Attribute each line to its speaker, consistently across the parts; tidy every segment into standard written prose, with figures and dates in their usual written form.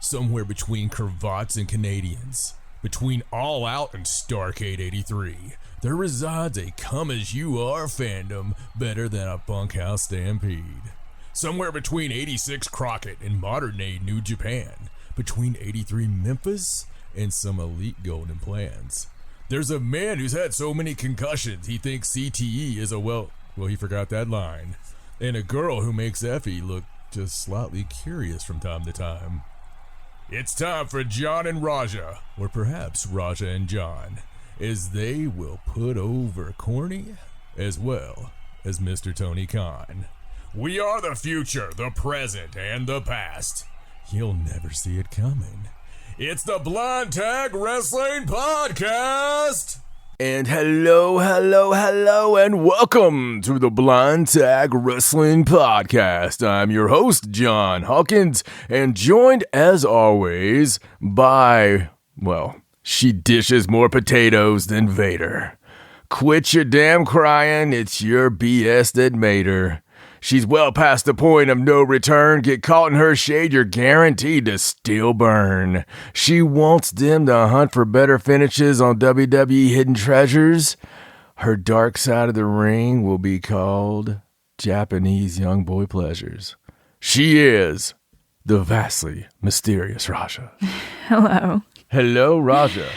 Speaker 1: somewhere between cravats and Canadians, between All Out and Starcade 83, there resides a come-as-you-are fandom better than a bunkhouse stampede. Somewhere between 86 Crockett and modern-day New Japan, between 83 Memphis and some elite golden plans. There's a man who's had so many concussions he thinks CTE is well, he forgot that line. And a girl who makes Effie look just slightly curious from time to time. It's time for John and Raja, or perhaps Raja and John, as they will put over Corny as well as Mr. Tony Khan. We are the future, the present, and the past. You'll never see it coming. It's the Blind Tag Wrestling Podcast! And hello, and welcome to the Blind Tag Wrestling Podcast. I'm your host, John Hawkins, and joined as always by, she dishes more potatoes than Vader. Quit your damn crying, it's your BS that made her. She's well past the point of no return. Get caught in her shade, you're guaranteed to still burn. She wants them to hunt for better finishes on WWE Hidden Treasures. Her dark side of the ring will be called Japanese Young Boy Pleasures. She is the vastly mysterious Raja.
Speaker 2: Hello.
Speaker 1: Hello, Raja.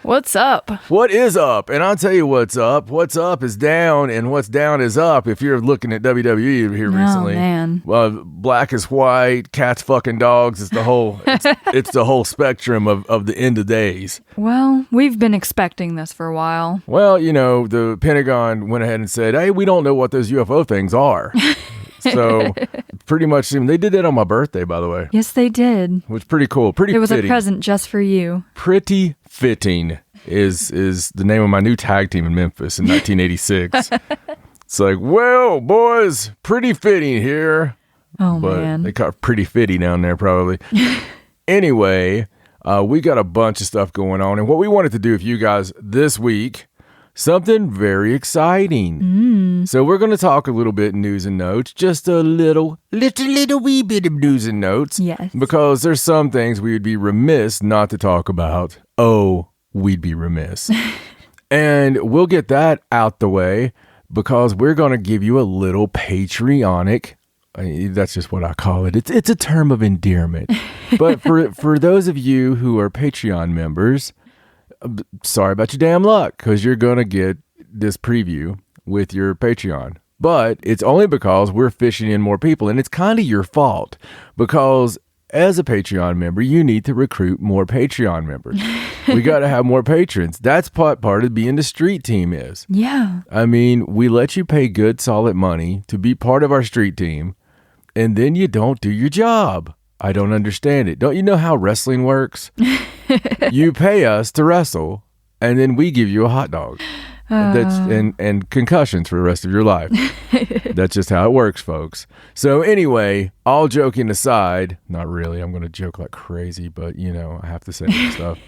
Speaker 2: What's up?
Speaker 1: What is up? And I'll tell you what's up. What's up is down, and what's down is up. If you're looking at WWE here recently,
Speaker 2: man.
Speaker 1: Black is white, cats fucking dogs. It's the whole, it's the whole spectrum of the end of days.
Speaker 2: Well, we've been expecting this for a while.
Speaker 1: Well, you know, the Pentagon went ahead and said, "Hey, we don't know what those UFO things are." So pretty much, they did that on my birthday, by the way.
Speaker 2: Yes, they did.
Speaker 1: It was pretty cool. Pretty.
Speaker 2: It was
Speaker 1: fitting.
Speaker 2: A present just for you.
Speaker 1: Pretty fitting is the name of my new tag team in Memphis in 1986. It's like, well, boys, pretty fitting here.
Speaker 2: Oh,
Speaker 1: but
Speaker 2: man.
Speaker 1: They got pretty fitty down there, probably. Anyway, we got a bunch of stuff going on, and what we wanted to do with you guys this week, something very exciting. So we're going to talk a little bit news and notes, just a little wee bit of news and notes.
Speaker 2: Yes.
Speaker 1: Because there's some things we would be remiss not to talk about. Oh, we'd be remiss. And we'll get that out the way because we're going to give you a little patriotic. That's just what I call it. It's a term of endearment. But for those of you who are Patreon members, sorry about your damn luck, because you're going to get this preview with your Patreon. But it's only because we're fishing in more people, and it's kind of your fault, because as a Patreon member, you need to recruit more Patreon members. We got to have more patrons. That's part of being the street team is.
Speaker 2: Yeah.
Speaker 1: I mean, we let you pay good, solid money to be part of our street team, and then you don't do your job. I don't understand it. Don't you know how wrestling works? You pay us to wrestle, and then we give you a hot dog. And concussions for the rest of your life. That's just how it works, folks. So anyway, all joking aside, not really, I'm going to joke like crazy, but you know, I have to say this stuff.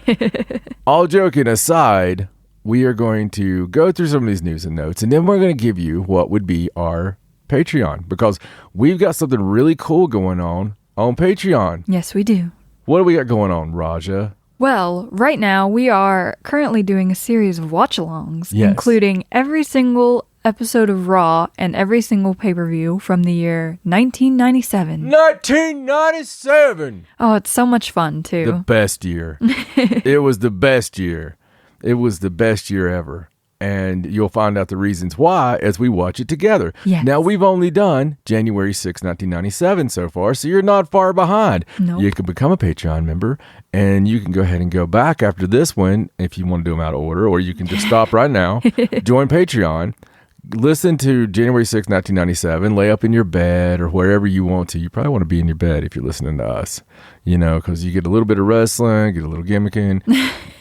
Speaker 1: All joking aside, we are going to go through some of these news and notes, and then we're going to give you what would be our Patreon, because we've got something really cool going on Patreon.
Speaker 2: Yes, we do.
Speaker 1: What do we got going on, Raja?
Speaker 2: Well, right now we are currently doing a series of watch-alongs,
Speaker 1: yes,
Speaker 2: including every single episode of Raw and every single pay-per-view from the year 1997.
Speaker 1: 1997!
Speaker 2: Oh, it's so much fun, too.
Speaker 1: The best year. It was the best year. It was the best year ever. And you'll find out the reasons why as we watch it together.
Speaker 2: Yes.
Speaker 1: Now, we've only done January 6, 1997 so far, so you're not far behind.
Speaker 2: Nope.
Speaker 1: You can become a Patreon member, and you can go ahead and go back after this one if you want to do them out of order, or you can just stop right now, join Patreon, listen to January 6, 1997, lay up in your bed or wherever you want to. You probably want to be in your bed if you're listening to us, you know, because you get a little bit of wrestling, get a little gimmicking,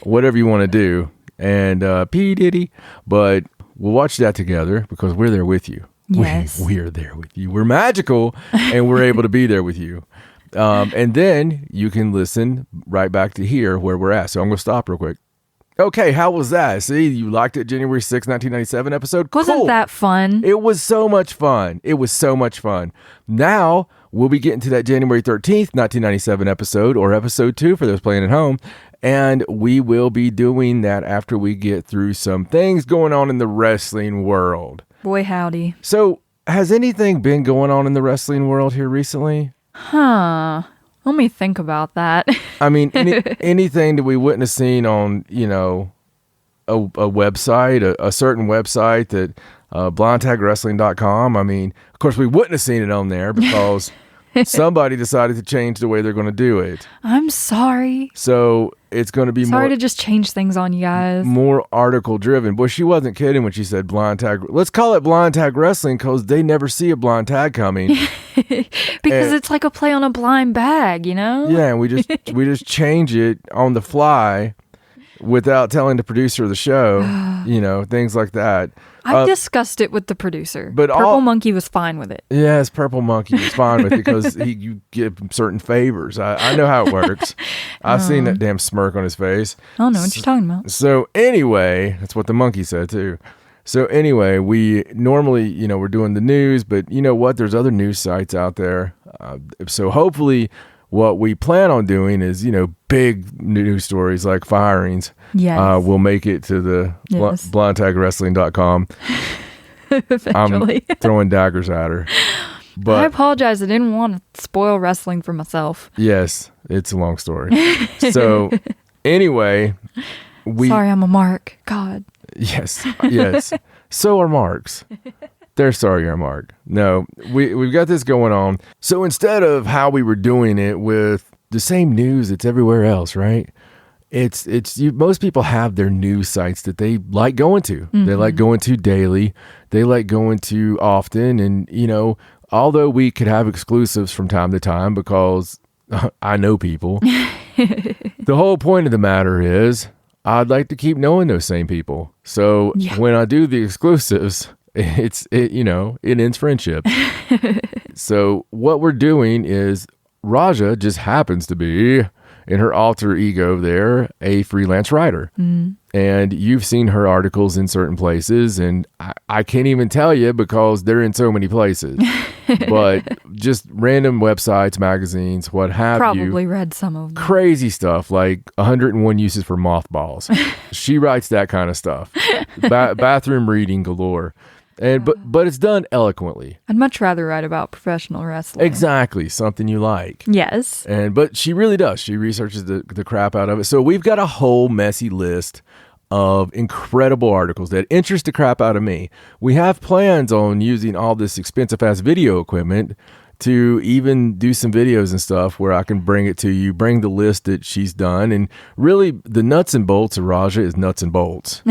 Speaker 1: whatever you want to do. And P. Diddy, but we'll watch that together because we're there with you.
Speaker 2: Yes.
Speaker 1: We're there with you. We're magical, and we're able to be there with you. And then you can listen right back to here where we're at. So I'm going to stop real quick. Okay, how was that? See, you liked it, January 6, 1997 episode?
Speaker 2: Wasn't
Speaker 1: cool.
Speaker 2: that fun?
Speaker 1: It was so much fun. It was so much fun. Now
Speaker 3: we'll be getting to that January 13th, 1997 episode, or episode 2 for those playing at home. And we will be doing that after we get through some things going on in the wrestling world.
Speaker 2: Boy, howdy.
Speaker 3: So, has anything been going on in the wrestling world here recently?
Speaker 2: Huh. Let me think about that.
Speaker 3: I mean, anything that we wouldn't have seen on, a website, a certain website that blindtagwrestling.com. I mean, of course, we wouldn't have seen it on there because somebody decided to change the way they're going to do it.
Speaker 2: I'm sorry.
Speaker 3: So it's going to be
Speaker 2: sorry to just change things on you guys.
Speaker 3: More article driven. Boy, she wasn't kidding when she said blind tag. Let's call it blind tag wrestling because they never see a blind tag coming.
Speaker 2: Because it's like a play on a blind bag, Yeah,
Speaker 3: and we just change it on the fly without telling the producer of the show, things like that.
Speaker 2: I discussed it with the producer,
Speaker 3: but
Speaker 2: Purple Monkey was fine with it.
Speaker 3: Yes, Purple Monkey was fine with it because you give him certain favors. I know how it works. I've seen that damn smirk on his face.
Speaker 2: I don't know what you're talking about.
Speaker 3: So anyway, that's what the monkey said too. So anyway, we normally, we're doing the news, but you know what? There's other news sites out there. So hopefully what we plan on doing is, big news stories like firings.
Speaker 2: Yes.
Speaker 3: We'll make it to the blindtagwrestling.com.
Speaker 2: Eventually.
Speaker 3: I'm throwing daggers at her. But
Speaker 2: I apologize. I didn't want to spoil wrestling for myself.
Speaker 3: Yes, it's a long story. So anyway,
Speaker 2: Sorry, I'm a mark. God.
Speaker 3: Yes. So are marks. They're sorry you're a mark. No, we've got this going on. So instead of how we were doing it with the same news that's everywhere else, right? Most people have their news sites that they like going to. Mm-hmm. They like going to daily. They like going to often. And, although we could have exclusives from time to time because I know people, the whole point of the matter is I'd like to keep knowing those same people. So when I do the exclusives, it ends friendship. So what we're doing is Raja just happens to be in her alter ego there, a freelance writer. Mm-hmm. And you've seen her articles in certain places, and I can't even tell you because they're in so many places. But just random websites, magazines, what have you.
Speaker 2: Probably read some of them.
Speaker 3: Crazy stuff like 101 uses for mothballs. She writes that kind of stuff. Bathroom reading galore. And but it's done eloquently.
Speaker 2: I'd much rather write about professional wrestling.
Speaker 3: Exactly, something you like.
Speaker 2: Yes.
Speaker 3: But she really does. She researches the crap out of it. So we've got a whole messy list of incredible articles that interest the crap out of me. We have plans on using all this expensive ass video equipment to even do some videos and stuff where I can bring it to you, bring the list that she's done. And really, the nuts and bolts of Raja is nuts and bolts.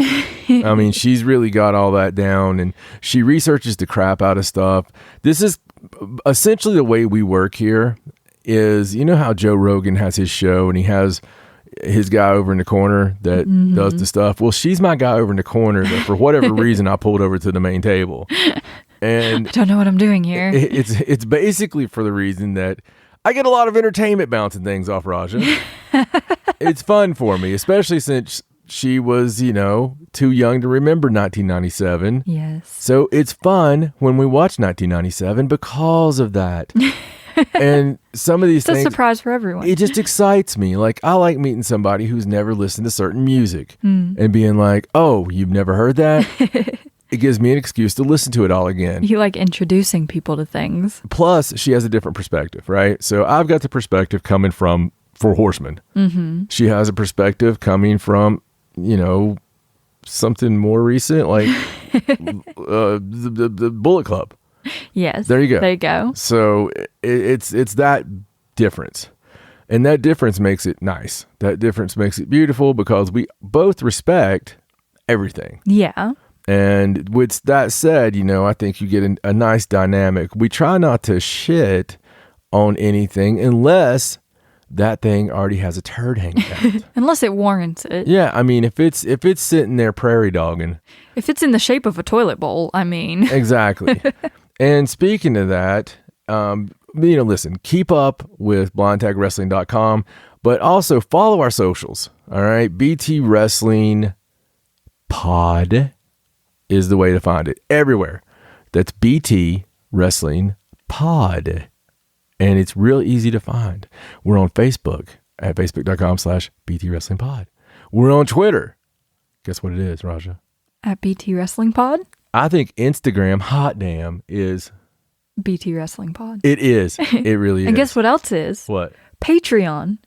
Speaker 3: I mean, she's really got all that down, and she researches the crap out of stuff. This is essentially the way we work here is, how Joe Rogan has his show and he has his guy over in the corner that does the stuff. Well, she's my guy over in the corner that for whatever reason I pulled over to the main table. And
Speaker 2: I don't know what I'm doing here.
Speaker 3: It's basically for the reason that I get a lot of entertainment bouncing things off Raja. It's fun for me, especially since she was, too young to remember 1997.
Speaker 2: Yes.
Speaker 3: So it's fun when we watch 1997 because of that. And some of these things...
Speaker 2: It's a surprise for everyone.
Speaker 3: It just excites me. Like, I like meeting somebody who's never listened to certain music and being like, oh, you've never heard that? It gives me an excuse to listen to it all again.
Speaker 2: You like introducing people to things.
Speaker 3: Plus, she has a different perspective, right? So I've got the perspective coming from Four Horsemen. Mm-hmm. She has a perspective coming from, something more recent, like the Bullet Club.
Speaker 2: Yes.
Speaker 3: There you go.
Speaker 2: So
Speaker 3: it's that difference. And that difference makes it nice. That difference makes it beautiful because we both respect everything.
Speaker 2: Yeah.
Speaker 3: And with that said, I think you get a nice dynamic. We try not to shit on anything unless that thing already has a turd hanging out.
Speaker 2: Unless it warrants it.
Speaker 3: Yeah, I mean, if it's sitting there prairie dogging.
Speaker 2: If it's in the shape of a toilet bowl, I mean.
Speaker 3: Exactly. And speaking of that, listen, keep up with blindtagwrestling.com, but also follow our socials. All right, BT Wrestling Pod is the way to find it everywhere. That's BT Wrestling Pod. And it's real easy to find. We're on Facebook at facebook.com/BT Wrestling Pod. We're on Twitter. Guess what it is, Raja?
Speaker 2: At BT Wrestling Pod?
Speaker 3: I think Instagram, hot damn, is...
Speaker 2: BT Wrestling Pod.
Speaker 3: It is. It really is.
Speaker 2: And guess what else is?
Speaker 3: What?
Speaker 2: Patreon.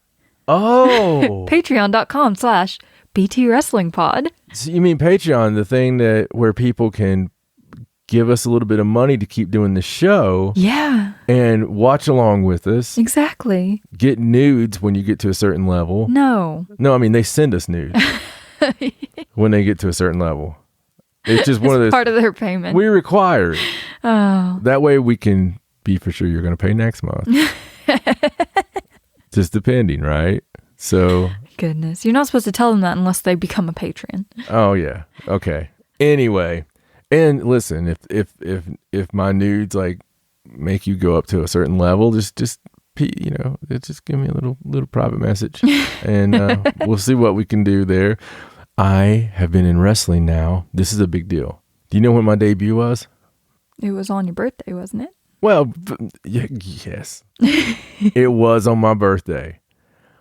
Speaker 3: Oh.
Speaker 2: Patreon.com/BT Wrestling Pod.
Speaker 3: So you mean Patreon, the thing where people can give us a little bit of money to keep doing the show.
Speaker 2: Yeah.
Speaker 3: And watch along with us.
Speaker 2: Exactly.
Speaker 3: Get nudes when you get to a certain level.
Speaker 2: No,
Speaker 3: I mean, they send us nudes when they get to a certain level. It's just one of those.
Speaker 2: Part of their payment.
Speaker 3: We require it.
Speaker 2: Oh.
Speaker 3: That way we can be for sure you're going to pay next month. Just depending, right? So.
Speaker 2: Goodness. You're not supposed to tell them that unless they become a patron.
Speaker 3: Oh, yeah. Okay. Anyway. And listen, if my nudes like make you go up to a certain level, just give me a little private message, and we'll see what we can do there. I have been in wrestling now. This is a big deal. Do you know when my debut was?
Speaker 2: It was on your birthday, wasn't it?
Speaker 3: Well, yes, it was on my birthday.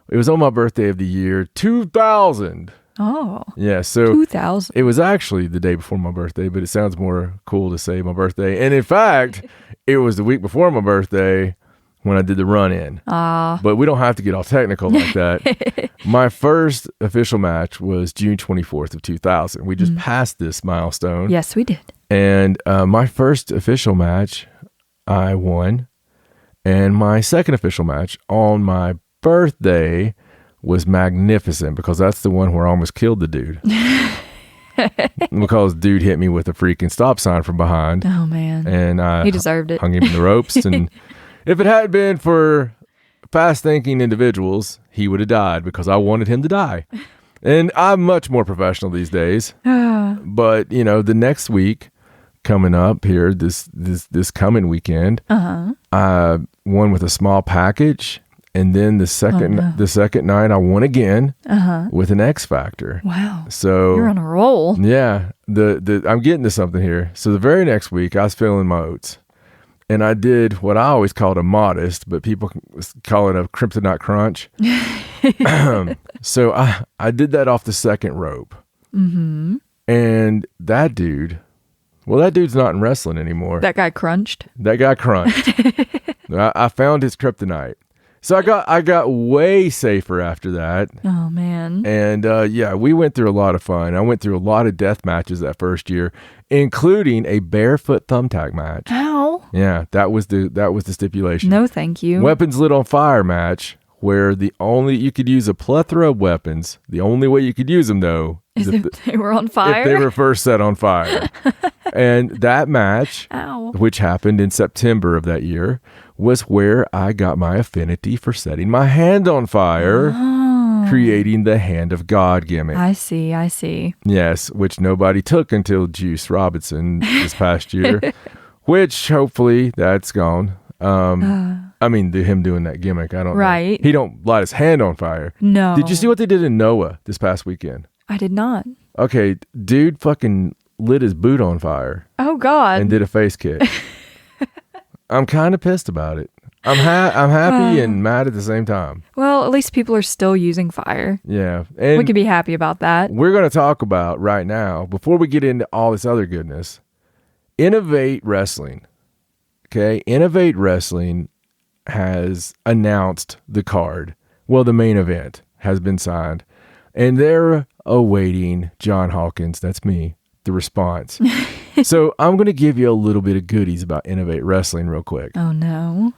Speaker 3: It was on my birthday of the year 2000.
Speaker 2: Oh.
Speaker 3: Yeah, so
Speaker 2: 2000.
Speaker 3: It was actually the day before my birthday, but it sounds more cool to say my birthday. And in fact, it was the week before my birthday when I did the run-in. But we don't have to get all technical like that. My first official match was June 24th of 2000. We just passed this milestone.
Speaker 2: Yes, we did.
Speaker 3: And my first official match, I won. And my second official match on my birthday was magnificent because that's the one where I almost killed the dude. Because dude hit me with a freaking stop sign from behind.
Speaker 2: Oh, man.
Speaker 3: And
Speaker 2: he deserved it.
Speaker 3: Hung him in the ropes. And if it had been for fast-thinking individuals, he would have died because I wanted him to die. And I'm much more professional these days. But, the next week coming up here, this coming weekend, I won with a small package. And then the second night, I won again with an X Factor.
Speaker 2: Wow!
Speaker 3: So
Speaker 2: you're on a roll.
Speaker 3: Yeah, I'm getting to something here. So the very next week, I was feeling my oats, and I did what I always called a modest, but people call it a kryptonite crunch. So I did that off the second rope, and that dude's not in wrestling anymore.
Speaker 2: That guy crunched.
Speaker 3: I found his kryptonite. So I got way safer after that.
Speaker 2: Oh, man.
Speaker 3: And we went through a lot of fun. I went through a lot of death matches that first year, including a barefoot thumbtack match.
Speaker 2: Ow.
Speaker 3: Yeah, that was the stipulation.
Speaker 2: No, thank you.
Speaker 3: Weapons lit on fire match, where you could use a plethora of weapons. The only way you could use them, though,
Speaker 2: is if they were on fire.
Speaker 3: If they were first set on fire. And that match, which happened in September of that year, was where I got my affinity for setting my hand on fire, creating the Hand of God gimmick.
Speaker 2: I see.
Speaker 3: Yes, which nobody took until Juice Robinson this past year, which hopefully that's gone. I mean, him doing that gimmick, I don't know. He don't light his hand on fire.
Speaker 2: No.
Speaker 3: Did you see what they did in Noah this past weekend?
Speaker 2: I did not.
Speaker 3: Okay, dude fucking lit his boot on fire.
Speaker 2: Oh, God.
Speaker 3: And did a face kick. I'm kind of pissed about it. I'm happy and mad at the same time.
Speaker 2: Well, at least people are still using fire.
Speaker 3: Yeah. And
Speaker 2: we can be happy about that.
Speaker 3: We're going to talk about right now, before we get into all this other goodness, Innovate Wrestling. Okay? Innovate Wrestling has announced the card. Well, the main event has been signed. And they're awaiting John Hawkins, that's me, the response. So I'm going to give you a little bit of goodies about Innovate Wrestling real quick.
Speaker 2: Oh, no.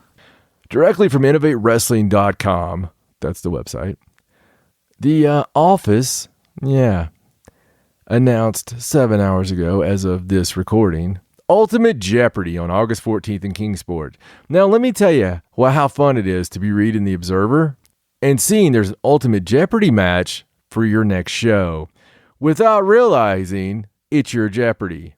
Speaker 3: Directly from innovatewrestling.com, that's the website. The office, announced 7 hours ago as of this recording, Ultimate Jeopardy on August 14th in Kingsport. Now, let me tell you how fun it is to be reading The Observer and seeing there's an Ultimate Jeopardy match for your next show without realizing it's your Jeopardy.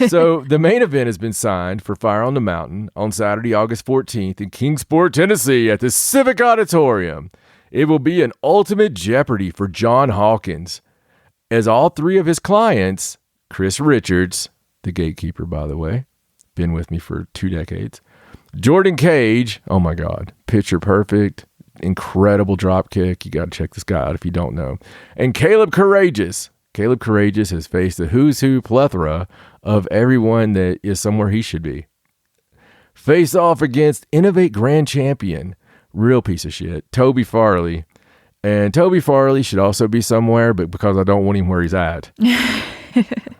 Speaker 3: So the main event has been signed for Fire on the Mountain on Saturday, August 14th in Kingsport, Tennessee at the Civic Auditorium. It will be an Ultimate Jeopardy for John Hawkins, as all three of his clients, Chris Richards, the gatekeeper, by the way, been with me for 2 decades, Jordan Cage, oh my God, picture perfect, incredible drop kick. You got to check this guy out if you don't know. And Caleb Courageous. Caleb Courageous has faced the who's who plethora of everyone that is somewhere he should be. Face off against Innovate Grand Champion, real piece of shit, Toby Farley. And Toby Farley should also be somewhere, but because I don't want him where he's at.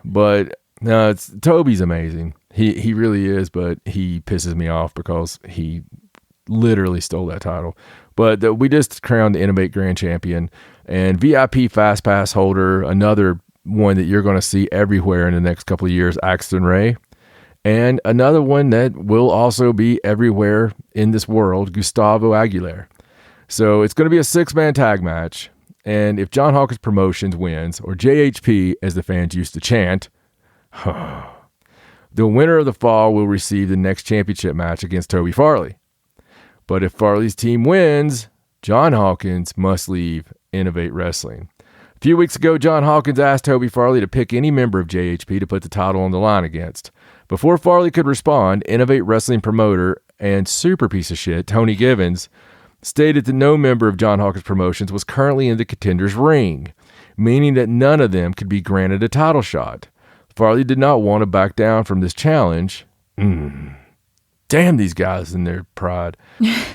Speaker 3: But no, Toby's amazing. He really is, but he pisses me off because he literally stole that title. But we just crowned the Innovate Grand Champion and VIP Fast Pass holder, another one that you're going to see everywhere in the next couple of years, Axton Ray. And another one that will also be everywhere in this world, Gustavo Aguilar. So it's going to be a 6-man tag match. And if John Hawkins Promotions wins, or JHP as the fans used to chant, the winner of the fall will receive the next championship match against Toby Farley. But if Farley's team wins, John Hawkins must leave Innovate Wrestling. A few weeks ago, John Hawkins asked Toby Farley to pick any member of JHP to put the title on the line against. Before Farley could respond, Innovate Wrestling promoter and super piece of shit, Tony Givens, stated that no member of John Hawkins Promotions was currently in the contender's ring, meaning that none of them could be granted a title shot. Farley did not want to back down from this challenge. Damn these guys and their pride.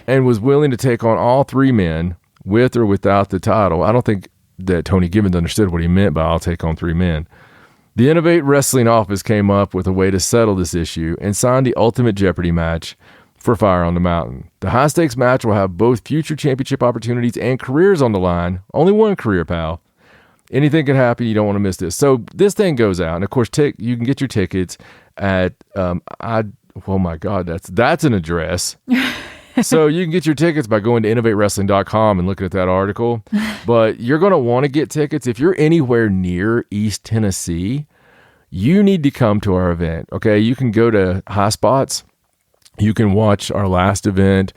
Speaker 3: And was willing to take on all 3 men, with or without the title. I don't think that Tony Gibbons understood what he meant by I'll take on 3 men. The Innovate Wrestling office came up with a way to settle this issue and signed the Ultimate Jeopardy match for Fire on the Mountain. The high-stakes match will have both future championship opportunities and careers on the line. Only one career, pal. Anything can happen. You don't want to miss this. So this thing goes out, and of course, you can get your tickets at oh my God, that's an address. So you can get your tickets by going to innovatewrestling.com and looking at that article. But you're going to want to get tickets if you're anywhere near East Tennessee. You need to come to our event. Okay, you can go to High Spots. You can watch our last event.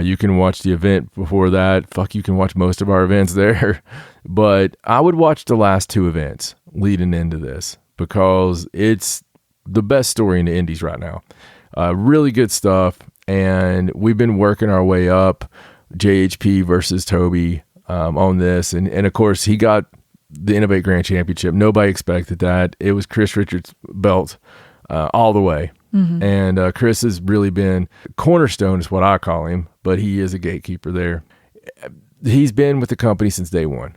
Speaker 3: You can watch the event before that. You can watch most of our events there. But I would watch the last 2 events leading into this because it's the best story in the indies right now. Really good stuff. And we've been working our way up, JHP versus Toby on this. And of course, he got the Innovate Grand Championship. Nobody expected that. It was Chris Richards' belt all the way. Mm-hmm. And Chris has really been cornerstone is what I call him, but he is a gatekeeper there. He's been with the company since day one.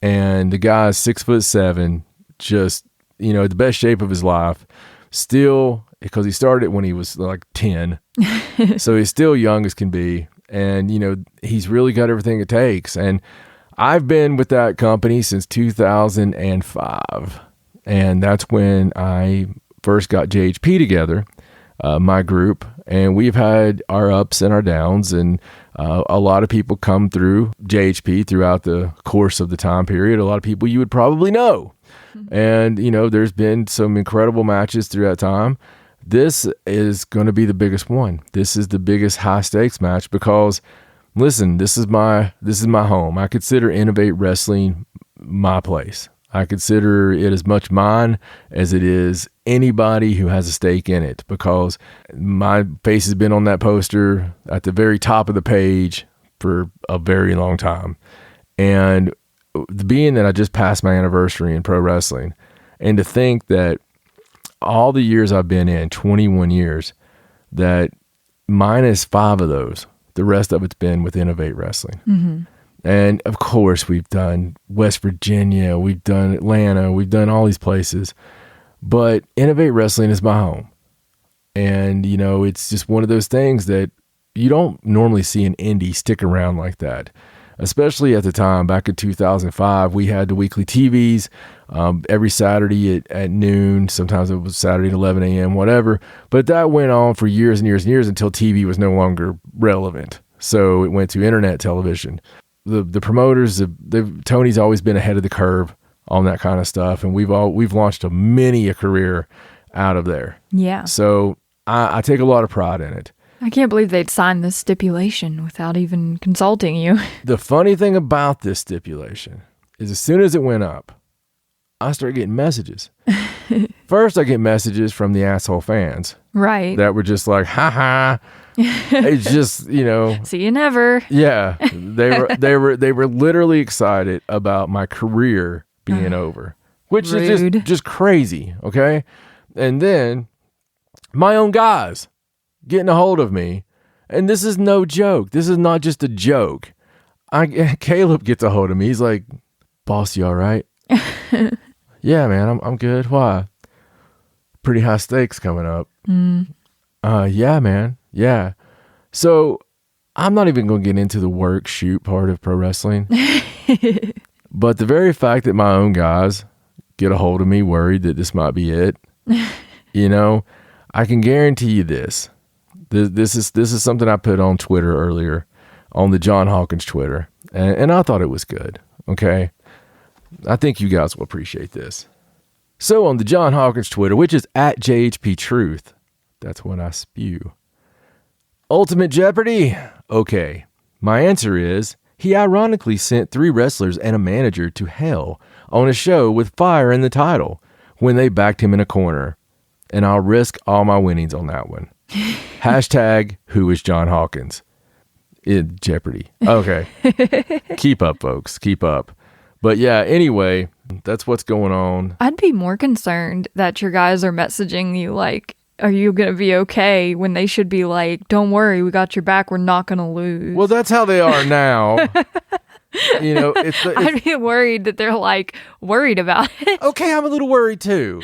Speaker 3: And the guy's 6'7", just, the best shape of his life. Still, because he started when he was like 10. So he's still young as can be. And, he's really got everything it takes. And I've been with that company since 2005. And that's when I first got JHP together, my group, and we've had our ups and our downs, and a lot of people come through JHP throughout the course of the time period. A lot of people you would probably know. And, there's been some incredible matches through that time. This is going to be the biggest one. This is the biggest high stakes match because, listen, this is my home. I consider Innovate Wrestling my place. I consider it as much mine as it is anybody who has a stake in it because my face has been on that poster at the very top of the page for a very long time. And being that I just passed my anniversary in pro wrestling, and to think that all the years I've been in, 21 years, that minus 5 of those, the rest of it's been with Innovate Wrestling. Mm-hmm. And of course, we've done West Virginia, we've done Atlanta, we've done all these places. But Innovate Wrestling is my home. And, it's just one of those things that you don't normally see an indie stick around like that. Especially at the time, back in 2005, we had the weekly TVs every Saturday at noon. Sometimes it was Saturday at 11 a.m., whatever. But that went on for years and years and years until TV was no longer relevant. So it went to internet television. The promoters, Tony's always been ahead of the curve on that kind of stuff, and we've launched many a career out of there. Yeah. So I take a lot of pride in it.
Speaker 2: I can't believe they'd signed this stipulation without even consulting you.
Speaker 3: The funny thing about this stipulation is as soon as it went up, I started getting messages. First, I get messages from the asshole fans.
Speaker 2: Right.
Speaker 3: That were just like, ha ha, It's just,
Speaker 2: See you never.
Speaker 3: yeah, they were literally excited about my career being over, which
Speaker 2: Rude.
Speaker 3: is just crazy. Okay. And then my own guys getting a hold of me. And this is no joke. This is not just a joke. Caleb gets a hold of me. He's like, boss, you all right? Yeah, man, I'm good. Why? Pretty high stakes coming up. Yeah, man. Yeah. So I'm not even going to get into the work shoot part of pro wrestling. But the very fact that my own guys get a hold of me worried that this might be it, I can guarantee you this. This is something I put on Twitter earlier, on the John Hawkins Twitter, and I thought it was good. Okay, I think you guys will appreciate this. So on the John Hawkins Twitter, which is at JHP Truth, that's when I spew. Ultimate Jeopardy? Okay, my answer is he ironically sent 3 wrestlers and a manager to hell on a show with fire in the title when they backed him in a corner, and I'll risk all my winnings on that one. Hashtag who is John Hawkins in Jeopardy. Okay. Keep up, folks. Keep up. But yeah, anyway, that's what's going on.
Speaker 2: I'd be more concerned that your guys are messaging you like, are you going to be okay? When they should be like, don't worry, we got your back. We're not going to lose.
Speaker 3: Well, that's how they are now.
Speaker 2: I'd be worried that they're like worried about it.
Speaker 3: Okay, I'm a little worried too.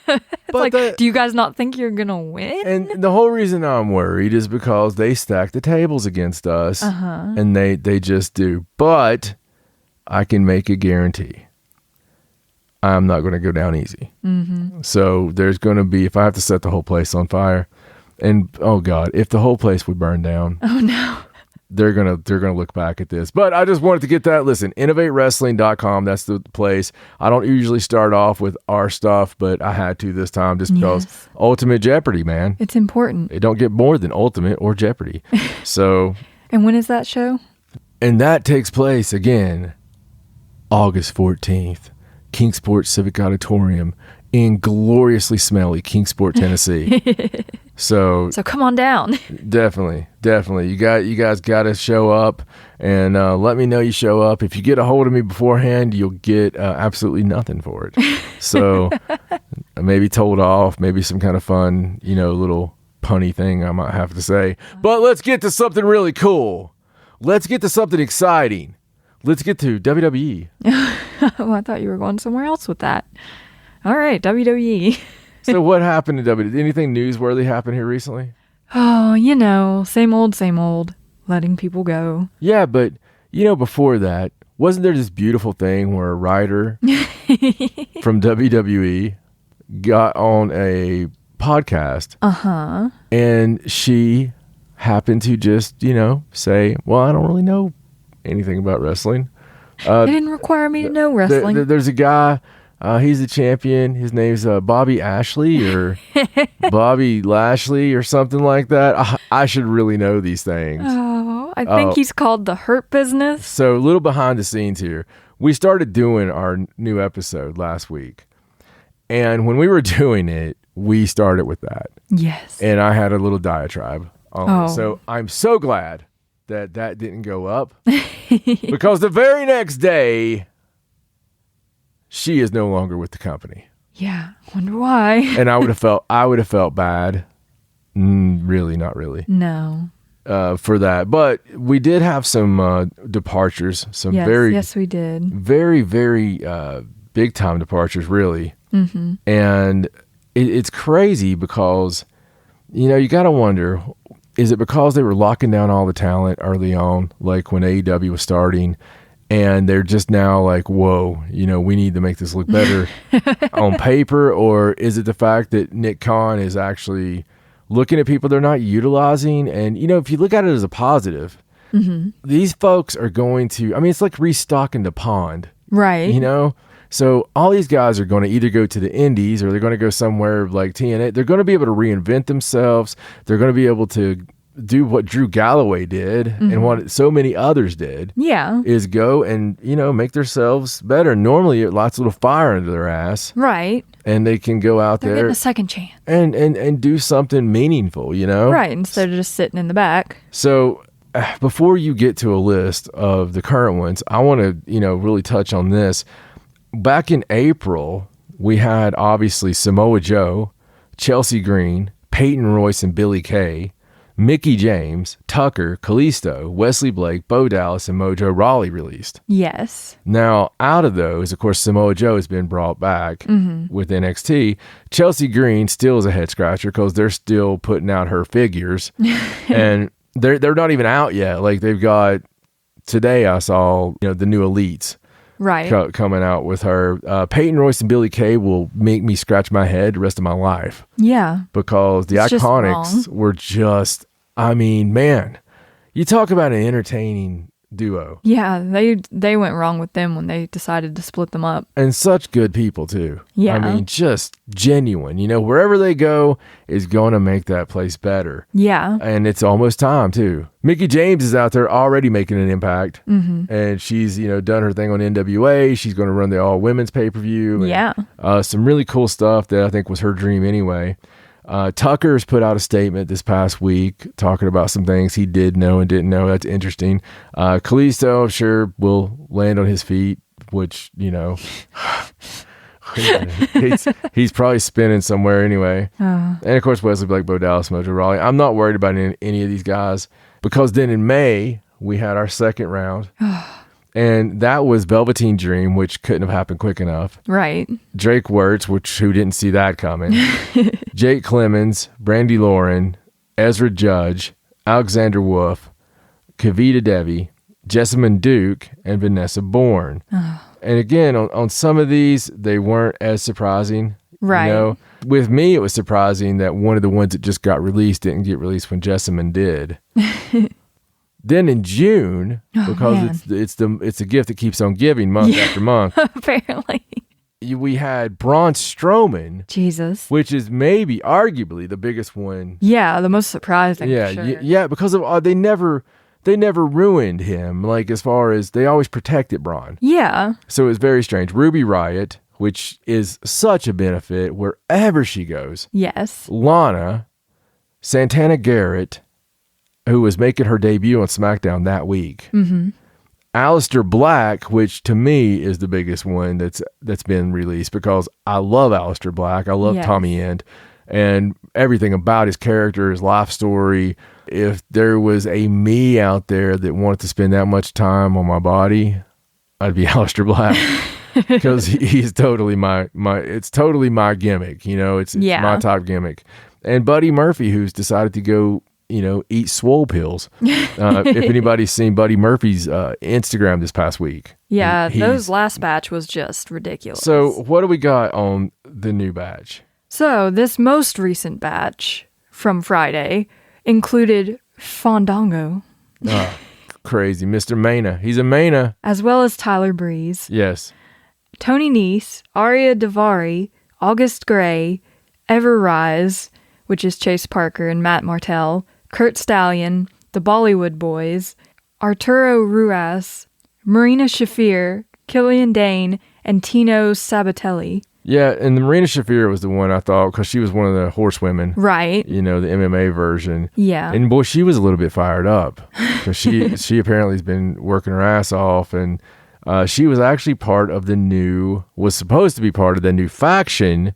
Speaker 3: But
Speaker 2: like, do you guys not think you're going to win?
Speaker 3: And the whole reason I'm worried is because they stack the tables against us. And they just do. But I can make a guarantee. I'm not going to go down easy. So there's going to be, if I have to set the whole place on fire, and oh God, if the whole place would burn down.
Speaker 2: Oh no.
Speaker 3: They're gonna look back at this. But I just wanted to get that. Listen, innovatewrestling.com, that's the place. I don't usually start off with our stuff, but I had to this time just because Ultimate Jeopardy, man.
Speaker 2: It's important.
Speaker 3: It don't get more than Ultimate or Jeopardy. So
Speaker 2: And when is that show?
Speaker 3: And that takes place again August 14th, Kingsport Civic Auditorium in gloriously smelly Kingsport, Tennessee. So
Speaker 2: come on down.
Speaker 3: Definitely. You guys got to show up, and let me know you show up. If you get a hold of me beforehand, you'll get absolutely nothing for it. So maybe told off, maybe some kind of fun, little punny thing I might have to say. But let's get to something really cool. Let's get to something exciting. Let's get to WWE.
Speaker 2: Oh, I thought you were going somewhere else with that. All right, WWE.
Speaker 3: So what happened to WWE? Anything newsworthy happen here recently?
Speaker 2: Oh, same old, letting people go.
Speaker 3: Yeah, but, before that, wasn't there this beautiful thing where a writer from WWE got on a podcast? And she happened to just, say, well, I don't really know anything about wrestling.
Speaker 2: It didn't require me to know wrestling.
Speaker 3: There's a guy... he's the champion. His name's Bobby Ashley or Bobby Lashley or something like that. I should really know these things.
Speaker 2: Oh, I think he's called The Hurt Business.
Speaker 3: So a little behind the scenes here. We started doing our new episode last week. And when we were doing it, we started with that.
Speaker 2: Yes.
Speaker 3: And I had a little diatribe on it. So I'm so glad that didn't go up. Because the very next day... she is no longer with the company.
Speaker 2: Yeah, wonder why.
Speaker 3: And I would have felt bad. Really, not really.
Speaker 2: No.
Speaker 3: For that, but we did have some departures.
Speaker 2: Yes, we did.
Speaker 3: Very, very big time departures, really. And it's crazy because you got to wonder: is it because they were locking down all the talent early on, like when AEW was starting? And they're just now like, whoa, we need to make this look better on paper? Or is it the fact that Nick Khan is actually looking at people they're not utilizing? And, if you look at it as a positive, these folks are going to, it's like restocking the pond.
Speaker 2: Right.
Speaker 3: So all these guys are going to either go to the indies or they're going to go somewhere like TNA. They're going to be able to reinvent themselves. They're going to be able to do what Drew Galloway did and what so many others did.
Speaker 2: Yeah.
Speaker 3: Is go and, make themselves better. Normally it lights a little fire under their ass.
Speaker 2: Right.
Speaker 3: And they can go out
Speaker 2: They're
Speaker 3: there
Speaker 2: getting a second chance.
Speaker 3: and do something meaningful,
Speaker 2: Right, instead of just sitting in the back.
Speaker 3: So before you get to a list of the current ones, I want to, really touch on this. Back in April, we had obviously Samoa Joe, Chelsea Green, Peyton Royce and Billy Kay, Mickey James, Tucker, Kalisto, Wesley Blake, Bo Dallas, and Mojo Rawley released.
Speaker 2: Yes.
Speaker 3: Now, out of those, of course, Samoa Joe has been brought back with NXT. Chelsea Green still is a head scratcher because they're still putting out her figures. And they're not even out yet. Like, they've got, today I saw, the new Elites.
Speaker 2: Right.
Speaker 3: Coming out with her. Peyton Royce and Billy Kay will make me scratch my head the rest of my life.
Speaker 2: Yeah.
Speaker 3: Because the Iconics were just, man, you talk about an entertaining duo.
Speaker 2: Yeah, they went wrong with them when they decided to split them up.
Speaker 3: And such good people, too.
Speaker 2: Yeah.
Speaker 3: Just genuine. Wherever they go is going to make that place better.
Speaker 2: Yeah.
Speaker 3: And it's almost time, too. Mickey James is out there already making an impact. And she's, done her thing on NWA. She's going to run the all-women's pay-per-view.
Speaker 2: Yeah.
Speaker 3: Some really cool stuff that I think was her dream anyway. Tucker's put out a statement this past week talking about some things he did know and didn't know. That's interesting. Kalisto, I'm sure, will land on his feet, which, he's probably spinning somewhere anyway. And of course, Wesley Blake, Bo Dallas, Mojo Rawley. I'm not worried about any of these guys because then in May, we had our second round. And that was Velveteen Dream, which couldn't have happened quick enough.
Speaker 2: Right.
Speaker 3: Drake Wirtz, who didn't see that coming. Jake Clemens, Brandy Lauren, Ezra Judge, Alexander Wolf, Kavita Devi, Jessamine Duke, and Vanessa Bourne. And again, on some of these, they weren't as surprising.
Speaker 2: Right.
Speaker 3: With me, it was surprising that one of the ones that just got released didn't get released when Jessamine did. Then in June, because it's a gift that keeps on giving month after month.
Speaker 2: Apparently.
Speaker 3: We had Braun Strowman.
Speaker 2: Jesus.
Speaker 3: Which is maybe arguably the biggest one.
Speaker 2: Yeah, the most surprising.
Speaker 3: Yeah,
Speaker 2: for sure.
Speaker 3: yeah, because of they never ruined him. Like, as far as they always protected Braun.
Speaker 2: Yeah.
Speaker 3: So it was very strange. Ruby Riott, which is such a benefit wherever she goes.
Speaker 2: Yes.
Speaker 3: Lana, Santana Garrett, who was making her debut on SmackDown that week. Aleister Black, which to me is the biggest one that's been released because I love Aleister Black. I love Tommy End and everything about his character, his life story. If there was a me out there that wanted to spend that much time on my body, I'd be Aleister Black. Because he's totally it's totally my gimmick. It's my top gimmick. And Buddy Murphy, who's decided to go eat swole pills. If anybody's seen Buddy Murphy's Instagram this past week.
Speaker 2: Yeah, those last batch was just ridiculous.
Speaker 3: So what do we got on the new batch?
Speaker 2: So this most recent batch from Friday included Fandango.
Speaker 3: Crazy. Mr. Mena. He's a Mena.
Speaker 2: As well as Tyler Breeze.
Speaker 3: Yes.
Speaker 2: Tony Nese, Arya Davari, August Gray, Everrise, which is Chase Parker and Matt Martell, Kurt Stallion, the Bollywood Boys, Arturo Ruas, Marina Shafir, Killian Dane, and Tino Sabatelli.
Speaker 3: Yeah, and the Marina Shafir was the one I thought, because she was one of the horsewomen.
Speaker 2: Right.
Speaker 3: The MMA version.
Speaker 2: Yeah.
Speaker 3: And boy, she was a little bit fired up, because she apparently has been working her ass off, and she was actually was supposed to be part of the new faction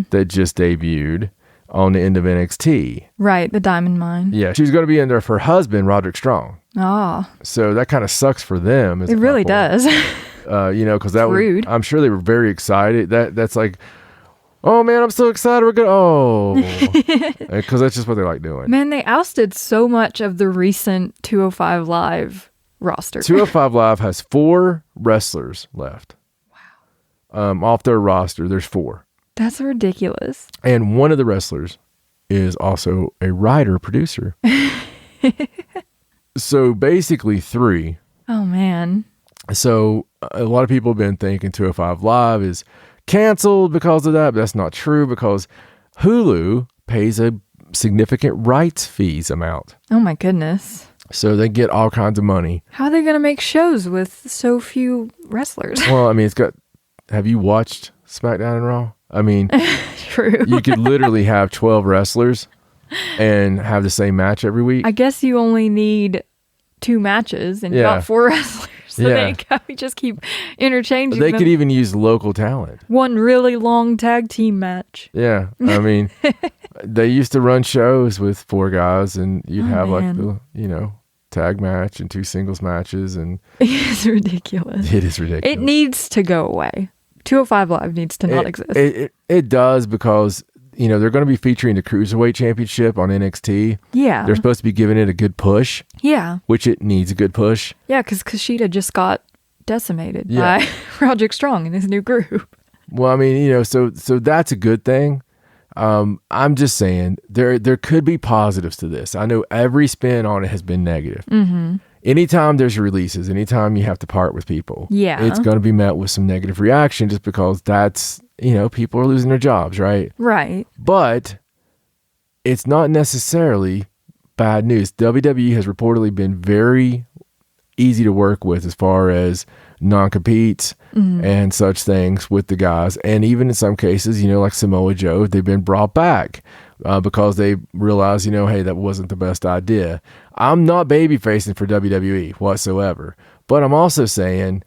Speaker 3: that just debuted on the end of NXT.
Speaker 2: Right, the Diamond Mine.
Speaker 3: Yeah, she was going to be under her husband, Roderick Strong.
Speaker 2: Ah.
Speaker 3: So that kind of sucks for them.
Speaker 2: It really does.
Speaker 3: Because that
Speaker 2: rude.
Speaker 3: I'm sure they were very excited. That's like, oh man, I'm so excited. We're because that's just what they like doing.
Speaker 2: Man, they ousted so much of the recent 205 Live roster.
Speaker 3: 205 Live has 4 wrestlers left. Wow. Off their roster, there's 4.
Speaker 2: That's ridiculous.
Speaker 3: And one of the wrestlers is also a writer-producer. So basically 3.
Speaker 2: Oh, man.
Speaker 3: So a lot of people have been thinking 205 Live is canceled because of that, but that's not true because Hulu pays a significant rights fees amount.
Speaker 2: Oh my goodness.
Speaker 3: So they get all kinds of money.
Speaker 2: How are they going to make shows with so few wrestlers?
Speaker 3: Well, I mean, have you watched SmackDown and Raw? I mean,
Speaker 2: True.
Speaker 3: you could literally have 12 wrestlers and have the same match every week.
Speaker 2: I guess you only need 2 matches and you got 4 wrestlers. So they just keep interchanging
Speaker 3: They
Speaker 2: them.
Speaker 3: could even use local talent.
Speaker 2: One really long tag team match.
Speaker 3: Yeah. I mean, they used to run shows with 4 guys and you'd have like the, tag match and 2 singles matches. And
Speaker 2: it's ridiculous.
Speaker 3: It is ridiculous.
Speaker 2: It needs to go away. 205 Live needs to not exist.
Speaker 3: It does because, they're going to be featuring the Cruiserweight Championship on NXT.
Speaker 2: Yeah.
Speaker 3: They're supposed to be giving it a good push.
Speaker 2: Yeah.
Speaker 3: Which it needs a good push.
Speaker 2: Yeah, because Kushida just got decimated by Roderick Strong and his new group.
Speaker 3: Well, I mean, so that's a good thing. I'm just saying there could be positives to this. I know every spin on it has been negative. Mm-hmm. Anytime there's releases, anytime you have to part with people, it's going to be met with some negative reaction just because that's, people are losing their jobs, right?
Speaker 2: Right.
Speaker 3: But it's not necessarily bad news. WWE has reportedly been very easy to work with as far as non-competes and such things with the guys. And even in some cases, like Samoa Joe, they've been brought back because they realized, hey, that wasn't the best idea. I'm not baby facing for WWE whatsoever. But I'm also saying,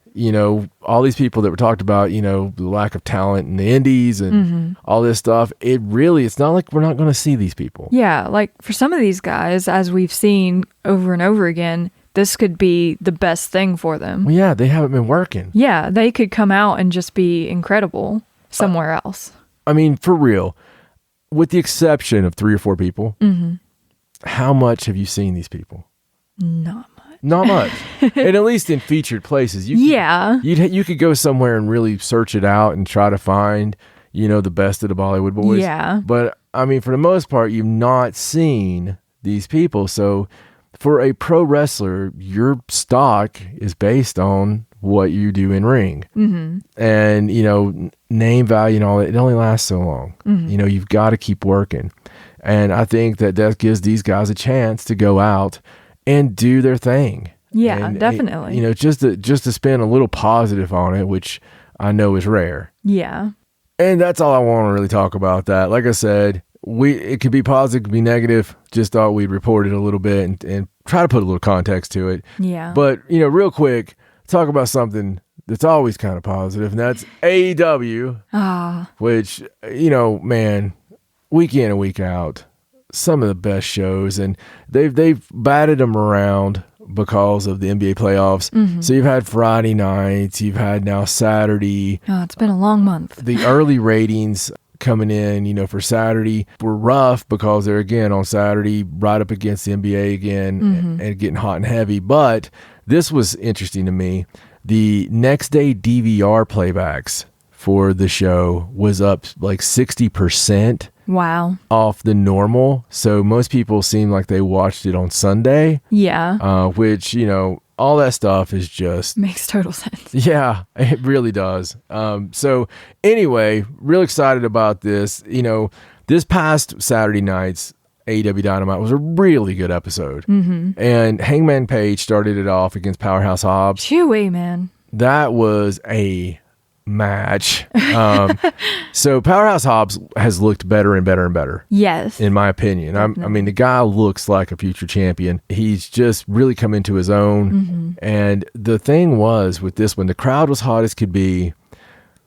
Speaker 3: all these people that were talked about, the lack of talent in the indies and all this stuff, it's not like we're not going to see these people.
Speaker 2: Yeah, like for some of these guys, as we've seen over and over again, this could be the best thing for them.
Speaker 3: Well, yeah, they haven't been working.
Speaker 2: Yeah, they could come out and just be incredible somewhere else. I
Speaker 3: mean, for real, with the exception of 3 or 4 people, how much have you seen these people? Not much. And at least in featured places. You could go somewhere and really search it out and try to find, the best of the Bollywood boys.
Speaker 2: Yeah.
Speaker 3: But, I mean, for the most part, you've not seen these people. So for a pro wrestler, your stock is based on what you do in ring. Mm-hmm. And, name value and all that, it only lasts so long. Mm-hmm. You've got to keep working. And I think that gives these guys a chance to go out and do their thing.
Speaker 2: Yeah,
Speaker 3: and,
Speaker 2: definitely.
Speaker 3: Just to spin a little positive on it, which I know is rare.
Speaker 2: Yeah.
Speaker 3: And that's all I want to really talk about that. Like I said, it could be positive, it could be negative. Just thought we'd report it a little bit and try to put a little context to it.
Speaker 2: Yeah.
Speaker 3: But, real quick, talk about something that's always kind of positive, and that's AEW. Which, man, week in and week out, some of the best shows, and they've batted them around because of the NBA playoffs. Mm-hmm. So you've had Friday nights, you've had now Saturday.
Speaker 2: Oh, it's been a long month.
Speaker 3: The early ratings coming in, for Saturday were rough because they're again on Saturday right up against the NBA again and getting hot and heavy. But this was interesting to me. The next day DVR playbacks for the show was up like 60%.
Speaker 2: Wow.
Speaker 3: Off the normal. So most people seem like they watched it on Sunday.
Speaker 2: Yeah.
Speaker 3: Which, all that stuff is just...
Speaker 2: makes total sense.
Speaker 3: Yeah, it really does. So anyway, real excited about this. This past Saturday night's AEW Dynamite was a really good episode. Mm-hmm. And Hangman Page started it off against Powerhouse Hobbs.
Speaker 2: Chewy, man.
Speaker 3: That was a match. So Powerhouse Hobbs has looked better and better and better.
Speaker 2: Yes.
Speaker 3: In my opinion. I mean, the guy looks like a future champion. He's just really come into his own. Mm-hmm. And the thing was with this one, the crowd was hot as could be.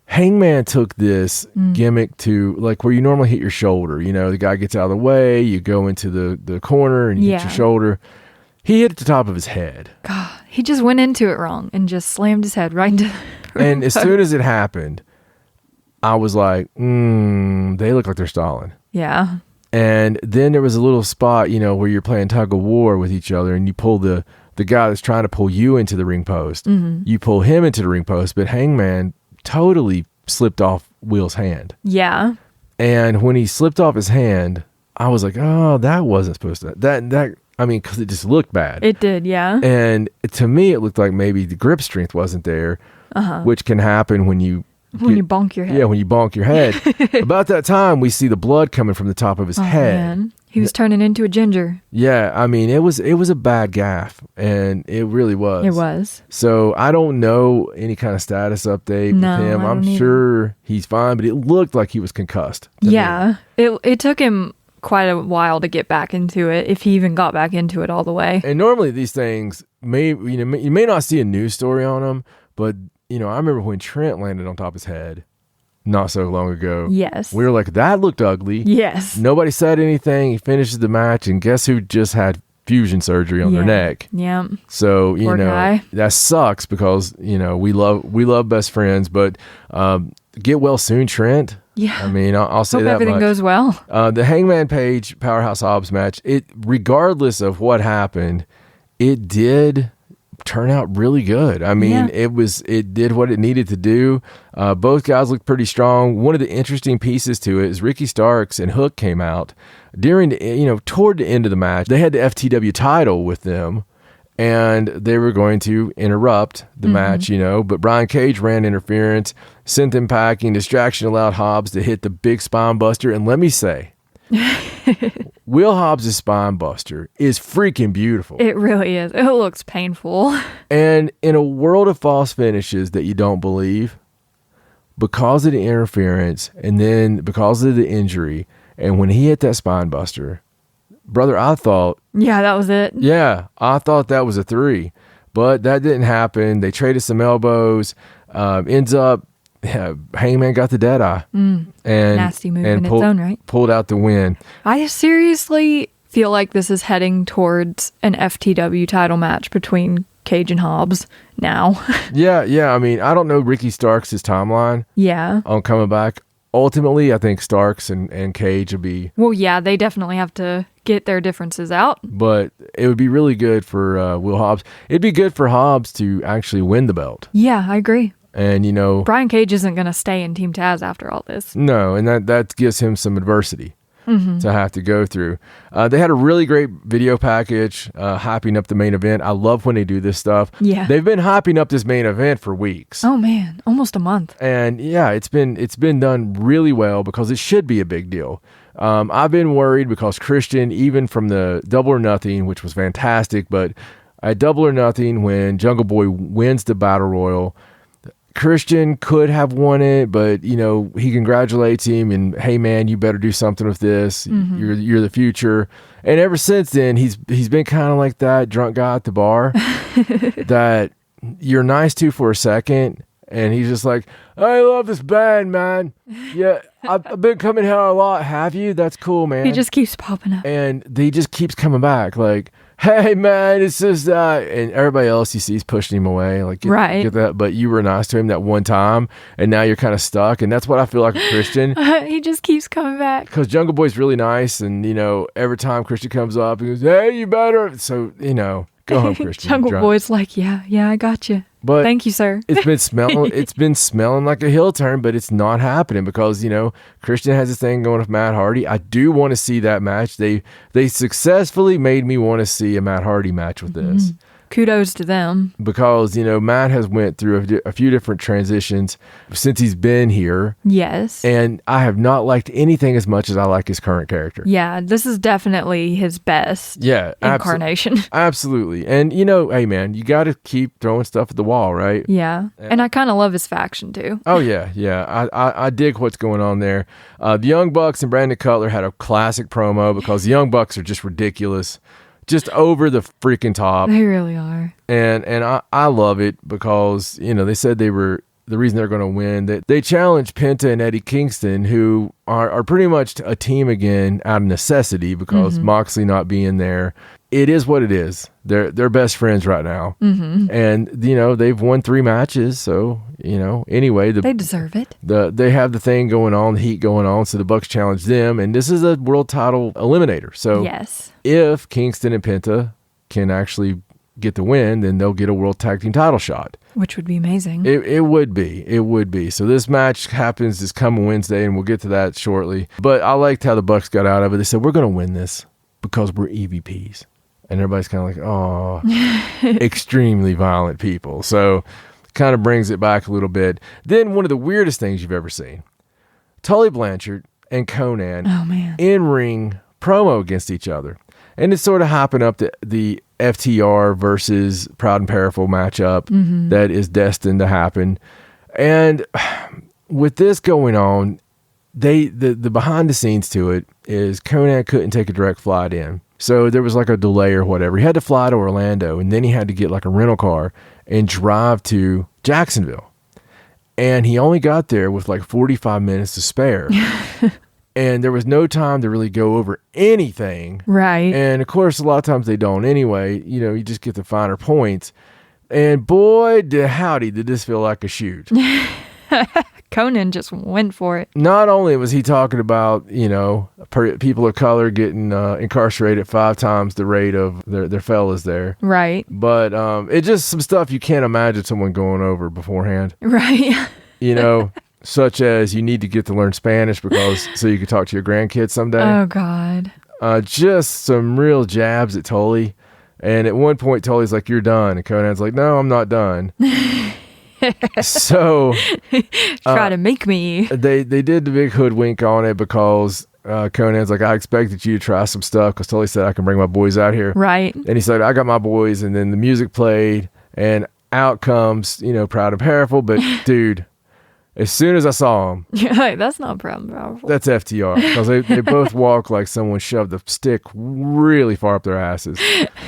Speaker 3: Hangman took this gimmick to like where you normally hit your shoulder. The guy gets out of the way, you go into the corner and you hit your shoulder. He hit at the top of his head.
Speaker 2: God, he just went into it wrong and just slammed his head right into
Speaker 3: And as soon as it happened, I was like, they look like they're stalling.
Speaker 2: Yeah.
Speaker 3: And then there was a little spot, where you're playing tug of war with each other and you pull the guy that's trying to pull you into the ring post. Mm-hmm. You pull him into the ring post, but Hangman totally slipped off Will's hand.
Speaker 2: Yeah.
Speaker 3: And when he slipped off his hand, I was like, oh, that wasn't supposed to... because it just looked bad.
Speaker 2: It did, yeah.
Speaker 3: And to me, it looked like maybe the grip strength wasn't there, which can happen when you
Speaker 2: When you bonk your head.
Speaker 3: Yeah, when you bonk your head. About that time, we see the blood coming from the top of his head.
Speaker 2: Man. He was turning into a ginger.
Speaker 3: Yeah, I mean, it was a bad gaffe, and it really was.
Speaker 2: It was.
Speaker 3: So I don't know any kind of status update with him. I'm sure he's fine, but it looked like he was concussed.
Speaker 2: Yeah, it took him quite a while to get back into it, if he even got back into it all the way.
Speaker 3: And normally these things you may not see a news story on them, but I remember when Trent landed on top of his head not so long ago.
Speaker 2: Yes.
Speaker 3: We were like, that looked ugly.
Speaker 2: Yes.
Speaker 3: Nobody said anything. He finishes the match, and guess who just had fusion surgery on their neck?
Speaker 2: Yeah.
Speaker 3: So,
Speaker 2: Poor guy.
Speaker 3: that sucks because, we love best friends, but get well soon, Trent.
Speaker 2: Yeah.
Speaker 3: I mean, I'll say
Speaker 2: Hope
Speaker 3: that
Speaker 2: everything
Speaker 3: much.
Speaker 2: goes well.
Speaker 3: The Hangman Page Powerhouse Hobbs match, regardless of what happened, it did turn out really good. I mean, it did what it needed to do. Both guys looked pretty strong. One of the interesting pieces to it is Ricky Starks and Hook came out toward the end of the match. They had the FTW title with them, and they were going to interrupt the match, but Brian Cage ran interference, sent them packing. Distraction allowed Hobbs to hit the big spine buster. And let me say, Will Hobbs' spine buster is freaking beautiful.
Speaker 2: It really is. It looks painful.
Speaker 3: And in a world of false finishes that you don't believe, because of the interference and then because of the injury, and when he hit that spine buster, brother, I thought...
Speaker 2: Yeah, that was it.
Speaker 3: Yeah, I thought that was a 3. But that didn't happen. They traded some elbows. Ends up... Hangman got the dead eye. And
Speaker 2: nasty move in its own right.
Speaker 3: Pulled out the win.
Speaker 2: I seriously feel like this is heading towards an FTW title match between Cage and Hobbs now.
Speaker 3: Yeah. I mean, I don't know Ricky Starks' timeline.
Speaker 2: Yeah.
Speaker 3: On coming back. Ultimately, I think Starks and Cage will be...
Speaker 2: Well, yeah, they definitely have to get their differences out.
Speaker 3: But it would be really good for Will Hobbs. It'd be good for Hobbs to actually win the belt.
Speaker 2: Yeah, I agree.
Speaker 3: And,
Speaker 2: Brian Cage isn't going to stay in Team Taz after all this.
Speaker 3: No, and that gives him some adversity to have to go through. They had a really great video package hyping up the main event. I love when they do this stuff.
Speaker 2: Yeah.
Speaker 3: They've been hyping up this main event for weeks.
Speaker 2: Oh, man. Almost a month.
Speaker 3: And, yeah, it's been done really well because it should be a big deal. I've been worried because Christian, even from the Double or Nothing, which was fantastic, but at Double or Nothing, when Jungle Boy wins the Battle Royal, Christian could have won it, but he congratulates him and, hey man, you better do something with this. You're the future. And ever since then, he's been kind of like that drunk guy at the bar that you're nice to for a second, and he's just like, I love this band, man. Yeah, I've been coming here a lot. Have you? That's cool, man.
Speaker 2: He just keeps popping up,
Speaker 3: and he just keeps coming back, like, hey man, it's just and everybody else you see is pushing him away, like get that. But you were nice to him that one time, and now you're kind of stuck, and that's what I feel like with Christian.
Speaker 2: He just keeps coming back
Speaker 3: because Jungle Boy's really nice, and every time Christian comes up, he goes, "Hey, you better." So go home, Christian.
Speaker 2: Jungle Boy's like, yeah, I got you. But thank you, sir.
Speaker 3: It's been smelling like a heel turn, but it's not happening because Christian has this thing going with Matt Hardy. I do want to see that match. They successfully made me want to see a Matt Hardy match with this.
Speaker 2: Kudos to them.
Speaker 3: Because, Matt has went through a few different transitions since he's been here.
Speaker 2: Yes.
Speaker 3: And I have not liked anything as much as I like his current character.
Speaker 2: Yeah, this is definitely his best incarnation.
Speaker 3: Absolutely. And, hey, man, you got to keep throwing stuff at the wall, right?
Speaker 2: Yeah. And I kind of love his faction, too.
Speaker 3: Oh, yeah. I dig what's going on there. The Young Bucks and Brandon Cutler had a classic promo because the Young Bucks are just ridiculous. Just over the freaking top.
Speaker 2: They really are.
Speaker 3: And I love it because, they said they were the reason they're going to win. That they challenged Penta and Eddie Kingston, who are pretty much a team again out of necessity because Moxley not being there. It is what it is. They're best friends right now. And, they've won 3 matches. So, anyway.
Speaker 2: They deserve it.
Speaker 3: They have the thing going on, the heat going on. So the Bucks challenge them. And this is a world title eliminator. So
Speaker 2: yes.
Speaker 3: If Kingston and Penta can actually get the win, then they'll get a world tag team title shot.
Speaker 2: Which would be amazing.
Speaker 3: It would be. It would be. So this match happens this coming Wednesday, and we'll get to that shortly. But I liked how the Bucks got out of it. They said, we're going to win this because we're EVPs. And everybody's kind of like, oh, extremely violent people. So kind of brings it back a little bit. Then one of the weirdest things you've ever seen. Tully Blanchard and Conan in-ring promo against each other. And it's sort of hopping up the FTR versus Proud and Powerful matchup that is destined to happen. And with this going on, the behind the scenes to it is Conan couldn't take a direct flight in. So there was like a delay or whatever. He had to fly to Orlando, and then he had to get like a rental car and drive to Jacksonville. And he only got there with like 45 minutes to spare. And there was no time to really go over anything.
Speaker 2: Right.
Speaker 3: And of course, a lot of times they don't anyway. You know, you just get the finer points. And boy, howdy, did this feel like a shoot.
Speaker 2: Conan just went for it.
Speaker 3: Not only was he talking about, you know, people of color getting incarcerated 5 times the rate of their fellas there.
Speaker 2: Right.
Speaker 3: But it's just some stuff you can't imagine someone going over beforehand.
Speaker 2: Right.
Speaker 3: You know, such as you need to get to learn Spanish because so you can talk to your grandkids someday.
Speaker 2: Oh, God.
Speaker 3: Just some real jabs at Tully. And at one point, Tully's like, "You're done." And Conan's like, "No, I'm not done." So
Speaker 2: try to make me.
Speaker 3: They did the big hoodwink on it because Conan's like, "I expected you to try some stuff," because Tully said, "I can bring my boys out here."
Speaker 2: Right.
Speaker 3: And he said, "I got my boys." And then the music played and out comes, you know, Proud and Powerful. But dude, as soon as I saw him,
Speaker 2: Like, that's not Proud and Powerful.
Speaker 3: that's FTR, because they both walk like someone shoved a stick really far up their asses.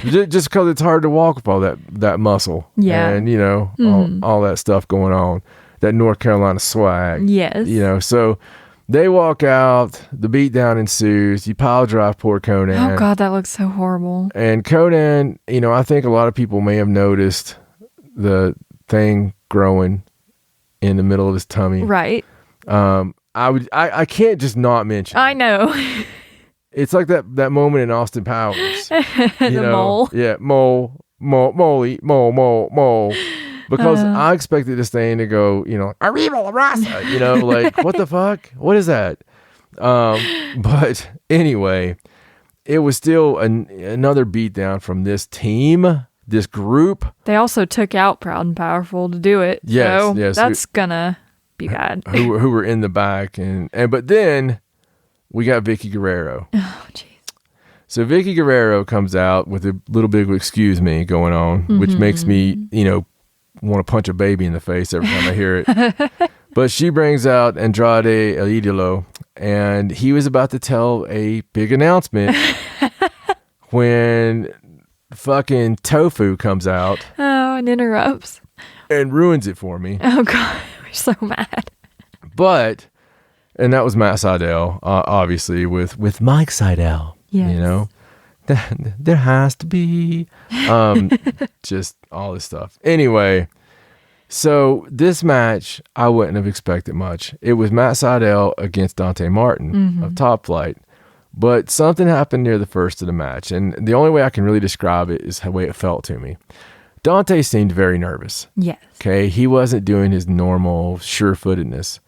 Speaker 3: Just because it's hard to walk with all that muscle.
Speaker 2: Yeah.
Speaker 3: And, you know, all that stuff going on. That North Carolina swag.
Speaker 2: Yes.
Speaker 3: You know, so they walk out. The beatdown ensues. You pile drive poor Conan.
Speaker 2: Oh, God, that looks so horrible.
Speaker 3: And Conan, you know, I think a lot of people may have noticed the thing growing in the middle of his tummy.
Speaker 2: Right.
Speaker 3: I can't just not mention.
Speaker 2: I know.
Speaker 3: It's like that moment in Austin Powers.
Speaker 2: The mole.
Speaker 3: Yeah, mole. Because I expected this thing to go, you know, Arriba La Raza, you know, like, what the fuck? What is that? But anyway, it was still another beatdown from this team, this group.
Speaker 2: They also took out Proud and Powerful to do it.
Speaker 3: Yes,
Speaker 2: so
Speaker 3: yes.
Speaker 2: that's gonna be bad.
Speaker 3: Who were in the back. And but then we got Vicky Guerrero.
Speaker 2: Oh, jeez.
Speaker 3: So Vicky Guerrero comes out with a little bit of excuse me going on, which makes me, you know, want to punch a baby in the face every time I hear it. But she brings out Andrade El Idolo, and he was about to tell a big announcement when fucking Tofu comes out.
Speaker 2: Oh, and interrupts.
Speaker 3: And ruins it for me.
Speaker 2: Oh, God. We're so mad.
Speaker 3: But, and that was Matt Sydal, obviously, with Mike Sydal.
Speaker 2: Yes.
Speaker 3: You know, there has to be just all this stuff. Anyway, so this match, I wouldn't have expected much. It was Matt Sydal against Dante Martin of Top Flight. But something happened near the first of the match. And the only way I can really describe it is the way it felt to me. Dante seemed very nervous.
Speaker 2: Yes.
Speaker 3: Okay. He wasn't doing his normal sure-footedness.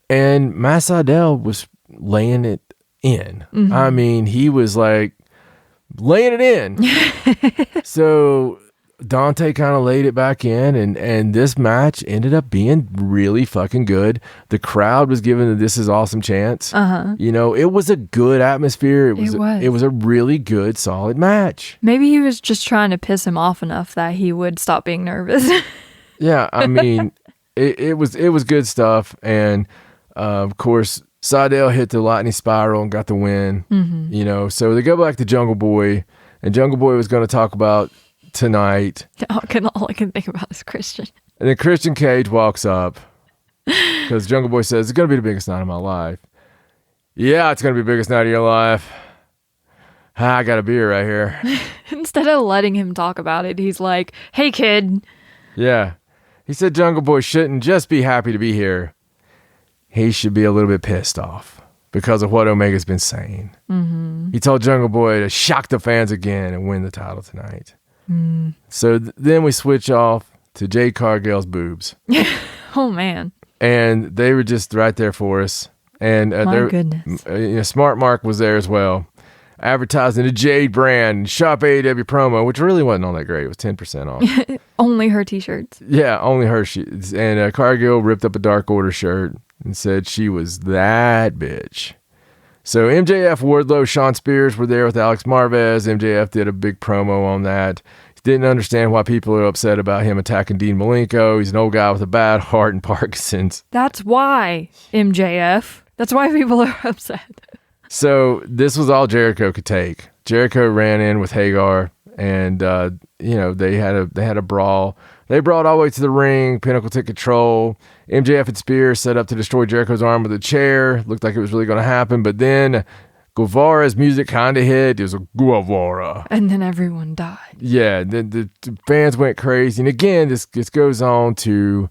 Speaker 3: And Matt Sydal was laying it in. I mean, he was like laying it in. So Dante kind of laid it back in, and this match ended up being really fucking good. The crowd was giving the "This Is Awesome" chants. You know, it was a good atmosphere. It was a really good, solid match.
Speaker 2: Maybe he was just trying to piss him off enough that he would stop being nervous.
Speaker 3: Yeah, I mean, it was good stuff, and of course, Sydal hit the lightning spiral and got the win. You know, so they go back to Jungle Boy, and Jungle Boy was going to talk about tonight.
Speaker 2: All I can think about is Christian.
Speaker 3: And then Christian Cage walks up because Jungle Boy says, "It's going to be the biggest night of my life." Yeah, it's going to be the biggest night of your life. I got a beer right here.
Speaker 2: Instead of letting him talk about it, he's like, "Hey, kid."
Speaker 3: Yeah. He said Jungle Boy shouldn't just be happy to be here. He should be a little bit pissed off because of what Omega's been saying. He told Jungle Boy to shock the fans again and win the title tonight. So then we switch off to Jade Cargill's boobs.
Speaker 2: Oh, man.
Speaker 3: And they were just right there for us. And
Speaker 2: My goodness.
Speaker 3: Smart Mark was there as well. advertising the Jade brand, Shop AEW promo, which really wasn't all that great. It was 10% off.
Speaker 2: Only her t-shirts.
Speaker 3: Yeah, only her. And Cargill ripped up a Dark Order shirt and said she was that bitch. So MJF, Wardlow, Sean Spears were there with Alex Marvez. MJF did a big promo on that. Didn't understand why people are upset about him attacking Dean Malenko. He's an old guy with a bad heart and Parkinson's.
Speaker 2: That's why, MJF. That's why people are upset.
Speaker 3: So this was all Jericho could take. Jericho ran in with Hagar, and they had a brawl. They brought all the way to the ring. Pinnacle took control. MJF and Spears set up to destroy Jericho's arm with a chair. Looked like it was really going to happen, but then Guevara's music kind of hit. It was a Guevara.
Speaker 2: And then everyone died.
Speaker 3: Yeah, the fans went crazy. And again, this goes on to,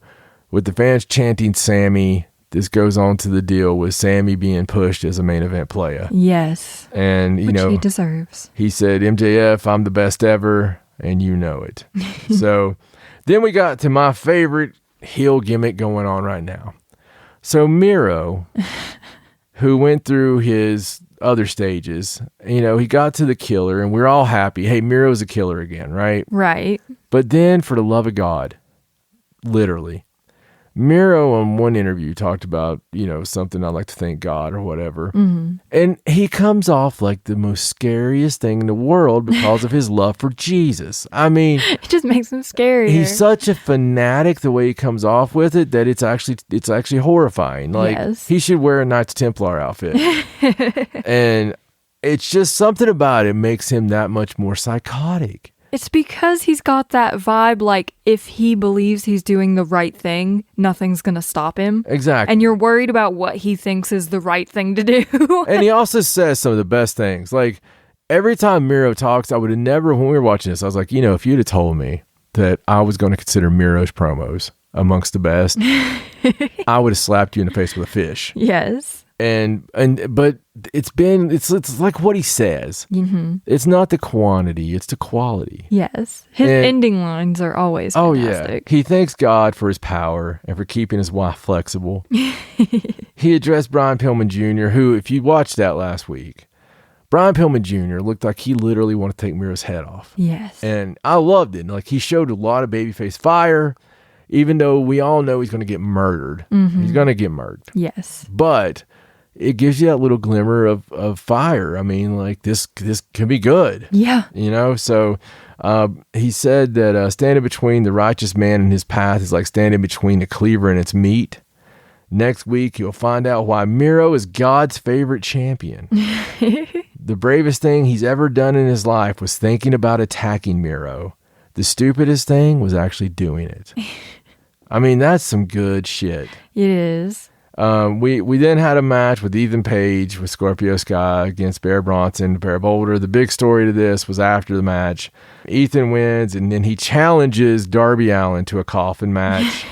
Speaker 3: with the fans chanting Sammy, this goes on to the deal with Sammy being pushed as a main event player.
Speaker 2: Yes.
Speaker 3: And,
Speaker 2: which he deserves. He
Speaker 3: said, MJF, I'm the best ever, and you know it. So then we got to my favorite heel gimmick going on right now. So Miro, who went through his other stages, he got to the killer, and we're all happy. Hey, Miro's a killer again, right?
Speaker 2: Right.
Speaker 3: But then, for the love of God, literally, Miro on one interview talked about, something I like to thank God or whatever. Mm-hmm. And he comes off like the most scariest thing in the world because of his love for Jesus. I mean,
Speaker 2: it just makes him scary.
Speaker 3: He's such a fanatic the way he comes off with it that it's actually horrifying. Like, yes. He should wear a Knights Templar outfit. And it's just something about it makes him that much more psychotic.
Speaker 2: It's because he's got that vibe, like, if he believes he's doing the right thing, nothing's going to stop him.
Speaker 3: Exactly.
Speaker 2: And you're worried about what he thinks is the right thing to do.
Speaker 3: And he also says some of the best things. Like, every time Miro talks, I would have never, when we were watching this, I was like, if you'd have told me that I was going to consider Miro's promos amongst the best, I would have slapped you in the face with a fish.
Speaker 2: Yes.
Speaker 3: But it's like what he says. Mm-hmm. It's not the quantity, it's the quality.
Speaker 2: Yes. His ending lines are always fantastic.
Speaker 3: Yeah. He thanks God for his power and for keeping his wife flexible. He addressed Brian Pillman Jr., who, if you watched that last week, Brian Pillman Jr. looked like he literally wanted to take Miro's head off.
Speaker 2: Yes.
Speaker 3: And I loved it. Like, he showed a lot of babyface fire, even though we all know he's going to get murdered. Mm-hmm. He's going to get murdered.
Speaker 2: Yes.
Speaker 3: But it gives you that little glimmer of fire. I mean, like, this can be good.
Speaker 2: Yeah.
Speaker 3: So he said that standing between the righteous man and his path is like standing between the cleaver and its meat. Next week, you'll find out why Miro is God's favorite champion. The bravest thing he's ever done in his life was thinking about attacking Miro. The stupidest thing was actually doing it. I mean, that's some good shit.
Speaker 2: It is.
Speaker 3: We then had a match with Ethan Page with Scorpio Sky against Bear Bronson, Bear Boulder. The big story to this was after the match. Ethan wins, and then he challenges Darby Allin to a coffin match.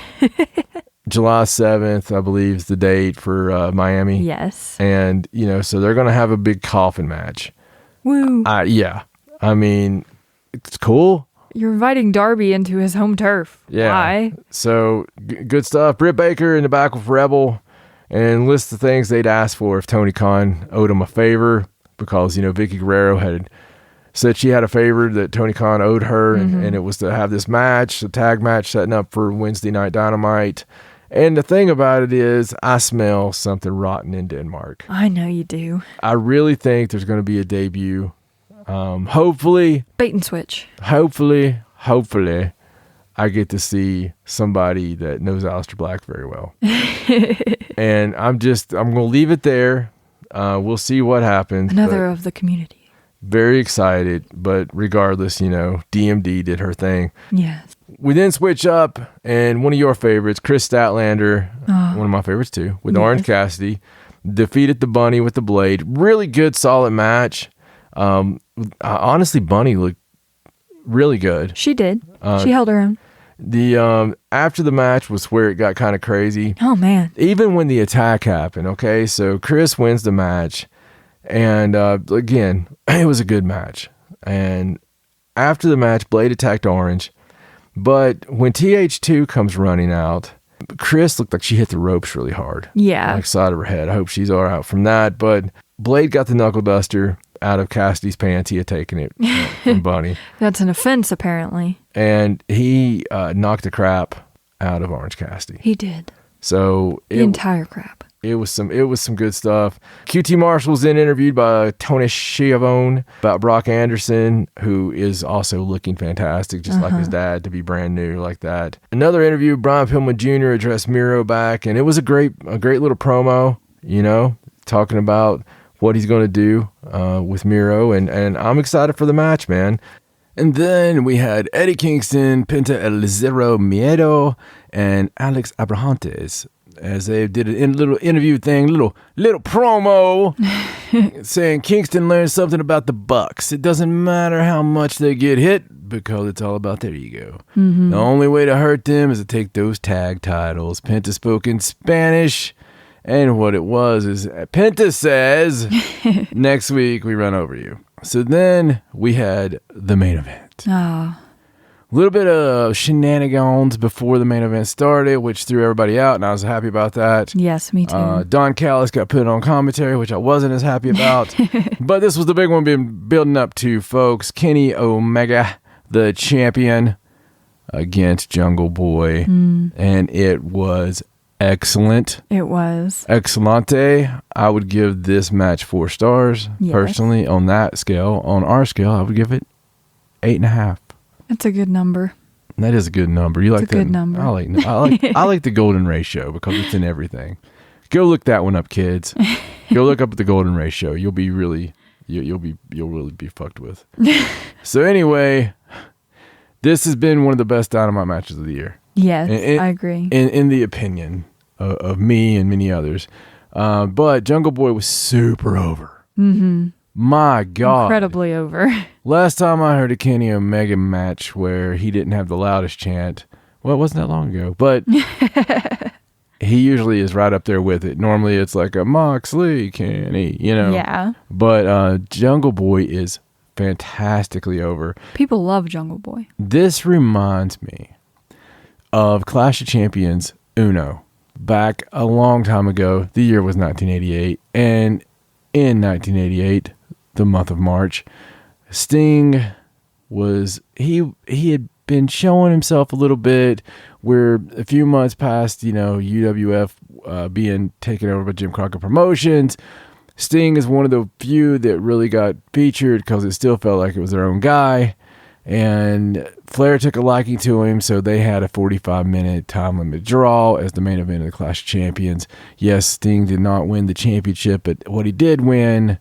Speaker 3: July 7th, I believe, is the date for Miami.
Speaker 2: Yes.
Speaker 3: And, so they're going to have a big coffin match.
Speaker 2: Woo.
Speaker 3: Yeah. I mean, it's cool.
Speaker 2: You're inviting Darby into his home turf.
Speaker 3: Yeah.
Speaker 2: Why?
Speaker 3: So, good stuff. Britt Baker in the back with Rebel and lists the things they'd ask for if Tony Khan owed him a favor, because, Vicky Guerrero had said she had a favor that Tony Khan owed her, and it was to have this match, a tag match setting up for Wednesday Night Dynamite. And the thing about it is, I smell something rotten in Denmark.
Speaker 2: I know you do.
Speaker 3: I really think there's going to be a debut. Hopefully.
Speaker 2: Bait and switch.
Speaker 3: Hopefully, I get to see somebody that knows Aleister Black very well. And I'm going to leave it there. We'll see what happens.
Speaker 2: Another of the community.
Speaker 3: Very excited, but regardless, DMD did her thing.
Speaker 2: Yes.
Speaker 3: We then switch up, and one of your favorites, Chris Statlander, one of my favorites too, with Orange Cassidy, defeated the Bunny with the Blade. Really good, solid match. Honestly, Bunny looked really good.
Speaker 2: She did. She held her own.
Speaker 3: The after the match was where it got kind of crazy.
Speaker 2: Oh man!
Speaker 3: Even when the attack happened, okay, so Chris wins the match, and again, it was a good match. And after the match, Blade attacked Orange, but when TH2 comes running out, Chris looked like she hit the ropes really hard.
Speaker 2: Yeah,
Speaker 3: like side of her head. I hope she's all right from that. But Blade got the knuckle duster. out of Cassidy's pants. He had taken it from Bunny.
Speaker 2: That's an offense, apparently.
Speaker 3: And he knocked the crap out of Orange Cassidy.
Speaker 2: He did.
Speaker 3: So
Speaker 2: The entire crap.
Speaker 3: It was some good stuff. QT Marshall was then interviewed by Tony Schiavone about Brock Anderson, who is also looking fantastic, just like his dad, to be brand new like that. Another interview, Brian Pillman Jr. addressed Miro back, and it was a great little promo, talking about what he's going to do with Miro, and I'm excited for the match, man. And then we had Eddie Kingston, Penta El Zero Miedo, and Alex Abrahantes, as they did a little interview thing, little promo, saying Kingston learned something about the Bucks. It doesn't matter how much they get hit, because it's all about their ego. The only way to hurt them is to take those tag titles. Penta spoke in Spanish, and what it was is Penta says, next week we run over you. So then we had the main event.
Speaker 2: Oh.
Speaker 3: A little bit of shenanigans before the main event started, which threw everybody out, and I was happy about that.
Speaker 2: Yes, me too.
Speaker 3: Don Callis got put on commentary, which I wasn't as happy about. But this was the big one been building up to, folks. Kenny Omega, the champion, against Jungle Boy. And it was excellent.
Speaker 2: It was.
Speaker 3: Excellente. I would give this match 4 stars.
Speaker 2: Yes.
Speaker 3: Personally, on that scale. On our scale, I would give it 8.5.
Speaker 2: That's a good number.
Speaker 3: That is a good number. You like
Speaker 2: it's a
Speaker 3: that?
Speaker 2: Good number.
Speaker 3: I like the golden ratio because it's in everything. Go look that one up, kids. Go look up the golden ratio. You'll really be fucked with. So anyway, this has been one of the best Dynamite matches of the year.
Speaker 2: Yes, I agree.
Speaker 3: In the opinion of me and many others. But Jungle Boy was super over. My God.
Speaker 2: Incredibly over.
Speaker 3: Last time I heard a Kenny Omega match where he didn't have the loudest chant, well, it wasn't that long ago, but he usually is right up there with it. Normally it's like a Moxley Kenny,
Speaker 2: Yeah.
Speaker 3: But Jungle Boy is fantastically over.
Speaker 2: People love Jungle Boy.
Speaker 3: This reminds me of Clash of Champions Uno. Back a long time ago, the year was 1988, and in 1988, the month of March, Sting was, he had been showing himself a little bit. We're a few months past, UWF being taken over by Jim Crockett Promotions. Sting is one of the few that really got featured because it still felt like it was their own guy. And Flair took a liking to him, so they had a 45-minute time limit draw as the main event of the Clash of Champions. Yes, Sting did not win the championship, but what he did win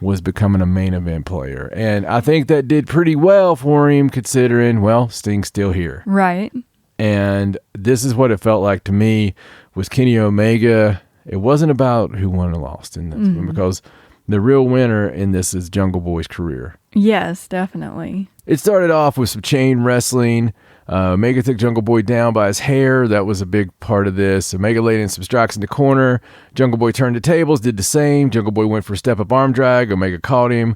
Speaker 3: was becoming a main event player. And I think that did pretty well for him, considering, well, Sting's still here.
Speaker 2: Right.
Speaker 3: And this is what it felt like to me was Kenny Omega. It wasn't about who won or lost in this one, because the real winner in this is Jungle Boy's career.
Speaker 2: Yes, definitely.
Speaker 3: It started off with some chain wrestling. Omega took Jungle Boy down by his hair. That was a big part of this. Omega laid in some strikes in the corner. Jungle Boy turned the tables, did the same. Jungle Boy went for a step-up arm drag. Omega caught him.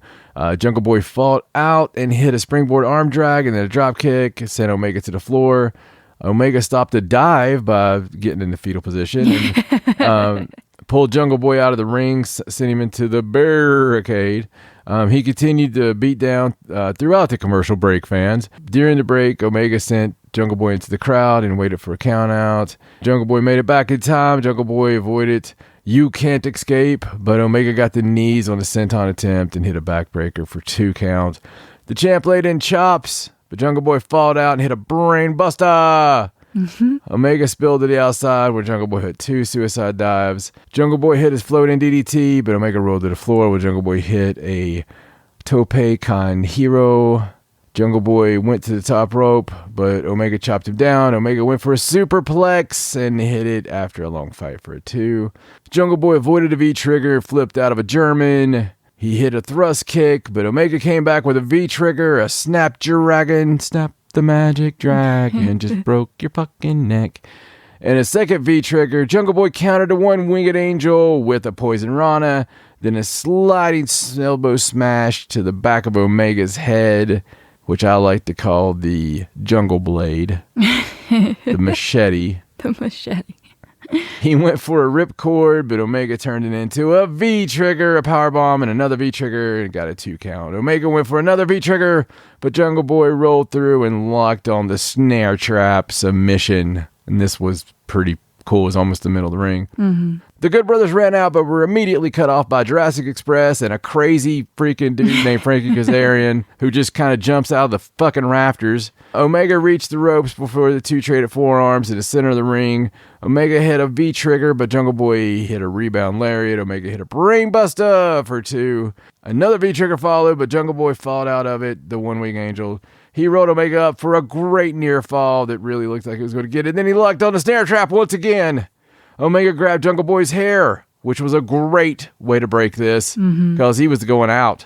Speaker 3: Jungle Boy fought out and hit a springboard arm drag and then a drop kick, sent Omega to the floor. Omega stopped the dive by getting in the fetal position and pulled Jungle Boy out of the ring, sent him into the barricade. He continued to beat down throughout the commercial break, fans. During the break, Omega sent Jungle Boy into the crowd and waited for a count out. Jungle Boy made it back in time. Jungle Boy avoided "You Can't Escape," but Omega got the knees on a senton attempt and hit a backbreaker for 2 counts. The champ laid in chops, but Jungle Boy fought out and hit a brain buster. Omega spilled to the outside where Jungle Boy hit 2 suicide dives. Jungle Boy hit his floating DDT, but Omega rolled to the floor where Jungle Boy hit a Tope Con Hero. Jungle Boy went to the top rope, but Omega chopped him down. Omega went for a superplex and hit it after a long fight for a 2. Jungle Boy avoided a V-trigger, flipped out of a German. He hit a thrust kick, but Omega came back with a V-trigger, a snapdragon, snap the magic dragon, just broke your fucking neck. And a second V-trigger, Jungle Boy countered to one winged angel with a poison rana, then a sliding elbow smash to the back of Omega's head, which I like to call the jungle blade, the machete.
Speaker 2: The machete.
Speaker 3: He went for a ripcord, but Omega turned it into a V-trigger, a powerbomb, and another V-trigger, and got a 2 count. Omega went for another V-trigger, but Jungle Boy rolled through and locked on the snare trap submission. And this was pretty cool. It was almost the middle of the ring.
Speaker 2: Mm-hmm.
Speaker 3: The Good Brothers ran out, but were immediately cut off by Jurassic Express and a crazy freaking dude named Frankie Kazarian, who just kind of jumps out of the fucking rafters. Omega reached the ropes before the two traded forearms in the center of the ring. Omega hit a V-trigger, but Jungle Boy hit a rebound lariat. Omega hit a brainbuster for 2. Another V-trigger followed, but Jungle Boy fought out of it, the one-wing angel. He rolled Omega up for a great near fall that really looked like he was going to get it. Then he locked on the snare trap once again. Omega grabbed Jungle Boy's hair, which was a great way to break this because he was going out.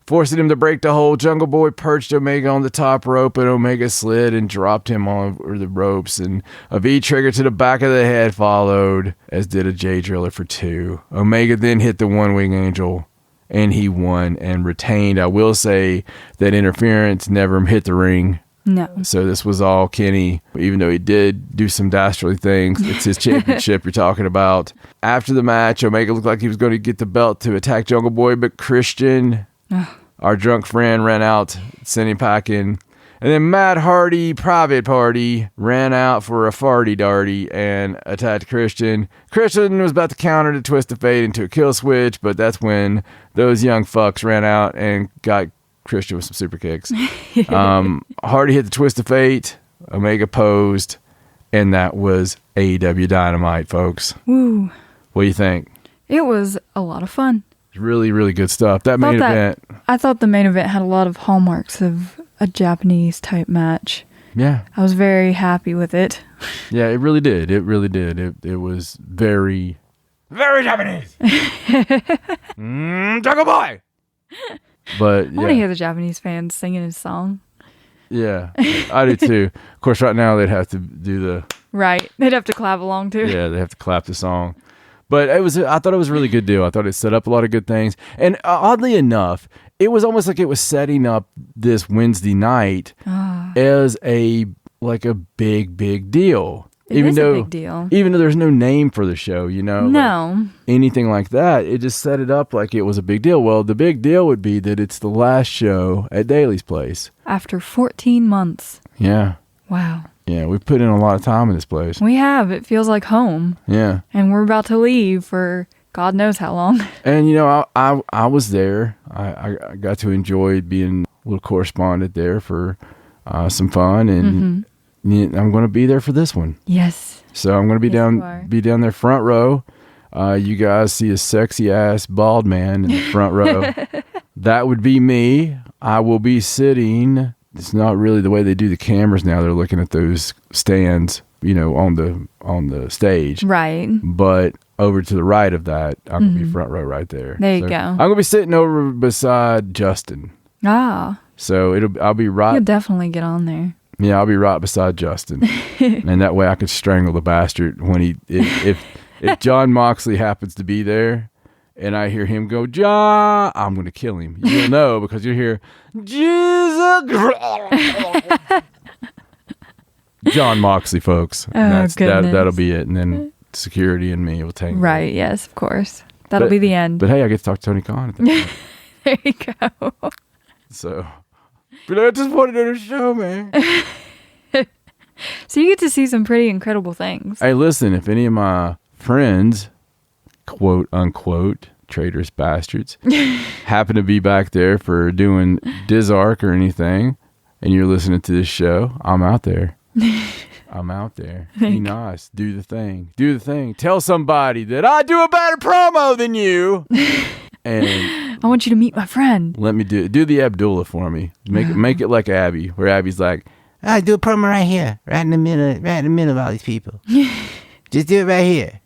Speaker 3: Forcing him to break the hold, Jungle Boy perched Omega on the top rope, and Omega slid and dropped him over the ropes, and a V-trigger to the back of the head followed, as did a J-driller for 2. Omega then hit the one-wing angel, and he won and retained. I will say that interference never hit the ring.
Speaker 2: No.
Speaker 3: So this was all Kenny, even though he did do some dastardly things. It's his championship you're talking about. After the match, Omega looked like he was going to get the belt to attack Jungle Boy, but Christian, our drunk friend, ran out, sent him packing. And then Matt Hardy, Private Party, ran out for a farty darty and attacked Christian. Christian was about to counter the Twist of Fate into a kill switch, but that's when those young fucks ran out and got Christian with some super kicks. Hardy hit the Twist of Fate. Omega posed, and that was AEW Dynamite, folks.
Speaker 2: Woo.
Speaker 3: What do you think?
Speaker 2: It was a lot of fun.
Speaker 3: Really, really good stuff. That main event.
Speaker 2: I thought the main event had a lot of hallmarks of a Japanese type match.
Speaker 3: Yeah.
Speaker 2: I was very happy with it.
Speaker 3: Yeah, it really did. It really did. It was very, very Japanese. Jungle Boy. But
Speaker 2: I want to hear the Japanese fans singing his song.
Speaker 3: Yeah, I do too. Of course, right now they'd have to do the...
Speaker 2: Right. They'd have to clap along too.
Speaker 3: Yeah, they have to clap the song. But I thought it was a really good deal. I thought it set up a lot of good things. And oddly enough, it was almost like it was setting up this Wednesday night as a big deal.
Speaker 2: It is a big deal.
Speaker 3: Even though there's no name for the show,
Speaker 2: No.
Speaker 3: like anything like that, it just set it up like it was a big deal. Well, the big deal would be that it's the last show at Daly's place.
Speaker 2: After 14 months.
Speaker 3: Yeah.
Speaker 2: Wow.
Speaker 3: Yeah, we've put in a lot of time in this place.
Speaker 2: We have. It feels like home.
Speaker 3: Yeah.
Speaker 2: And we're about to leave for God knows how long.
Speaker 3: And, I was there. I got to enjoy being a little correspondent there for some fun. And I'm going to be there for this one.
Speaker 2: Yes.
Speaker 3: So I'm going to be down there front row. You guys see a sexy ass bald man in the front row. That would be me. I will be sitting. It's not really the way they do the cameras now. They're looking at those stands, on the stage.
Speaker 2: Right.
Speaker 3: But over to the right of that, I'm going to be front row right there.
Speaker 2: There you go.
Speaker 3: I'm going to be sitting over beside Justin.
Speaker 2: Ah.
Speaker 3: So I'll be right.
Speaker 2: You'll definitely get on there.
Speaker 3: Yeah, I'll be right beside Justin. And that way I could strangle the bastard when if John Moxley happens to be there and I hear him go, John, I'm going to kill him. You'll know because you'll hear, Jesus. John Moxley, folks.
Speaker 2: Goodness.
Speaker 3: That'll be it. And then security and me will take
Speaker 2: Right, yes, of course. That'll be the end.
Speaker 3: But hey, I get to talk to Tony Khan at that point.
Speaker 2: There you go.
Speaker 3: So, but I just wanted to show, man.
Speaker 2: So you get to see some pretty incredible things.
Speaker 3: Hey, listen, if any of my friends, quote unquote, traitorous bastards, happen to be back there for doing Dizark or anything, and you're listening to this show, I'm out there. I'm out there. Be nice. Do the thing. Do the thing. Tell somebody that I do a better promo than you. And
Speaker 2: I want you to meet my friend.
Speaker 3: let me do the Abdullah for me. Make it like Abby, where Abby's like,
Speaker 4: I do a promo right here, right in the middle of all these people. Just do it right here.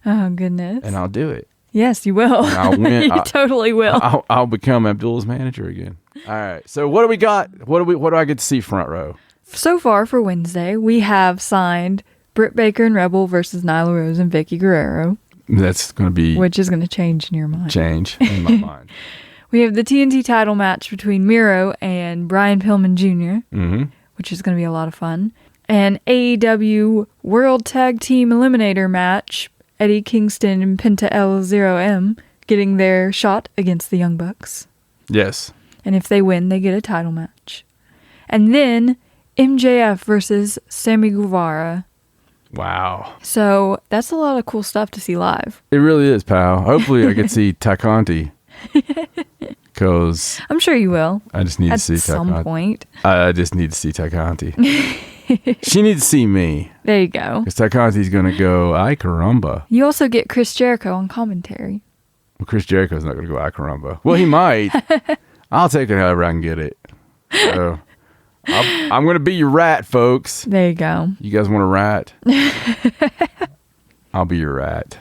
Speaker 2: Oh, goodness.
Speaker 3: and I'll do it.
Speaker 2: Yes, you will.
Speaker 3: And I'll win.
Speaker 2: You totally will.
Speaker 3: I'll become Abdullah's manager again. All right. So what do we got? What do I get to see front row?
Speaker 2: So far for Wednesday, we have signed Britt Baker and Rebel versus Nyla Rose and Vicky Guerrero.
Speaker 3: That's going to be
Speaker 2: which is going to change in your mind.
Speaker 3: Change in my mind.
Speaker 2: We have the TNT title match between Miro and Brian Pillman Jr.,
Speaker 3: Mm-hmm.
Speaker 2: which is going to be a lot of fun. An AEW World Tag Team Eliminator match. Eddie Kingston and Penta L0M getting their shot against the Young Bucks.
Speaker 3: Yes.
Speaker 2: And if they win, they get a title match. And then MJF versus Sammy Guevara.
Speaker 3: Wow.
Speaker 2: So that's a lot of cool stuff to see live.
Speaker 3: It really is, pal. Hopefully I get to see Ty Conti. Because
Speaker 2: I'm sure you will.
Speaker 3: I just need to see
Speaker 2: at
Speaker 3: Ty
Speaker 2: some
Speaker 3: Conti.
Speaker 2: point.
Speaker 3: I just need to see Ty Conti. She needs to see me.
Speaker 2: There you go.
Speaker 3: Because Ty Conti's going to go, ay caramba.
Speaker 2: You also get Chris Jericho on commentary.
Speaker 3: Well, Chris Jericho's not going to go, ay caramba. Well, he might. I'll take it however I can get it. So I'm going to be your rat, folks.
Speaker 2: There you go.
Speaker 3: You guys want a rat? I'll be your rat.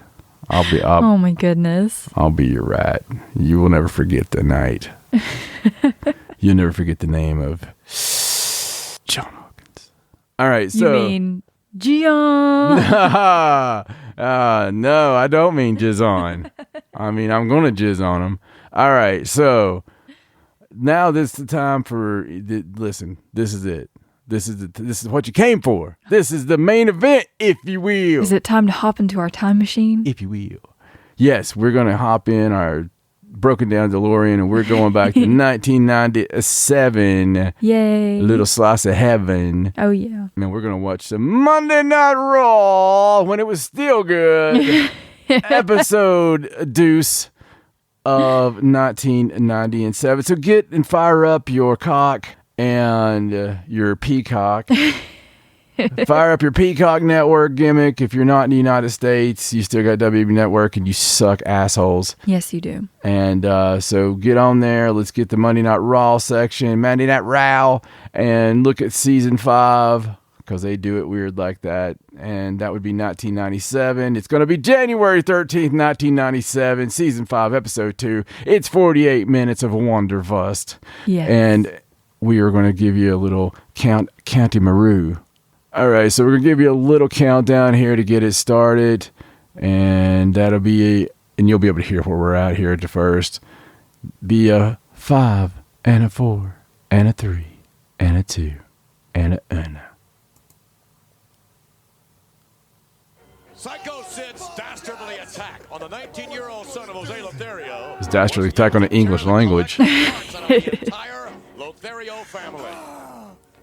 Speaker 2: Oh my goodness.
Speaker 3: I'll be your rat. You will never forget the night. You'll never forget the name of John Hawkins. All right, so.
Speaker 2: You mean Gion?
Speaker 3: No, I don't mean jizz on. I mean, I'm going to jizz on him. All right, so now this is the time for. Listen, this is it. This is what you came for. This is the main event, if you will.
Speaker 2: Is it time to hop into our time machine?
Speaker 3: If you will. Yes, we're going to hop in our broken down DeLorean and we're going back to 1997.
Speaker 2: Yay.
Speaker 3: Little slice of heaven.
Speaker 2: Oh, yeah.
Speaker 3: And we're going to watch some Monday Night Raw when it was still good. Episode deuce of 1997. So get and fire up your cock and your Peacock. Fire up your Peacock network gimmick. If you're not in the United States, you still got WWE Network and you suck assholes.
Speaker 2: Yes, you do.
Speaker 3: And so get on there. Let's get the Monday Night Raw section, Monday Night Raw, and look at season 5 because they do it weird like that. And that would be 1997. It's going to be January 13th, 1997, season 5, episode 2. It's 48 minutes of Wonderfust.
Speaker 2: Yes.
Speaker 3: And we are going to give you a little County Maru. All right, so we're going to give you a little countdown here to get it started. And that'll be, and you'll be able to hear where we're at here at the first. Be a 5 and a 4 and a 3 and a 2 and a 1.
Speaker 5: Psycho Sid's dastardly attack on the 19-year-old son of Jose Lothario.
Speaker 3: His dastardly attack on the English language.
Speaker 5: The entire Lothario family.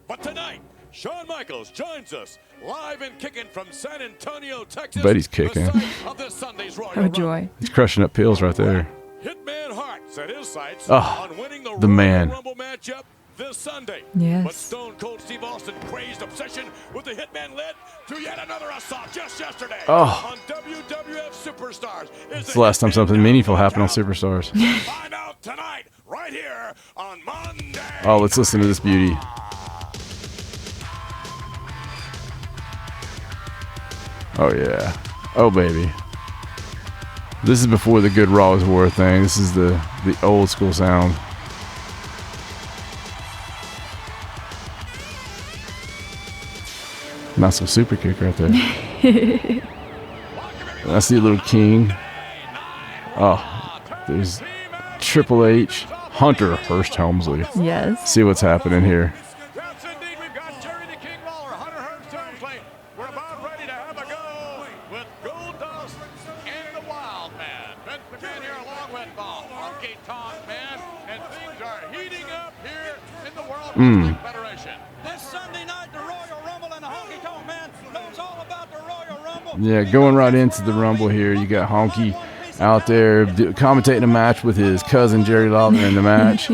Speaker 5: But tonight, Shawn Michaels joins us live and kicking from San Antonio, Texas.
Speaker 3: Bet he's kicking.
Speaker 5: The site of this Sunday's Royal
Speaker 2: Oh, joy.
Speaker 3: He's crushing up pills right there.
Speaker 5: Hitman Hart set his sights
Speaker 3: Oh,
Speaker 5: on winning the
Speaker 3: the
Speaker 5: Royal
Speaker 3: man.
Speaker 5: Rumble matchup this Sunday.
Speaker 2: Yes.
Speaker 5: But Stone Cold Steve Austin's crazed obsession with the Hitman led to yet another assault just yesterday on WWF Superstars.
Speaker 3: It's the last time something meaningful happened on Superstars.
Speaker 5: Find out tonight, right here on Monday.
Speaker 3: Oh, let's listen to this beauty. Oh, yeah. Oh, baby. This is before the good Raw is War thing. This is the old school sound. Nice little super kick right there. I see a little King. Oh, there's Triple H, Hunter Hearst Helmsley.
Speaker 2: Yes.
Speaker 3: See what's happening here.
Speaker 5: Yes, indeed, we've got Jerry the King Lawler, Hunter Hearst Helmsley. We're about ready to have a go with Goldust and the Wild Man. Vince McMahon here along with the Honky Tonk Man, and things are heating up here in the World Wrestling Federation.
Speaker 6: This Sunday night, the Royal Rumble, and the Honky Tonk Man knows all about the Royal Rumble.
Speaker 3: Yeah, going right into the Rumble here. You got Honky out there commentating a match with his cousin Jerry Lawler in the match.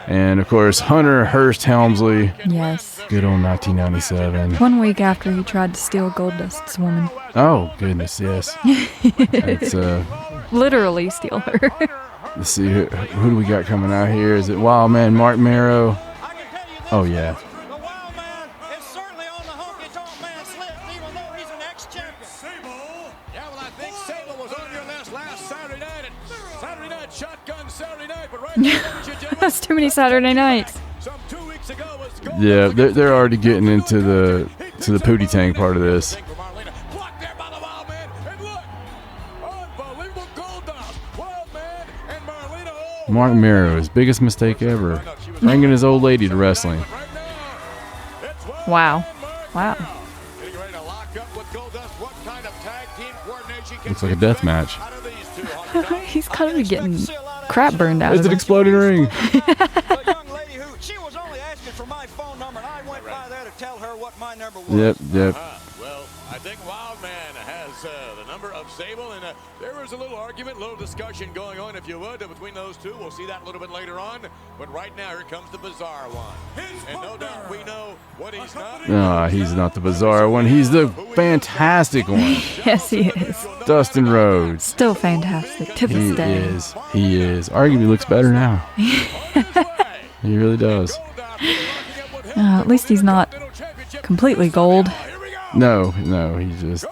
Speaker 3: And, of course, Hunter Hearst Helmsley.
Speaker 2: Yes.
Speaker 3: Good old 1997.
Speaker 2: 1 week after he tried to steal Goldust's woman.
Speaker 3: Oh, goodness, yes. It's,
Speaker 2: Literally steal her.
Speaker 3: let's see, who do we got coming out here? Is it Wild Man Mark Marrow?
Speaker 6: I can tell you this,
Speaker 3: Oh, yeah.
Speaker 6: the Wild Man is certainly on the Honky Tonk Man's list, even though he's an ex-champion.
Speaker 5: Yeah, well, I think Sable was on your list last Saturday night, and Saturday night, Shotgun Saturday night, but right now, ladies and gentlemen,
Speaker 2: That's too many Saturday nights.
Speaker 5: some 2 weeks ago was
Speaker 3: Yeah, they're already getting into the Pootie Tang part of this.
Speaker 5: Blocked there by the Wild Man, and look, unbelievable Goldust, Wild Man, and Marlena. Oh,
Speaker 3: Mark Marrow, his biggest mistake ever. Bringing his old lady to wrestling.
Speaker 5: right now, it's Wild
Speaker 2: Wow.
Speaker 5: Man Mark
Speaker 2: Wow.
Speaker 5: Getting ready to lock up with Goldust. What kind of tag team coordination can
Speaker 3: Looks like a death match.
Speaker 5: out of these two?
Speaker 2: He's kind of getting crap burned out
Speaker 3: It's
Speaker 2: of
Speaker 3: an
Speaker 2: him.
Speaker 3: exploding ring.
Speaker 6: The young lady who, she was only asking for my phone number, and I went by there to tell her what my number was.
Speaker 3: Yep.
Speaker 5: Well, I think Wildman has the number of Sable, and there was a little argument, a little discussion going on, if you would, between those two. We'll see that a little bit later on. But right now, here comes the bizarre one. And no doubt we know what he's not.
Speaker 3: No, he's not the bizarre one. He's the fantastic one.
Speaker 2: Yes, he is.
Speaker 3: Dustin Rhodes.
Speaker 2: Still fantastic to
Speaker 3: He
Speaker 2: this day.
Speaker 3: is. He is. Arguably looks better now. He really does.
Speaker 2: At least he's not completely gold.
Speaker 3: No, he's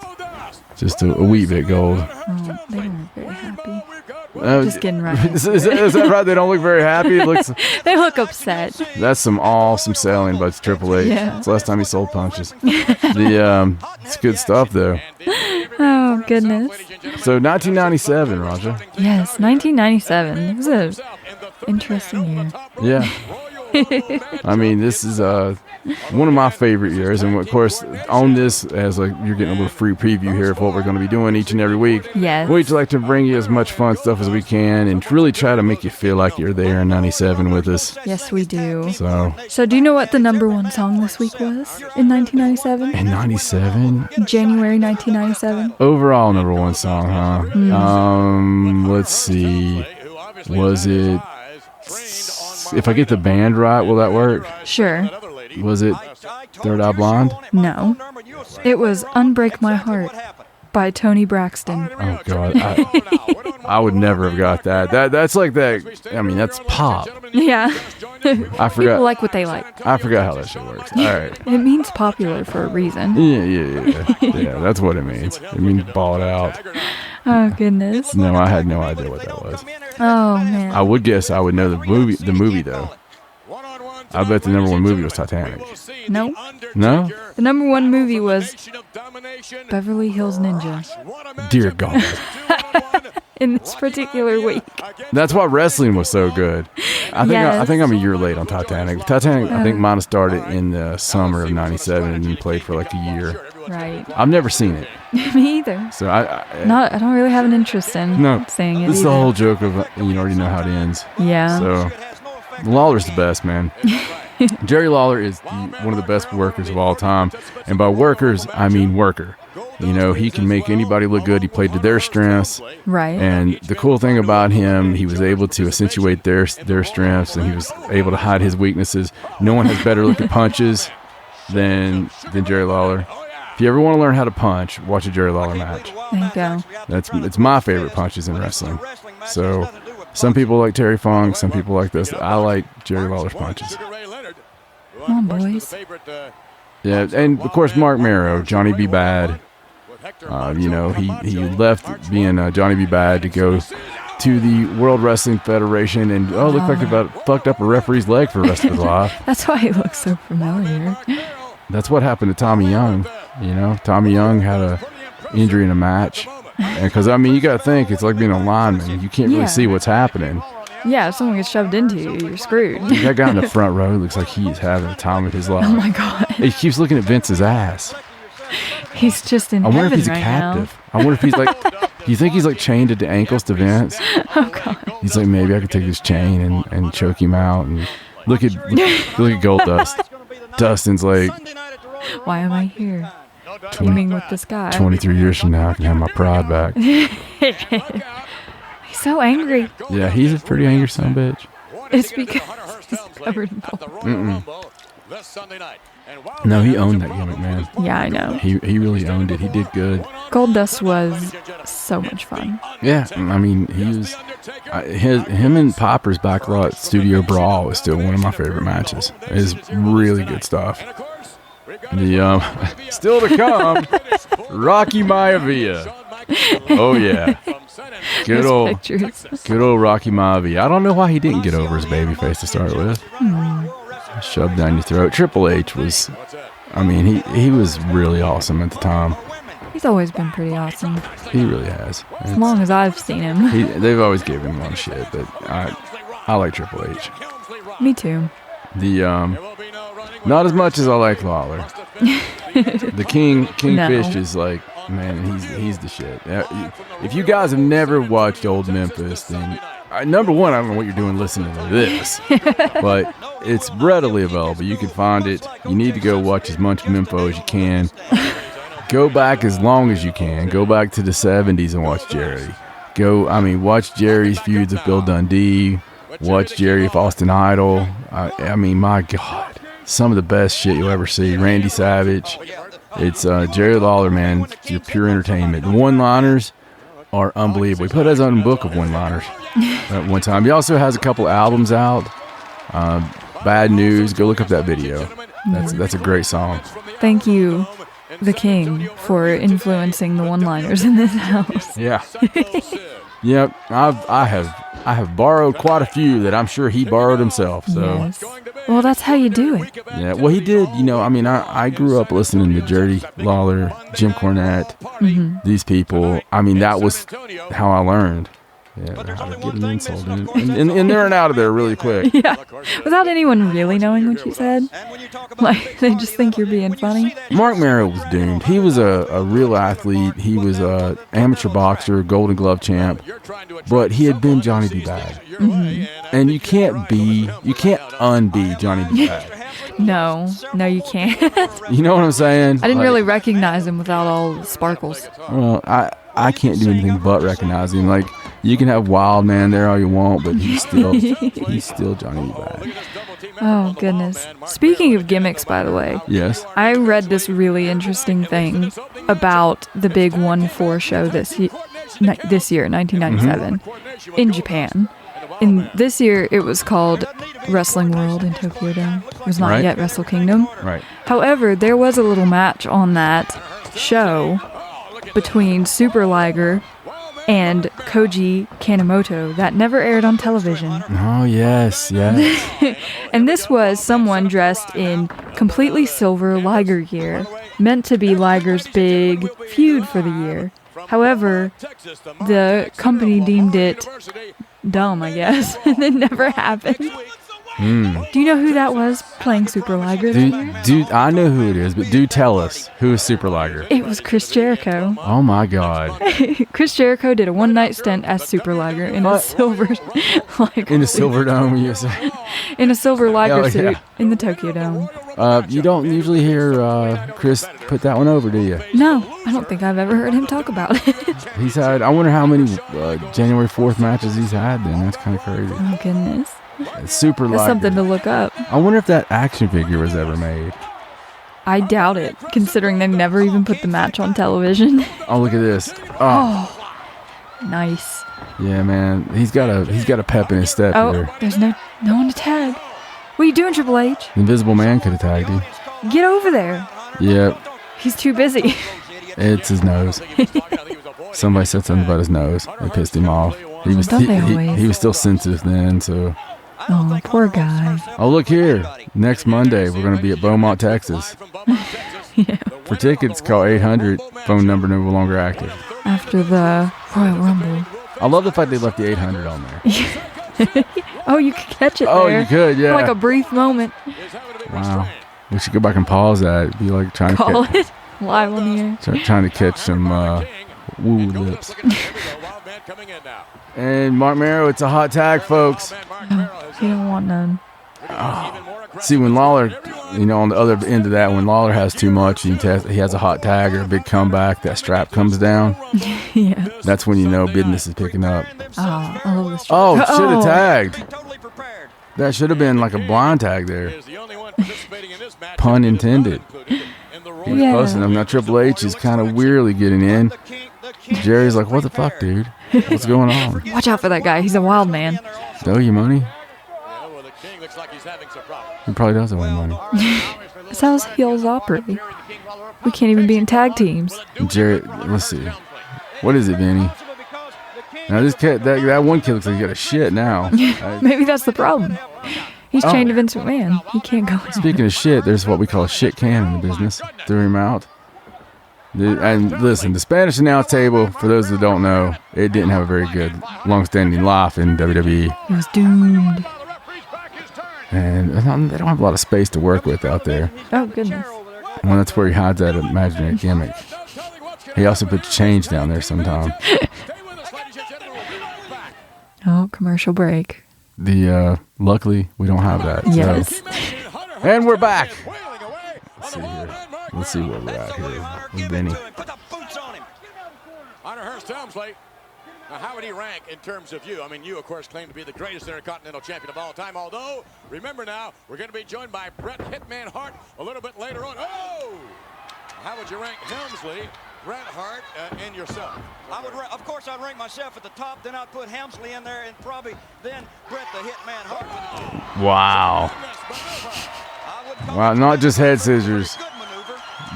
Speaker 3: just a wee bit gold.
Speaker 2: Oh, they weren't very happy.
Speaker 3: Just
Speaker 2: kidding, Ryan.
Speaker 3: Is that right? They don't look very happy. It looks.
Speaker 2: They look upset.
Speaker 3: That's some awesome selling by Triple H.
Speaker 2: Yeah.
Speaker 3: It's the last time he sold punches. It's good stuff though.
Speaker 2: Oh, goodness.
Speaker 3: So 1997, Roger.
Speaker 2: Yes, 1997. It was an interesting year.
Speaker 3: Yeah. I mean, this is one of my favorite years, and of course, on this, as like you're getting a little free preview here of what we're going to be doing each and every week.
Speaker 2: Yes.
Speaker 3: We'd like to bring you as much fun stuff as we can, and really try to make you feel like you're there in '97 with us.
Speaker 2: Yes, we do.
Speaker 3: So
Speaker 2: Do you know what the number one song this week was in 1997?
Speaker 3: in '97,
Speaker 2: January 1997.
Speaker 3: overall number one song, huh? Let's see. Was it? If I get the band right, will that work?
Speaker 2: Sure.
Speaker 3: Was it Third Eye Blonde?
Speaker 2: No. It was Unbreak My Heart by Tony Braxton.
Speaker 3: Oh God, I would never have got that. That's like that. I mean, that's pop.
Speaker 2: Yeah.
Speaker 3: I
Speaker 2: People
Speaker 3: forgot.
Speaker 2: like what they like.
Speaker 3: I forgot how that shit works. All right.
Speaker 2: It means popular for a reason.
Speaker 3: Yeah. That's what it means. It means ball it out.
Speaker 2: Oh, goodness.
Speaker 3: No, I had no idea what that was.
Speaker 2: Oh, man.
Speaker 3: I would guess I would know the movie. The movie though. I bet the number one movie was Titanic.
Speaker 2: No.
Speaker 3: No?
Speaker 2: The number one movie was Beverly Hills Ninja
Speaker 3: Dear God.
Speaker 2: in this particular week.
Speaker 3: That's why wrestling was so good. I
Speaker 2: Yes.
Speaker 3: think I'm a year late on Titanic. Titanic, I think mine started in the summer of '97 and then played for like a year.
Speaker 2: Right.
Speaker 3: I've never seen it,
Speaker 2: Me either.
Speaker 3: so I
Speaker 2: I don't really have an interest in seeing it
Speaker 3: It's
Speaker 2: either.
Speaker 3: the whole joke of you already know how it ends.
Speaker 2: Yeah.
Speaker 3: So Lawler's the best, man. Jerry Lawler is one of the best workers of all time, and by workers I mean worker. You know, he can make anybody look good. He played to their strengths.
Speaker 2: Right.
Speaker 3: And the cool thing about him, he was able to accentuate their strengths, and he was able to hide his weaknesses. No one has better looking punches than Jerry Lawler. If you ever want to learn how to punch, watch a Jerry Lawler match.
Speaker 2: There you go.
Speaker 3: It's my favorite punches in wrestling. So some people like Terry Funk, some people like this. I like Jerry Lawler's punches.
Speaker 2: Come on, boys.
Speaker 3: Yeah, and of course Mark Marrow, Johnny B. Bad. You know, he left being Johnny B. Bad to go to the World Wrestling Federation and looked like he about fucked up a referee's leg for the rest of his life.
Speaker 2: That's why he looks so familiar.
Speaker 3: That's what happened to Tommy Young. You know, Tommy Young had a injury in a match. Because, I mean, you got to think, it's like being a lineman. You can't really
Speaker 2: Yeah.
Speaker 3: see what's happening.
Speaker 2: Yeah, if someone gets shoved into you, you're screwed.
Speaker 3: That guy in the front row looks like he is having the time of his life.
Speaker 2: Oh my God.
Speaker 3: He keeps looking at Vince's ass.
Speaker 2: He's just in
Speaker 3: I wonder if
Speaker 2: heaven
Speaker 3: he's a
Speaker 2: right
Speaker 3: captive. I wonder if he's like, do you think he's like chained to the ankles to Vince?
Speaker 2: Oh God.
Speaker 3: He's like, maybe I could take this chain and choke him out. And look at Goldust. Dustin's like,
Speaker 2: Why am I here? Teaming with this guy.
Speaker 3: 23 years from now, I can have my pride back.
Speaker 2: He's so angry.
Speaker 3: Yeah, he's a pretty angry son of a bitch.
Speaker 2: It's because he's covered in gold.
Speaker 3: No, he owned that gimmick, man.
Speaker 2: Yeah, I know.
Speaker 3: He really owned it. He did good.
Speaker 2: Goldust was so much fun.
Speaker 3: Yeah, I mean, he was. Him and Popper's Backlot Studio Brawl is still one of my favorite matches. It's really good stuff. The still to come, Rocky Maivia. Oh yeah,
Speaker 2: Those pictures.
Speaker 3: good old Rocky Maivia. I don't know why he didn't get over his babyface to start with. Shoved down your throat. Triple H was, I mean, he was really awesome at the time.
Speaker 2: He's always been pretty awesome.
Speaker 3: He really has.
Speaker 2: As long as I've seen him.
Speaker 3: They've always given him a lot of shit, but I like Triple H.
Speaker 2: Me too.
Speaker 3: The not as much as I like Lawler. The Kingfish
Speaker 2: No.
Speaker 3: is like, man, he's the shit. If you guys have never watched Old Memphis, then number one, I don't know what you're doing listening to this, but it's readily available. You can find it. You need to go watch as much Memphis as you can. Go back as long as you can. Go back to the 70s and watch Jerry. Watch Jerry's feuds with Bill Dundee. Watch Jerry with Austin Idol. I mean, my God. Some of the best shit you'll ever see. Randy Savage. It's Jerry Lawler, man. It's your pure entertainment. The one-liners are unbelievable. He put his own book of one-liners at one time. He also has a couple albums out. Bad News. Go look up that video. That's a greght song.
Speaker 2: Thank you, the King, for influencing the one-liners in this house.
Speaker 3: Yeah. Yep. I have borrowed quite a few that I'm sure he borrowed himself. So.
Speaker 2: Yes. Well, that's how you do it.
Speaker 3: Yeah. Well, he did. I grew up listening to Jerry Lawler, Jim Cornette, these people. That was how I learned. Yeah, how to get an insult in, and they're out of there really quick.
Speaker 2: Yeah, without anyone really knowing what you said. Like, they just think you're being funny.
Speaker 3: Mark Merrow was doomed. He was a real athlete. He was a amateur boxer, Golden Glove champ, but he had been Johnny B. Bad. And you can't unbe Johnny B. Bad.
Speaker 2: No, you can't.
Speaker 3: You know what I'm saying?
Speaker 2: I didn't really recognize him without all the sparkles.
Speaker 3: Well, I can't do anything but recognize him. Like, you can have Wild Man there all you want, but he's still Johnny B. Bad.
Speaker 2: Oh, goodness. Speaking of gimmicks, by the way.
Speaker 3: Yes.
Speaker 2: I read this really interesting thing about the big 1-4 show this year, 1997, in Japan. In this year, it was called Wrestling World in Tokyo Dome. It was not yet Wrestle Kingdom.
Speaker 3: Right.
Speaker 2: However, there was a little match on that show between Super Liger and Koji Kanemoto that never aired on television.
Speaker 3: Oh, yes.
Speaker 2: And this was someone dressed in completely silver Liger gear, meant to be Liger's big feud for the year. However, the company deemed it dumb, I guess, and it never happened. Do you know who that was playing Super Liger?
Speaker 3: Dude, I know who it is, but do tell us, who is Super Liger?
Speaker 2: It was Chris Jericho.
Speaker 3: Oh my God.
Speaker 2: Chris Jericho did a one-night stint as Super Liger in a silver Liger
Speaker 3: In the
Speaker 2: suit.
Speaker 3: Silver Dome, USA.
Speaker 2: In a silver Liger
Speaker 3: Oh,
Speaker 2: suit
Speaker 3: yeah.
Speaker 2: in the Tokyo Dome.
Speaker 3: You don't usually hear Chris put that one over, do you?
Speaker 2: No, I don't think I've ever heard him talk about it.
Speaker 3: He's had, I wonder how many January 4th matches he's had then. That's kind of crazy.
Speaker 2: Oh, goodness.
Speaker 3: Super
Speaker 2: That's
Speaker 3: Liger.
Speaker 2: something to look up.
Speaker 3: I wonder if that action figure was ever made.
Speaker 2: I doubt it, considering they never even put the match on television.
Speaker 3: Oh, look at this. Oh,
Speaker 2: Nice.
Speaker 3: yeah, man. He's got a pep in his step here.
Speaker 2: Oh, there's no one to tag. What are you doing, Triple H?
Speaker 3: Invisible Man could have tagged him.
Speaker 2: Get over there.
Speaker 3: Yep,
Speaker 2: He's too busy.
Speaker 3: it's his nose. Somebody said something about his nose. It pissed him off. He was
Speaker 2: Don't they always?
Speaker 3: he was still sensitive then, so.
Speaker 2: Oh, poor guy.
Speaker 3: Oh, look here. Next Monday, we're going to be at Beaumont, Texas. For tickets, call 800. Phone number no longer active.
Speaker 2: After the Royal Rumble.
Speaker 3: I love the fact they left the 800 on there.
Speaker 2: Oh, you could catch it
Speaker 3: Oh,
Speaker 2: there.
Speaker 3: you could, yeah.
Speaker 2: For like a brief moment.
Speaker 3: Wow. We should go back and pause that. It'd be like trying
Speaker 2: Call
Speaker 3: to
Speaker 2: it live on the air.
Speaker 3: trying to catch some woo lips. And Mark Merrow, it's a hot tag, folks.
Speaker 2: You don't want none.
Speaker 3: See, when Lawler, on the other end of that, when Lawler has too much, he has a hot tag or a big comeback, that strap comes down.
Speaker 2: Yeah.
Speaker 3: That's when you know business is picking up.
Speaker 2: Oh, I love this.
Speaker 3: Oh, it should have
Speaker 2: Oh.
Speaker 3: tagged. That should have been like a blind tag there. Pun intended. He was
Speaker 2: Yeah.
Speaker 3: close enough. Now Triple H is kind of weirdly getting in. Jerry's like, what the fuck, dude? What's going on?
Speaker 2: Watch out for that guy. He's a wild man.
Speaker 3: Owe you money? He probably does owe you money.
Speaker 2: That's how heels operate. We can't even be in tag teams.
Speaker 3: Jerry, let's see. What is it, Vinny? Now this kid, that one kid looks like he got a shit now.
Speaker 2: Maybe that's the problem. He's chained to Vince McMahon. He can't go in.
Speaker 3: Speaking of shit, there's what we call a shit can in the business. Threw him out. And listen, the Spanish announce table, for those that don't know, it didn't have a very good, long-standing life in WWE.
Speaker 2: He was doomed.
Speaker 3: And they don't have a lot of space to work with out there.
Speaker 2: Oh, goodness.
Speaker 3: Well, that's where he hides that imaginary gimmick. He also puts change down there sometime.
Speaker 2: Oh, commercial break.
Speaker 3: Luckily, we don't have that.
Speaker 2: Yes.
Speaker 3: So. And we're back. Let's see here. Let's see where we're at here with Benny.
Speaker 5: Hunter Hearst Helmsley. Now, how would he rank in terms of you? I mean, you, of course, claim to be the greatest Intercontinental Champion of all time. Although, remember now, we're going to be joined by Bret Hitman Hart a little bit later on. Oh! How would you rank Helmsley, Bret Hart, and yourself?
Speaker 6: Of course, I'd rank myself at the top. Then I'd put Helmsley in there, and probably then Bret the Hitman Hart.
Speaker 3: Wow. Wow, not just head scissors,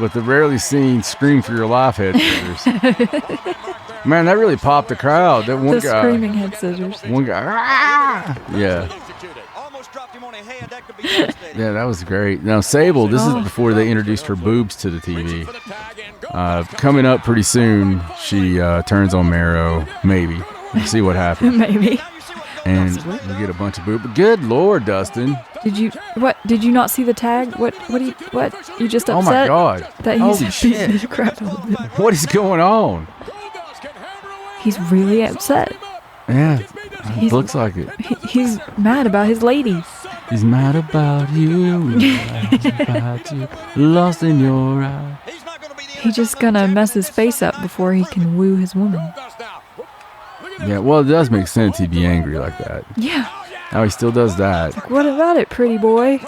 Speaker 3: but the rarely seen scream for your life head scissors. Man, that really popped the crowd. That one
Speaker 2: The
Speaker 3: guy.
Speaker 2: screaming head scissors.
Speaker 3: One guy. Ah! Yeah.
Speaker 6: Almost dropped him on his head. That could be devastating.
Speaker 3: Yeah, that was great. Now, Sable, this is before they introduced her boobs to the TV. Coming up pretty soon, she turns on Mero. Maybe. We'll see what happens.
Speaker 2: Maybe.
Speaker 3: And we get a bunch of boobs. Good Lord, Dustin.
Speaker 2: Did you not see the tag? What you just upset?
Speaker 3: Oh my God.
Speaker 2: That he's
Speaker 3: Holy shit.
Speaker 2: beating the crap out of him.
Speaker 3: What is going on?
Speaker 2: He's really upset.
Speaker 3: Yeah, it looks like it.
Speaker 2: He's mad about his lady.
Speaker 3: He's mad about you, mad about you, lost in your eyes.
Speaker 2: He's just gonna mess his face up before he can woo his woman.
Speaker 3: Yeah, well, it does make sense he'd be angry like that.
Speaker 2: Yeah.
Speaker 3: Oh, he still does that.
Speaker 2: What about it, pretty boy?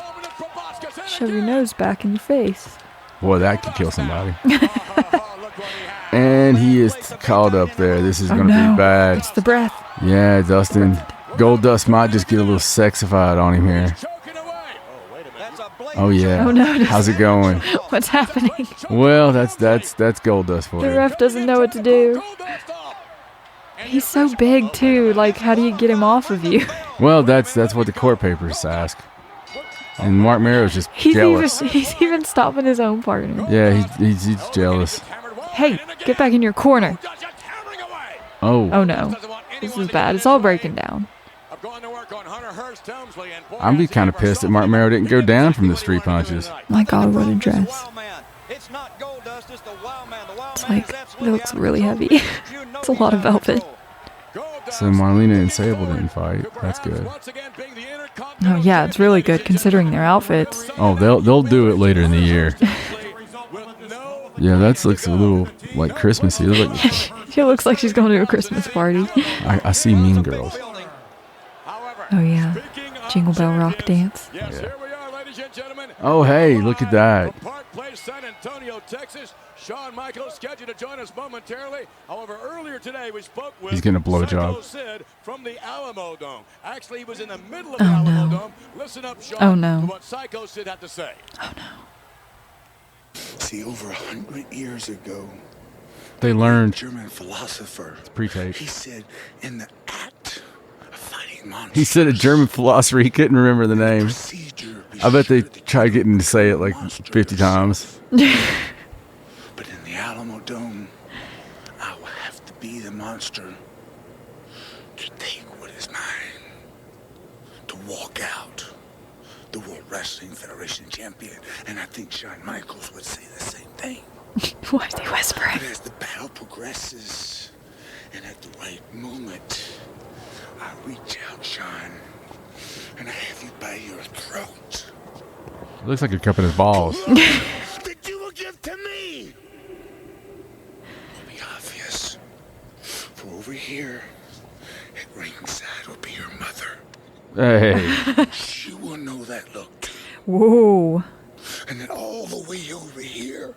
Speaker 2: Shove your nose back in your face.
Speaker 3: Boy, that could kill somebody. And he is caught up there. This is going to be bad.
Speaker 2: It's the breath.
Speaker 3: Yeah, Dustin. Gold Dust might just get a little sexified on him here. Oh, yeah.
Speaker 2: Oh, no.
Speaker 3: How's it going?
Speaker 2: What's happening?
Speaker 3: Well, that's Gold Dust for
Speaker 2: The
Speaker 3: you.
Speaker 2: ref doesn't know what to do. He's so big, too. Like, how do you get him off of you?
Speaker 3: Well, that's what the court papers ask. And Mark Mero's just jealous.
Speaker 2: He's even stopping his own partner.
Speaker 3: Yeah, he's jealous.
Speaker 2: Hey, get back in your corner.
Speaker 3: Oh.
Speaker 2: Oh, no. This is bad. It's all breaking down.
Speaker 3: I'm be kind of pissed that Mark Mero didn't go down from the street punches.
Speaker 2: My God, what a dress. It's like, it looks really heavy. It's a lot of velvet.
Speaker 3: So Marlena and Sable didn't fight. That's good.
Speaker 2: Oh, yeah, it's really good considering their outfits.
Speaker 3: Oh, they'll do it later in the year. Yeah, that looks a little like Christmassy.
Speaker 2: She looks like she's going to a Christmas party.
Speaker 3: I see Mean Girls.
Speaker 2: Oh, yeah. Jingle Bell Rock Dance.
Speaker 3: Yeah. Oh, hey, look at that.
Speaker 5: Park Place, San Antonio, Texas. Shawn Michaels scheduled to join us momentarily. However, earlier today we spoke with
Speaker 3: He's getting a blowjob.
Speaker 5: Psycho Sid from the Alamo Dome. Actually, he was in the middle of the Alamo Dome. Listen up, Shawn,
Speaker 2: Oh, no.
Speaker 5: to what Psycho Sid had to say.
Speaker 2: Oh, no.
Speaker 7: See, over 100 years ago,
Speaker 3: They learned.
Speaker 7: German philosopher,
Speaker 3: Pre-tape.
Speaker 7: he said, in the act of fighting monsters,
Speaker 3: He said a German philosopher. He couldn't remember the name.
Speaker 7: procedure be
Speaker 3: I bet they
Speaker 7: sure to
Speaker 3: tried getting him to say it like
Speaker 7: monsters.
Speaker 3: 50 times.
Speaker 7: But in the Alamo Dome, I will have to be the monster to take what is mine, to walk out the World Wrestling Federation champion. And I think Shawn Michaels would say the same thing.
Speaker 2: Why is he whispering?
Speaker 7: But as the battle progresses, and at the right moment, I reach out, Shawn, and I have you by your throat.
Speaker 3: It looks like you're cupping his balls.
Speaker 7: That you will give to me. It'll be obvious. For over here, at ringside, will be your mother.
Speaker 3: Hey.
Speaker 7: She will know that look too.
Speaker 2: Whoa.
Speaker 7: And then all the way over here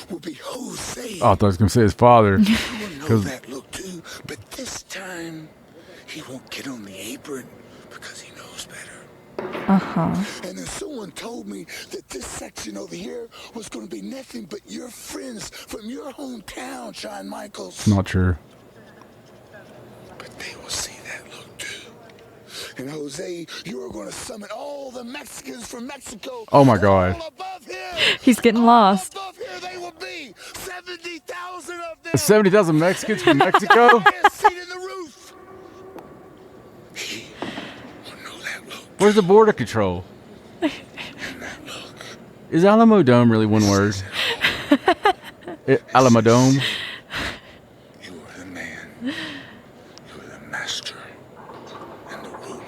Speaker 7: will be Jose.
Speaker 3: Oh, I thought I was going to say his father.
Speaker 7: He will know
Speaker 3: 'Cause-
Speaker 7: that look too, but this time he won't get on the apron because he knows better.
Speaker 2: Uh-huh.
Speaker 7: And then someone told me that this section over here was going to be nothing but your friends from your hometown, Shawn Michaels.
Speaker 3: Not true.
Speaker 7: But they will see that look too. And Jose, you are going to summon all the Mexicans from Mexico.
Speaker 3: Oh, my God.
Speaker 7: All above here.
Speaker 2: He's getting lost.
Speaker 7: Above here they will be 70,000 of them.
Speaker 3: 70,000 Mexicans from Mexico?
Speaker 7: Highest seat in the roof. He will know that look.
Speaker 3: Where's the border control?
Speaker 7: And that look
Speaker 3: Is Alamo Dome really one word? Alamo Dome?
Speaker 7: You are the man. You are the master and the ruler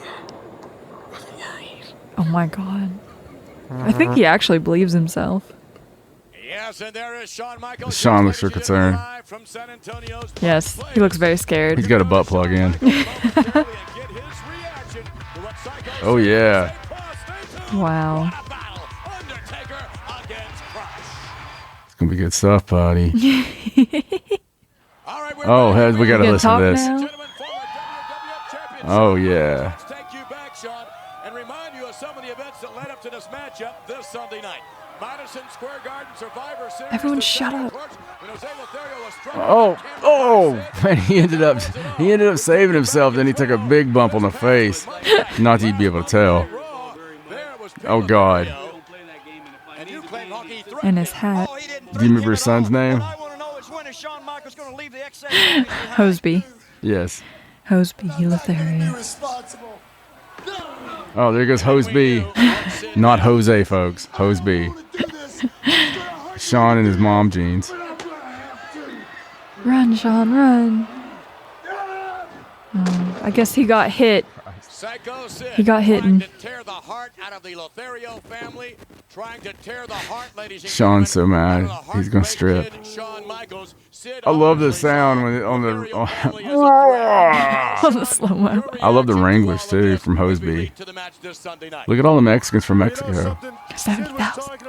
Speaker 7: of the world.
Speaker 2: Oh my god. I think he actually believes himself.
Speaker 5: Yes, and there is Shawn Michaels.
Speaker 3: Sean looks so concerned.
Speaker 5: From San Antonio's
Speaker 2: Yes, he looks very scared.
Speaker 3: He's got a butt plug in. Oh, yeah.
Speaker 2: Wow.
Speaker 3: It's going to be good stuff, buddy. Oh, we got to listen to this.
Speaker 2: Now?
Speaker 3: Oh, yeah.
Speaker 5: Let's take you back, Sean, and remind you of some of the events that led up to this matchup this Sunday night. Madison Square Garden Survivor Series.
Speaker 2: Everyone shut up.
Speaker 3: Oh, man, he ended up saving himself, then he took a big bump on the face. Not that you'd be able to tell. Oh, God.
Speaker 2: And his hat.
Speaker 3: Do you remember his son's name?
Speaker 2: Hoseby.
Speaker 3: Yes.
Speaker 2: Hoseby Lothario.
Speaker 3: Oh, there goes Hoseby. Not Jose, folks. Hoseby. Sean and his mom jeans.
Speaker 2: Run, Sean, run. I guess he got hit. He got hit and
Speaker 3: Sean's so mad. He's gonna strip. I love the sound when on the
Speaker 2: slow-mo.
Speaker 3: I love the Wranglers too from Hoseby. Look at all the Mexicans from Mexico.
Speaker 2: 70,000.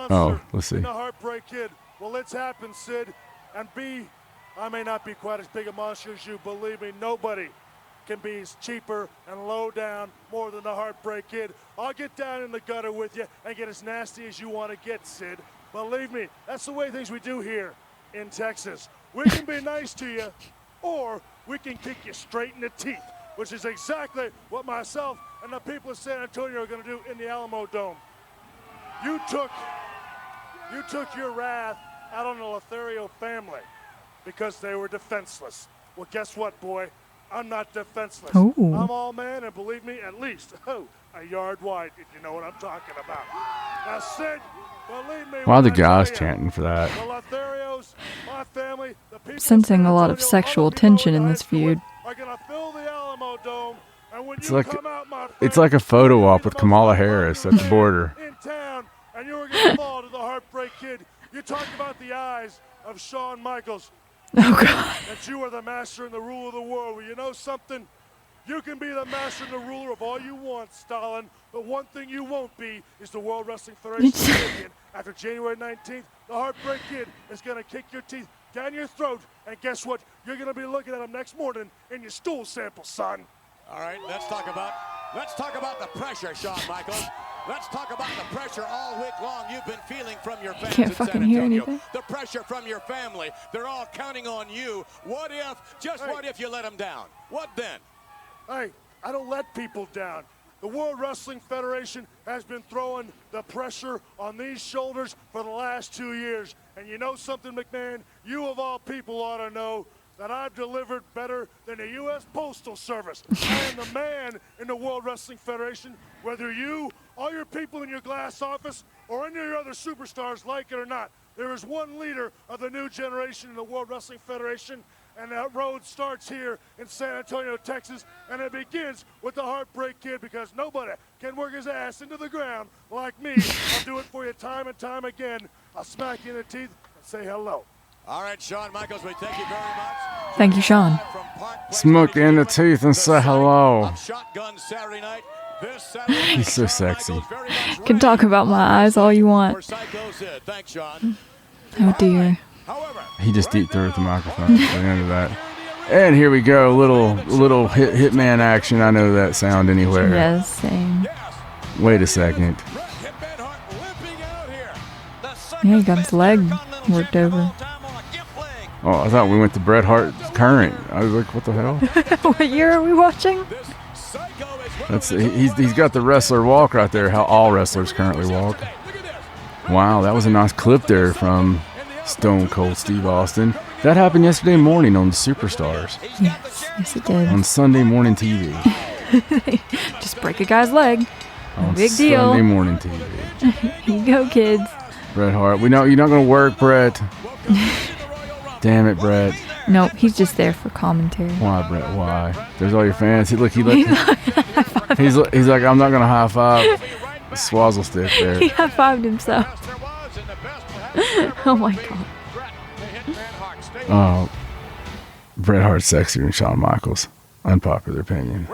Speaker 3: Oh, let's see.
Speaker 8: Well, it's happened, Sid. And B, I may not be quite as big a monster as you. Believe me, nobody can be cheaper and low down more than the Heartbreak Kid. I'll get down in the gutter with you and get as nasty as you want to get, Sid. Believe me, that's the way things we do here in Texas. We can be nice to you, or we can kick you straight in the teeth, which is exactly what myself and the people of San Antonio are going to do in the Alamo Dome. You took your wrath out on the Lothario family because they were defenseless. Well, guess what, boy? I'm not defenseless.
Speaker 2: Ooh.
Speaker 8: I'm all man, and believe me, at least a yard wide, if you know what I'm talking about. Now, Sid, believe me.
Speaker 3: Why are the
Speaker 8: when I
Speaker 3: guys
Speaker 8: tell you,
Speaker 3: chanting for that?
Speaker 8: the Lotharios, my family, the people of
Speaker 2: Sensing
Speaker 8: San
Speaker 2: a lot of
Speaker 8: Antonio,
Speaker 2: sexual
Speaker 8: all of you
Speaker 2: tension in
Speaker 8: guys
Speaker 2: this feud.
Speaker 8: are gonna fill the Alamo Dome, and when
Speaker 3: It's
Speaker 8: you
Speaker 3: like
Speaker 8: come out, my
Speaker 3: it's
Speaker 8: friend,
Speaker 3: like a photo
Speaker 8: you're
Speaker 3: op
Speaker 8: the
Speaker 3: with
Speaker 8: most
Speaker 3: Kamala Harris at the border.
Speaker 8: in town, and you were gonna fall to the Heartbreak Kid. You talked about the eyes of Shawn Michaels.
Speaker 2: Oh, God.
Speaker 8: That you are the master and the ruler of the world. Well, you know something? You can be the master and the ruler of all you want, Stalin. But one thing you won't be is the World Wrestling Federation champion. After January 19th, the Heartbreak Kid is going to kick your teeth down your throat. And guess what? You're going to be looking at him next morning in your stool sample, son.
Speaker 5: All right, let's talk about the pressure, Shawn Michaels. Let's talk about the pressure all week long you've been feeling from your fans
Speaker 2: Can't
Speaker 5: in
Speaker 2: fucking
Speaker 5: San
Speaker 2: hear
Speaker 5: Antonio.
Speaker 2: anything.
Speaker 5: The pressure from your family. They're all counting on you. What if you let them down? What then?
Speaker 8: Hey, I don't let people down. The World Wrestling Federation has been throwing the pressure on these shoulders for the last 2 years. And you know something, McMahon? You of all people ought to know that I've delivered better than the U.S. Postal Service. I am the man in the World Wrestling Federation, whether you, all your people in your glass office, or any of your other superstars like it or not. There is one leader of the new generation in the World Wrestling Federation, and that road starts here in San Antonio, Texas, and it begins with the Heartbreak Kid, because nobody can work his ass into the ground like me. I'll do it for you time and time again. I'll smack you in the teeth and say hello.
Speaker 5: All right, Shawn Michaels, we thank you very much.
Speaker 2: Thank you, Sean.
Speaker 3: Smoke in the teeth and say hello.
Speaker 5: Shotgun Saturday night. This Saturday night,
Speaker 3: He's so
Speaker 5: Shawn
Speaker 3: sexy.
Speaker 5: Michaels very much
Speaker 2: Can talk about my eyes all you want.
Speaker 5: for Psycho Sid. Thanks, Sean.
Speaker 2: Oh, dear.
Speaker 5: However,
Speaker 3: He just deep throated the microphone at the end of that. And here we go, little hitman action. I know that sound anywhere.
Speaker 2: Yes, same.
Speaker 3: Wait a second.
Speaker 5: Hitman Hart limping out here.
Speaker 2: Yeah, he got his leg worked over.
Speaker 3: Oh, I thought we went to Bret Hart Current. I was like, what the hell?
Speaker 2: What year are we watching?
Speaker 5: This Psycho is
Speaker 3: That's he's got the wrestler walk right there. How all wrestlers currently walk.
Speaker 5: Look at this.
Speaker 3: Wow, that was a nice clip there from Stone Cold Steve Austin. That happened yesterday morning on Superstars
Speaker 2: Yes, yes, it did.
Speaker 3: on Sunday morning TV.
Speaker 2: Just break a guy's leg.
Speaker 3: on
Speaker 2: big deal.
Speaker 3: Sunday morning TV.
Speaker 2: Here you go, kids.
Speaker 3: Bret Hart. We know you're not going to work, Bret. Damn it, Bret.
Speaker 2: Nope, he's just there for commentary.
Speaker 3: Why, Bret? Why? There's all your fans. He's like, I'm not going to high five Swazzle stick there.
Speaker 2: He high-fived himself. Oh my god.
Speaker 3: Oh, Bret Hart's sexier than Shawn Michaels. Unpopular opinion.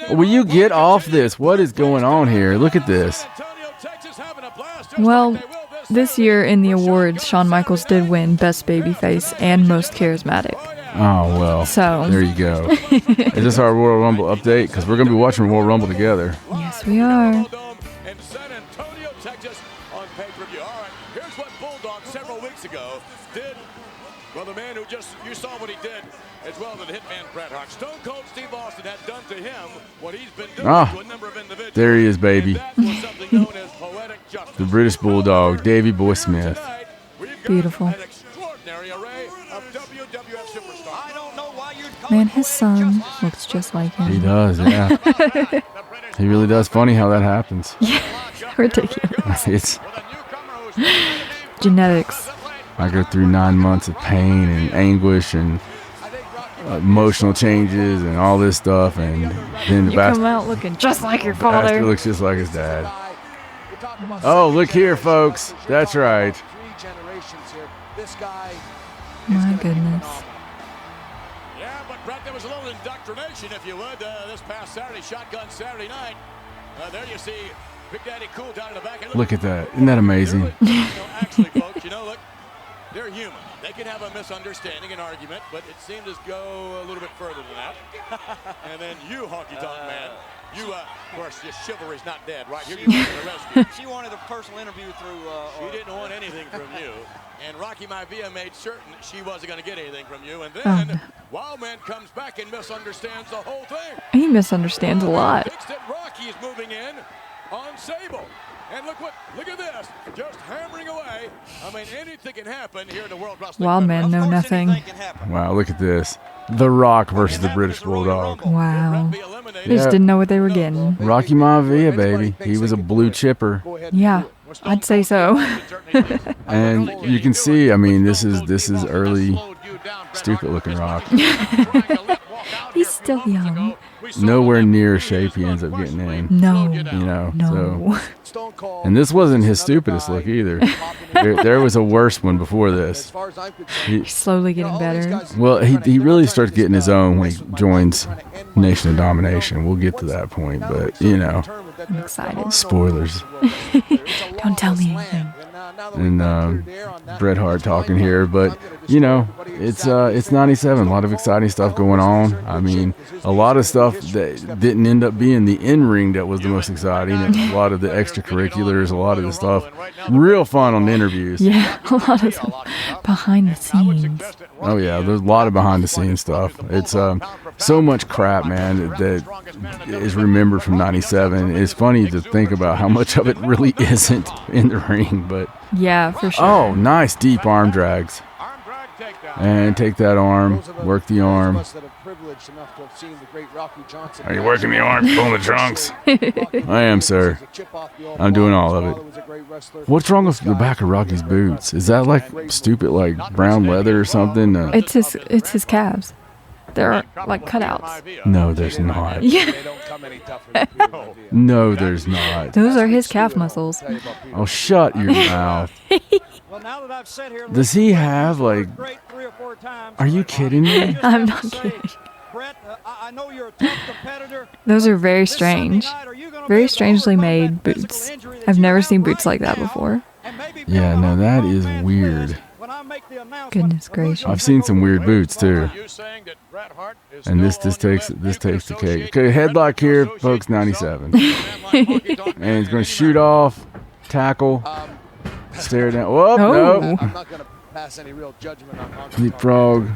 Speaker 3: Will you get off this? What is going on here? Look at this.
Speaker 2: Well, this year in the awards, Shawn Michaels did win Best Babyface and Most Charismatic.
Speaker 3: Oh, well.
Speaker 2: So
Speaker 3: there you go. Is this our Royal Rumble update? Because we're going to be watching Royal Rumble together.
Speaker 2: Yes, we are.
Speaker 5: In San Antonio, Texas on pay-per-view. All right, here's what Bulldog several weeks ago did. Well, the man who you saw what he did as well as the hitman Bret Hart. Stone Cold Steve Austin had done to him what he's been doing to a number of individuals.
Speaker 3: There he is, baby.
Speaker 5: That was something known as poetic justice.
Speaker 3: The British Bulldog, Davey Boy Smith.
Speaker 2: Beautiful.
Speaker 5: An extraordinary array of WWF superstars. I don't know why you'd call
Speaker 2: Man, his son looks just like him.
Speaker 3: He does, yeah. He really does. Funny how that happens.
Speaker 2: Yeah, ridiculous.
Speaker 3: It's
Speaker 2: Genetics.
Speaker 3: I go through 9 months of pain and anguish and emotional changes and all this stuff, and then the
Speaker 2: You come out looking just like your
Speaker 3: bastard
Speaker 2: father.
Speaker 3: looks just like his dad. Oh, look here, folks. That's right.
Speaker 2: My goodness.
Speaker 5: Yeah, but Brett, there was a little indoctrination, if you would, this past Saturday, Shotgun Saturday night. There you see Big Daddy Cool down in the back.
Speaker 3: Look at that. Isn't that amazing?
Speaker 5: Actually, folks, look, they're human. They can have a misunderstanding, an argument, but it seemed to go a little bit further than that. And then you, Honky Tonk Man, you, of course, your chivalry's not dead, right? Here you went to the rescue.
Speaker 6: She wanted a personal interview through.
Speaker 5: She didn't want anything from you. And Rocky Maivia made certain she wasn't going to get anything from you. And then Wildman comes back and misunderstands the whole thing.
Speaker 2: He misunderstands a lot.
Speaker 5: Thinks that Rocky is moving in on Sable. And look at this, just hammering away. I mean, anything can happen here in the World Wrestling.
Speaker 2: Wild man know nothing.
Speaker 3: Wow, look at this. The Rock versus the British Bulldog.
Speaker 2: Wow. They just didn't know what they were getting.
Speaker 3: Rocky Maivia, baby. He was a blue chipper.
Speaker 2: Yeah, I'd say so.
Speaker 3: And you can see, I mean, this is early, stupid looking Rock.
Speaker 2: He's still young.
Speaker 3: Nowhere near shape he ends up getting in.
Speaker 2: No.
Speaker 3: No. So. And this wasn't his stupidest look either. There was a worse one before this.
Speaker 2: He's slowly getting better.
Speaker 3: Well, he really starts getting his own when he joins Nation of Domination. We'll get to that point, but
Speaker 2: I'm excited.
Speaker 3: spoilers.
Speaker 2: Don't tell me anything.
Speaker 3: And Bret Hart talking here, but it's 97. A lot of exciting stuff going on. I mean, a lot of stuff that didn't end up being the in-ring that was the most exciting, and a lot of the extracurriculars, a lot of the stuff real fun on the interviews.
Speaker 2: Yeah, a lot of them behind the scenes.
Speaker 3: Oh yeah, there's a lot of behind the scenes stuff. It's so much crap, man, that is remembered from 97. It's funny to think about how much of it really isn't in the ring, but
Speaker 2: yeah, for sure.
Speaker 3: Oh, nice deep arm drags. And take that arm, work the arm. Are you working the arm, pulling the trunks? I am, sir. I'm doing all of it. What's wrong with the back of Rocky's boots? Is that like stupid, like brown leather or something?
Speaker 2: It's his calves. They're like cutouts.
Speaker 3: No, there's not.
Speaker 2: Yeah.
Speaker 3: No, there's not.
Speaker 2: Those are his calf muscles.
Speaker 3: Oh, shut your mouth. Does he have like? Are you kidding me?
Speaker 2: I'm not kidding. Those are very strange. Very strangely made boots. I've never seen boots like that before.
Speaker 3: Yeah, no, that is weird.
Speaker 2: Goodness gracious.
Speaker 3: I've seen some weird boots too. And this takes the cake. Okay, headlock here, folks, 97. And he's going to shoot off, tackle, stare down. Whoop,
Speaker 2: no.
Speaker 3: Leapfrog,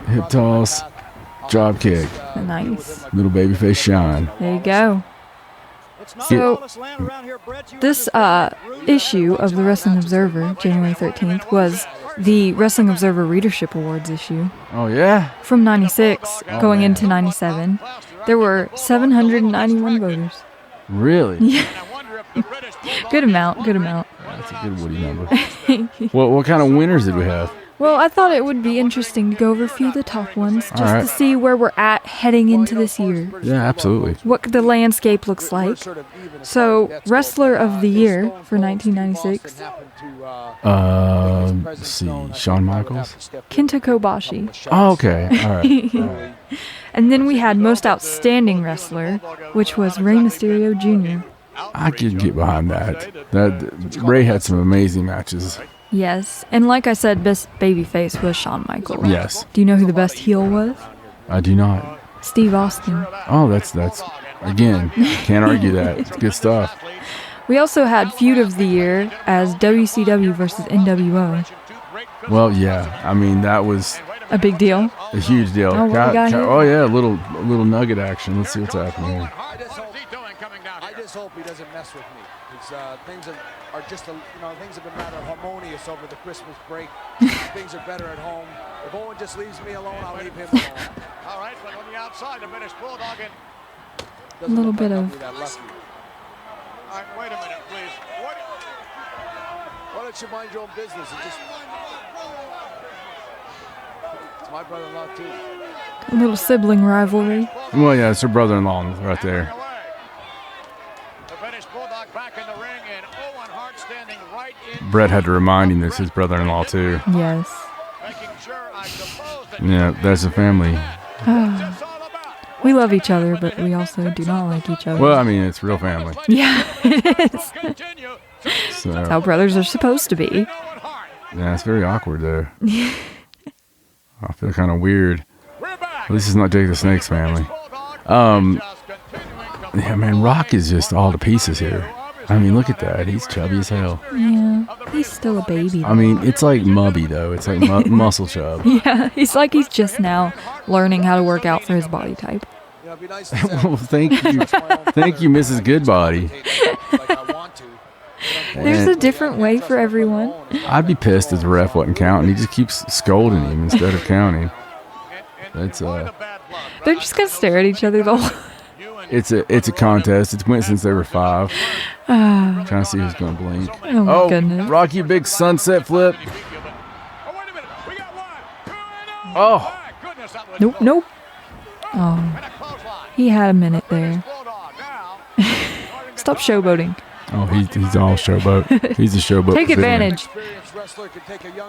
Speaker 3: hip toss, drop kick.
Speaker 2: Nice.
Speaker 3: Little babyface shine.
Speaker 2: There you go. So, this issue of the Wrestling Observer, January 13th, was the Wrestling Observer Readership Awards issue.
Speaker 3: Oh, yeah?
Speaker 2: From 96 going into 97. There were 791 voters.
Speaker 3: Really?
Speaker 2: Yeah. Good amount.
Speaker 3: That's a good Woody number. What kind of winners did we have?
Speaker 2: Well, I thought it would be interesting to go over a few of the top ones just
Speaker 3: right.
Speaker 2: to see where we're at heading into this year.
Speaker 3: Yeah, absolutely.
Speaker 2: What the landscape looks like. So, Wrestler of the Year for 1996,
Speaker 3: Let's see, Shawn Michaels.
Speaker 2: Kenta Kobashi.
Speaker 3: Oh, okay. All right.
Speaker 2: And then we had Most Outstanding Wrestler, which was Rey Mysterio Jr.
Speaker 3: I could get behind that. Ray had some amazing matches.
Speaker 2: Yes, and like I said, best babyface was Shawn Michaels.
Speaker 3: Yes.
Speaker 2: Do you know who the best heel was?
Speaker 3: I do not.
Speaker 2: Steve Austin.
Speaker 3: Oh, that's again, can't argue that. It's good stuff.
Speaker 2: We also had Feud of the Year as WCW versus NWO.
Speaker 3: Well, yeah. I mean, that was
Speaker 2: A big deal.
Speaker 3: a huge deal.
Speaker 2: Oh, what we got here?
Speaker 3: Oh yeah, a little nugget action. Let's see what's happening here.
Speaker 9: I just hope he doesn't mess with me. Things are just, things have been rather harmonious over the Christmas break. Things are better at home. If Owen just leaves me alone, I'll leave him alone.
Speaker 5: All right, but on the outside, the British Bulldog.
Speaker 2: A little bit of.
Speaker 5: All right, wait a minute, please.
Speaker 9: Why don't you mind your own business and just... It's my brother-in-law, too.
Speaker 2: A little sibling rivalry.
Speaker 3: Well, yeah, it's her brother-in-law right there. Brett had to remind him this his brother-in-law too.
Speaker 2: Yes.
Speaker 3: Yeah, that's a family.
Speaker 2: We love each other, but we also do not like each other.
Speaker 3: Well, I mean, it's real family.
Speaker 2: Yeah, it is.
Speaker 3: So,
Speaker 2: That's how brothers are supposed to be.
Speaker 3: yeah, it's very awkward though. I feel kind of weird. At least it's not Jake the Snake's family. Yeah, man, Rock is just all to pieces here. I mean, look at that. He's chubby as hell.
Speaker 2: Yeah, he's still a baby.
Speaker 3: I mean, it's like Mubby, though. It's like muscle chub.
Speaker 2: Yeah, he's like he's just now learning how to work out for his body type.
Speaker 3: Well, thank you. Thank you, Mrs. Goodbody.
Speaker 2: There's a different way for everyone.
Speaker 3: I'd be pissed if the ref wasn't counting. He just keeps scolding him instead of counting. That's
Speaker 2: They're just gonna stare at each other the whole.
Speaker 3: It's a contest. It's went since they were 5. Trying to see who's gonna blink.
Speaker 2: Oh my goodness.
Speaker 3: Rocky, big sunset flip. Oh.
Speaker 2: Nope. Oh, he had a minute there. Stop showboating.
Speaker 3: Oh, he's all showboat. He's a showboat.
Speaker 2: Take
Speaker 3: villain.
Speaker 2: advantage.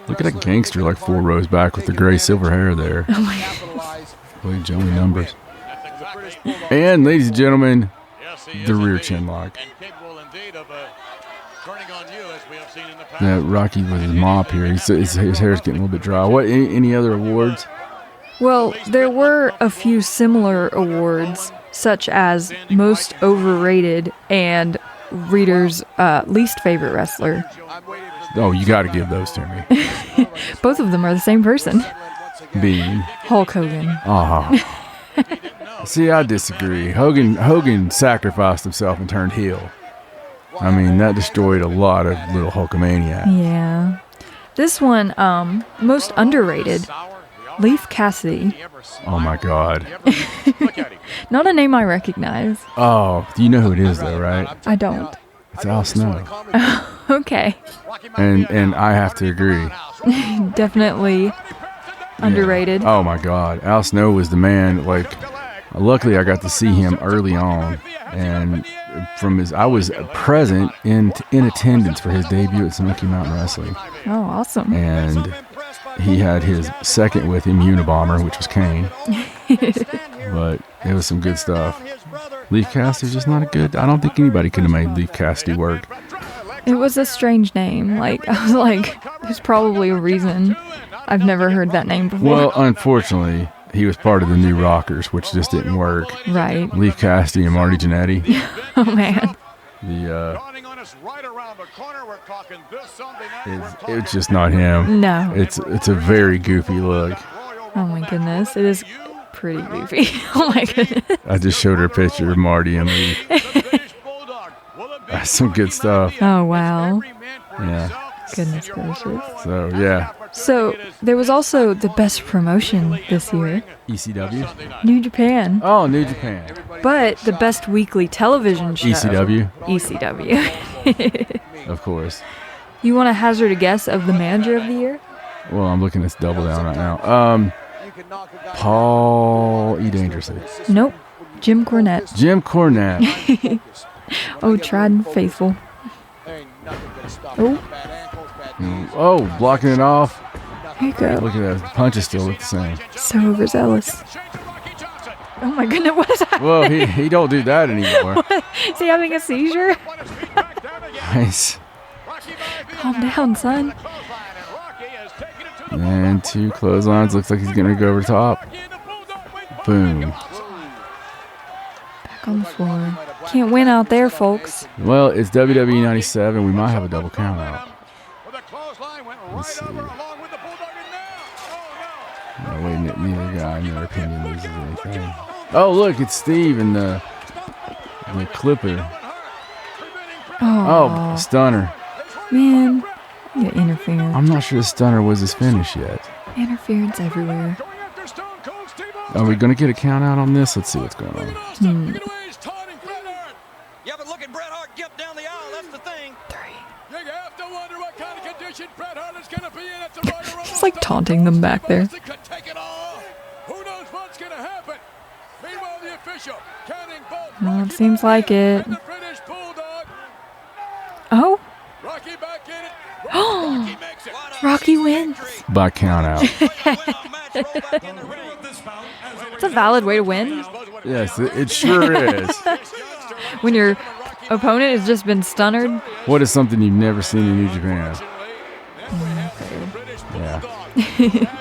Speaker 3: Look at that gangster like 4 rows back with the gray silver hair there.
Speaker 2: Oh my
Speaker 3: Boy, Joey numbers. And ladies and gentlemen, the rear chin lock. Yeah, Rocky with his mop here. His hair's getting a little bit dry. What? Any other awards?
Speaker 2: Well, there were a few similar awards, such as Most Overrated and Reader's Least Favorite Wrestler.
Speaker 3: Oh, you got to give those to me.
Speaker 2: Both of them are the same person.
Speaker 3: Being
Speaker 2: Hulk Hogan.
Speaker 3: See, I disagree. Hogan sacrificed himself and turned heel. I mean, that destroyed a lot of little Hulkamaniacs.
Speaker 2: Yeah. This one, Most Underrated, Leif Cassidy.
Speaker 3: Oh my God.
Speaker 2: Not a name I recognize.
Speaker 3: Oh, you know who it is though, right?
Speaker 2: I don't.
Speaker 3: It's Al Snow.
Speaker 2: Okay.
Speaker 3: And I have to agree.
Speaker 2: Definitely underrated.
Speaker 3: Oh my God. Al Snow was the man. Like, luckily I got to see him early on, and I was present in attendance for his debut at Smoky Mountain Wrestling.
Speaker 2: Oh, awesome.
Speaker 3: And he had his second with him, Unabomber, which was Kane. But it was some good stuff. Leif Cassidy's just not a good... I don't think anybody could have made Leif Cassidy work.
Speaker 2: It was a strange name. Like, I was like, there's probably a reason. I've never heard that name before.
Speaker 3: Well, unfortunately, he was part of the New Rockers, which just didn't work.
Speaker 2: Right.
Speaker 3: Leif Cassidy and Marty Jannetty.
Speaker 2: Oh, man.
Speaker 3: It's just not him.
Speaker 2: No.
Speaker 3: It's a very goofy look.
Speaker 2: Oh, my goodness. It is pretty goofy. Oh, my goodness.
Speaker 3: I just showed her a picture of Marty and Leif. That's some good stuff.
Speaker 2: Oh, wow.
Speaker 3: Yeah.
Speaker 2: Goodness gracious.
Speaker 3: So, yeah.
Speaker 2: So, there was also the best promotion this year,
Speaker 3: ECW?
Speaker 2: New Japan.
Speaker 3: Oh, New Japan.
Speaker 2: But the best weekly television show.
Speaker 3: ECW?
Speaker 2: ECW.
Speaker 3: Of course.
Speaker 2: You want to hazard a guess of the manager of the year?
Speaker 3: Well, I'm looking at this double down right now. Paul E. Dangerously.
Speaker 2: Nope. Jim Cornette.
Speaker 3: Jim Cornette.
Speaker 2: Oh, tried and faithful. Oh,
Speaker 3: Oh, blocking it off.
Speaker 2: here you go.
Speaker 3: Look at that. His punches still look the same.
Speaker 2: So overzealous. Oh my goodness, what is that?
Speaker 3: Well, he don't do that anymore.
Speaker 2: Is he having a seizure?
Speaker 3: Nice.
Speaker 2: Calm down, son.
Speaker 3: And 2 clotheslines. Looks like he's going to go over the top. Boom.
Speaker 2: Back on the floor. Can't win out there, folks.
Speaker 3: Well, it's WWE 97. We might have a double count out. Let's see. No way, neither guy, in their opinion, loses anything. Oh, look, it's Steve and the Clipper. Oh, stunner.
Speaker 2: Man, you interference.
Speaker 3: I'm not sure the stunner was his finish yet.
Speaker 2: Interference everywhere.
Speaker 3: Are we going to get a count out on this? Let's see what's going on.
Speaker 6: Yeah, but look at Bret Hart get down the aisle. That's the thing.
Speaker 2: 3.
Speaker 5: You have to wonder what kind of condition Bret Hart is going to be in at the Royal Rumble.
Speaker 2: He's like taunting them back there.
Speaker 5: Who knows what's going to happen? Meanwhile, the official counting both.
Speaker 2: Well, it seems like it.
Speaker 5: And the British Bulldog.
Speaker 2: Oh,
Speaker 5: Rocky back in it. Rocky makes it.
Speaker 2: Rocky wins.
Speaker 3: By count out.
Speaker 2: It's a valid way to win.
Speaker 3: Yes, it sure is.
Speaker 2: When your opponent has just been stunnered.
Speaker 3: What is something you've never seen in New Japan? Yeah.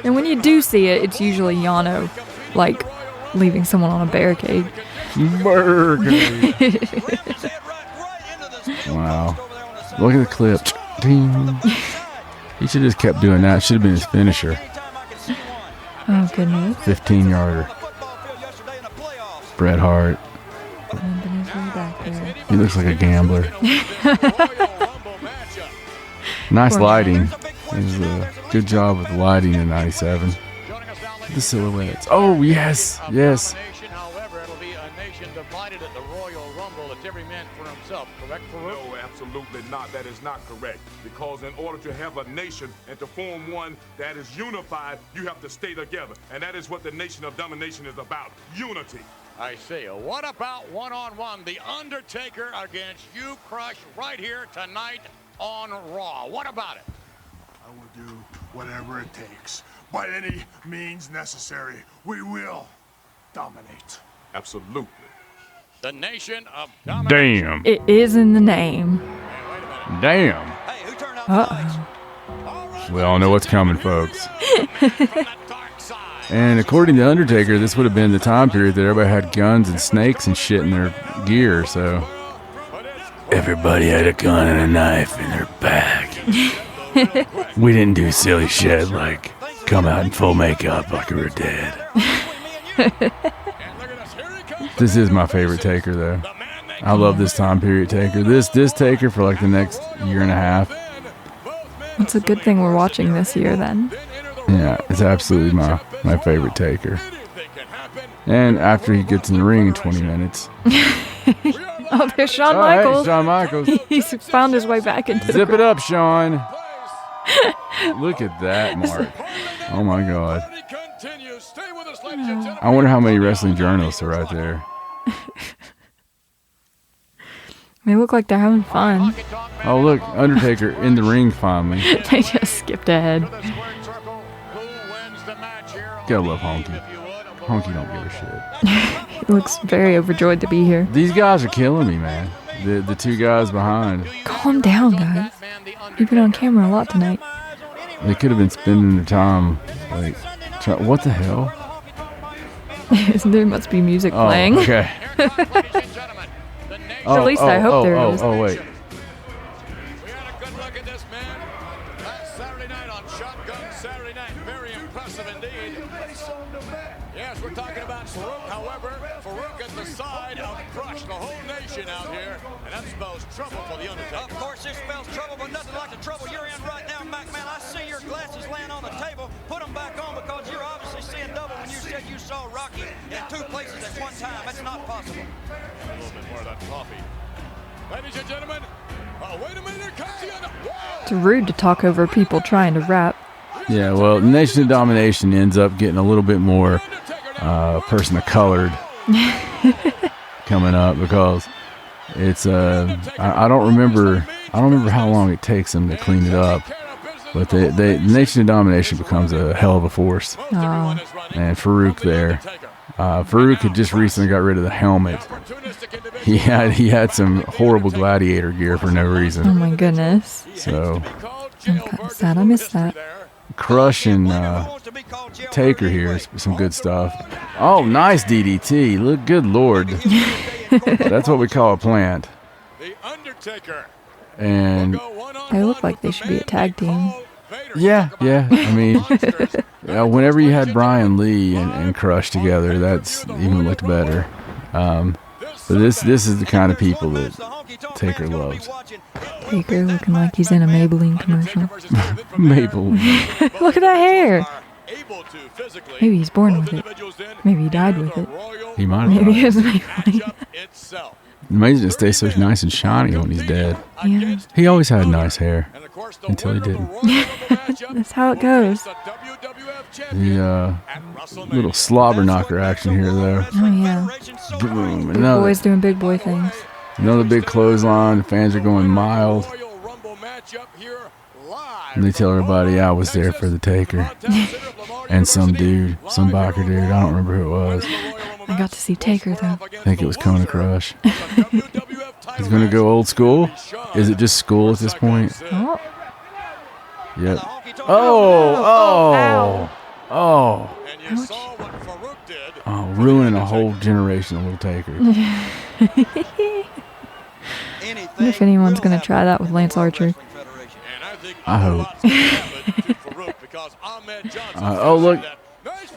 Speaker 2: And when you do see it, it's usually Yano, like, leaving someone on a barricade.
Speaker 3: Burger. Wow. Look at the clip. Ding. He should have just kept doing that. Should have been his finisher.
Speaker 2: Oh, goodness.
Speaker 3: 15-yarder. Bret Hart.
Speaker 2: Limping his way back there.
Speaker 3: He looks like a gambler. Nice lighting. It was a good job with the lighting in 97. The silhouettes. Oh, yes. Yes.
Speaker 5: However, it'll be a nation divided at the Royal Rumble. It's every man for himself. Correct, Farouk?
Speaker 10: No, absolutely not. That is not correct. Because in order to have a nation and to form one that is unified, you have to stay together. And that is what the Nation of Domination is about. Unity.
Speaker 5: I see. What about one-on-one? The Undertaker against you, Crush, right here tonight on Raw. What about it?
Speaker 8: I will do whatever it takes. By any means necessary, we will dominate.
Speaker 10: Absolutely.
Speaker 5: The Nation of Domination.
Speaker 3: Damn.
Speaker 2: It is in the name.
Speaker 3: Damn.
Speaker 6: Hey, who turned out the lights?
Speaker 2: Uh-oh.
Speaker 3: We all know what's coming, folks. And according to Undertaker, this would have been the time period that everybody had guns and snakes and shit in their gear, so everybody had a gun and a knife in their bag. We didn't do silly shit like come out in full makeup like we were dead. This is my favorite Taker, though. I love this time period Taker. This Taker for like the next year and a half.
Speaker 2: It's a good thing we're watching this year, then.
Speaker 3: Yeah, it's absolutely my favorite Taker. And after he gets in the ring in 20 minutes.
Speaker 2: Oh, there's Shawn
Speaker 3: Oh, hey,
Speaker 2: Michaels.
Speaker 3: Shawn Michaels.
Speaker 2: He's found his way back into
Speaker 3: Zip
Speaker 2: the
Speaker 3: it up, Shawn. Look at that, Mark. Oh, my God. I wonder how many wrestling journalists are right there.
Speaker 2: They look like they're having fun.
Speaker 3: Oh, look, Undertaker in the ring finally.
Speaker 2: They just skipped ahead.
Speaker 3: Gotta love Honky. Honky don't give a shit.
Speaker 2: He looks very overjoyed to be here.
Speaker 3: These guys are killing me, man. The two guys behind.
Speaker 2: Calm down, guys. You've been on camera a lot tonight.
Speaker 3: They could have been spending their time, like, what the hell?
Speaker 2: There must be music playing.
Speaker 3: Oh, okay.
Speaker 2: At least I hope there is.
Speaker 3: Oh, wait.
Speaker 5: We had a good look at this man last Saturday night on shotgun Saturday night. Very impressive indeed. Yes, we're talking about Farouk. However, Farouk at the side of Crush, the whole nation out here, and that spells trouble for the Undertaker.
Speaker 6: Of course, it spells trouble, but nothing like the trouble you're in right now, McMahon. I see your glasses laying on the table. Put them back on because you're obviously seeing double when you said you saw Rocky in 2 places at one time. That's not possible.
Speaker 5: A little bit more of that coffee. Ladies and gentlemen, wait a minute, here comes the other.
Speaker 2: It's rude to talk over people trying to rap.
Speaker 3: Yeah, well, Nation of Domination ends up getting a little bit more person of colored coming up because it's I don't remember how long it takes them to clean it up, but the Nation of Domination becomes a hell of a force.
Speaker 2: Oh.
Speaker 3: And Farouk there. Farouk had just recently got rid of the helmet. He had some horrible gladiator gear for no reason.
Speaker 2: Oh my goodness.
Speaker 3: So
Speaker 2: I'm kind of sad I missed that.
Speaker 3: Crush and Taker here is some good stuff. Oh, nice DDT. Look, good Lord. That's what we call a plant. And
Speaker 2: They look like they should be a tag team.
Speaker 3: yeah. I mean, whenever you had Brian Lee and Crush together, that's even looked better. But this is the kind of people that Taker loves.
Speaker 2: Taker looking like he's in a Maybelline commercial.
Speaker 3: Maybelline.
Speaker 2: Look at that hair. Maybe he's born with it. Maybe he died with it.
Speaker 3: He might
Speaker 2: Maybe
Speaker 3: have.
Speaker 2: it's Maybelline.
Speaker 3: Amazing to stay so nice and shiny when he's dead.
Speaker 2: Yeah.
Speaker 3: He always had nice hair until he didn't.
Speaker 2: That's how it goes.
Speaker 3: The little slobber knocker action here, though.
Speaker 2: Oh yeah.
Speaker 3: Boom.
Speaker 2: Big boys doing big boy things.
Speaker 3: Another big clothesline. The fans are going mild. And they tell everybody I was there for the Taker. And some biker dude. I don't remember who it was.
Speaker 2: I got to see Taker though.
Speaker 3: I think it was Kona Crush. He's going to go old school? Is it just school at this point?
Speaker 2: Oh.
Speaker 3: Yep. Oh. Oh, ruining a whole generation of little Takers.
Speaker 2: I wonder if anyone's going to try that with Lance Archer.
Speaker 3: I hope. Oh, look.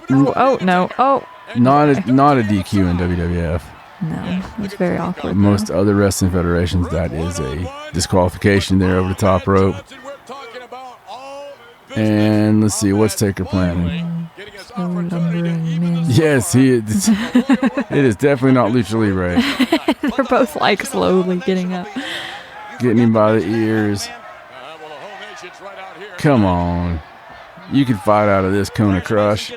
Speaker 2: Oh, no. Oh.
Speaker 3: Not a DQ in WWF.
Speaker 2: No, it's very awkward.
Speaker 3: Most other wrestling federations, that is a disqualification there over the top rope. And let's see, what's Taker planning?
Speaker 2: So lumbering men.
Speaker 3: Yes, it is definitely not Lucha Libre.
Speaker 2: They're both like slowly getting up.
Speaker 3: Getting him by the ears. Come on. You can fight out of this, Kona Crush.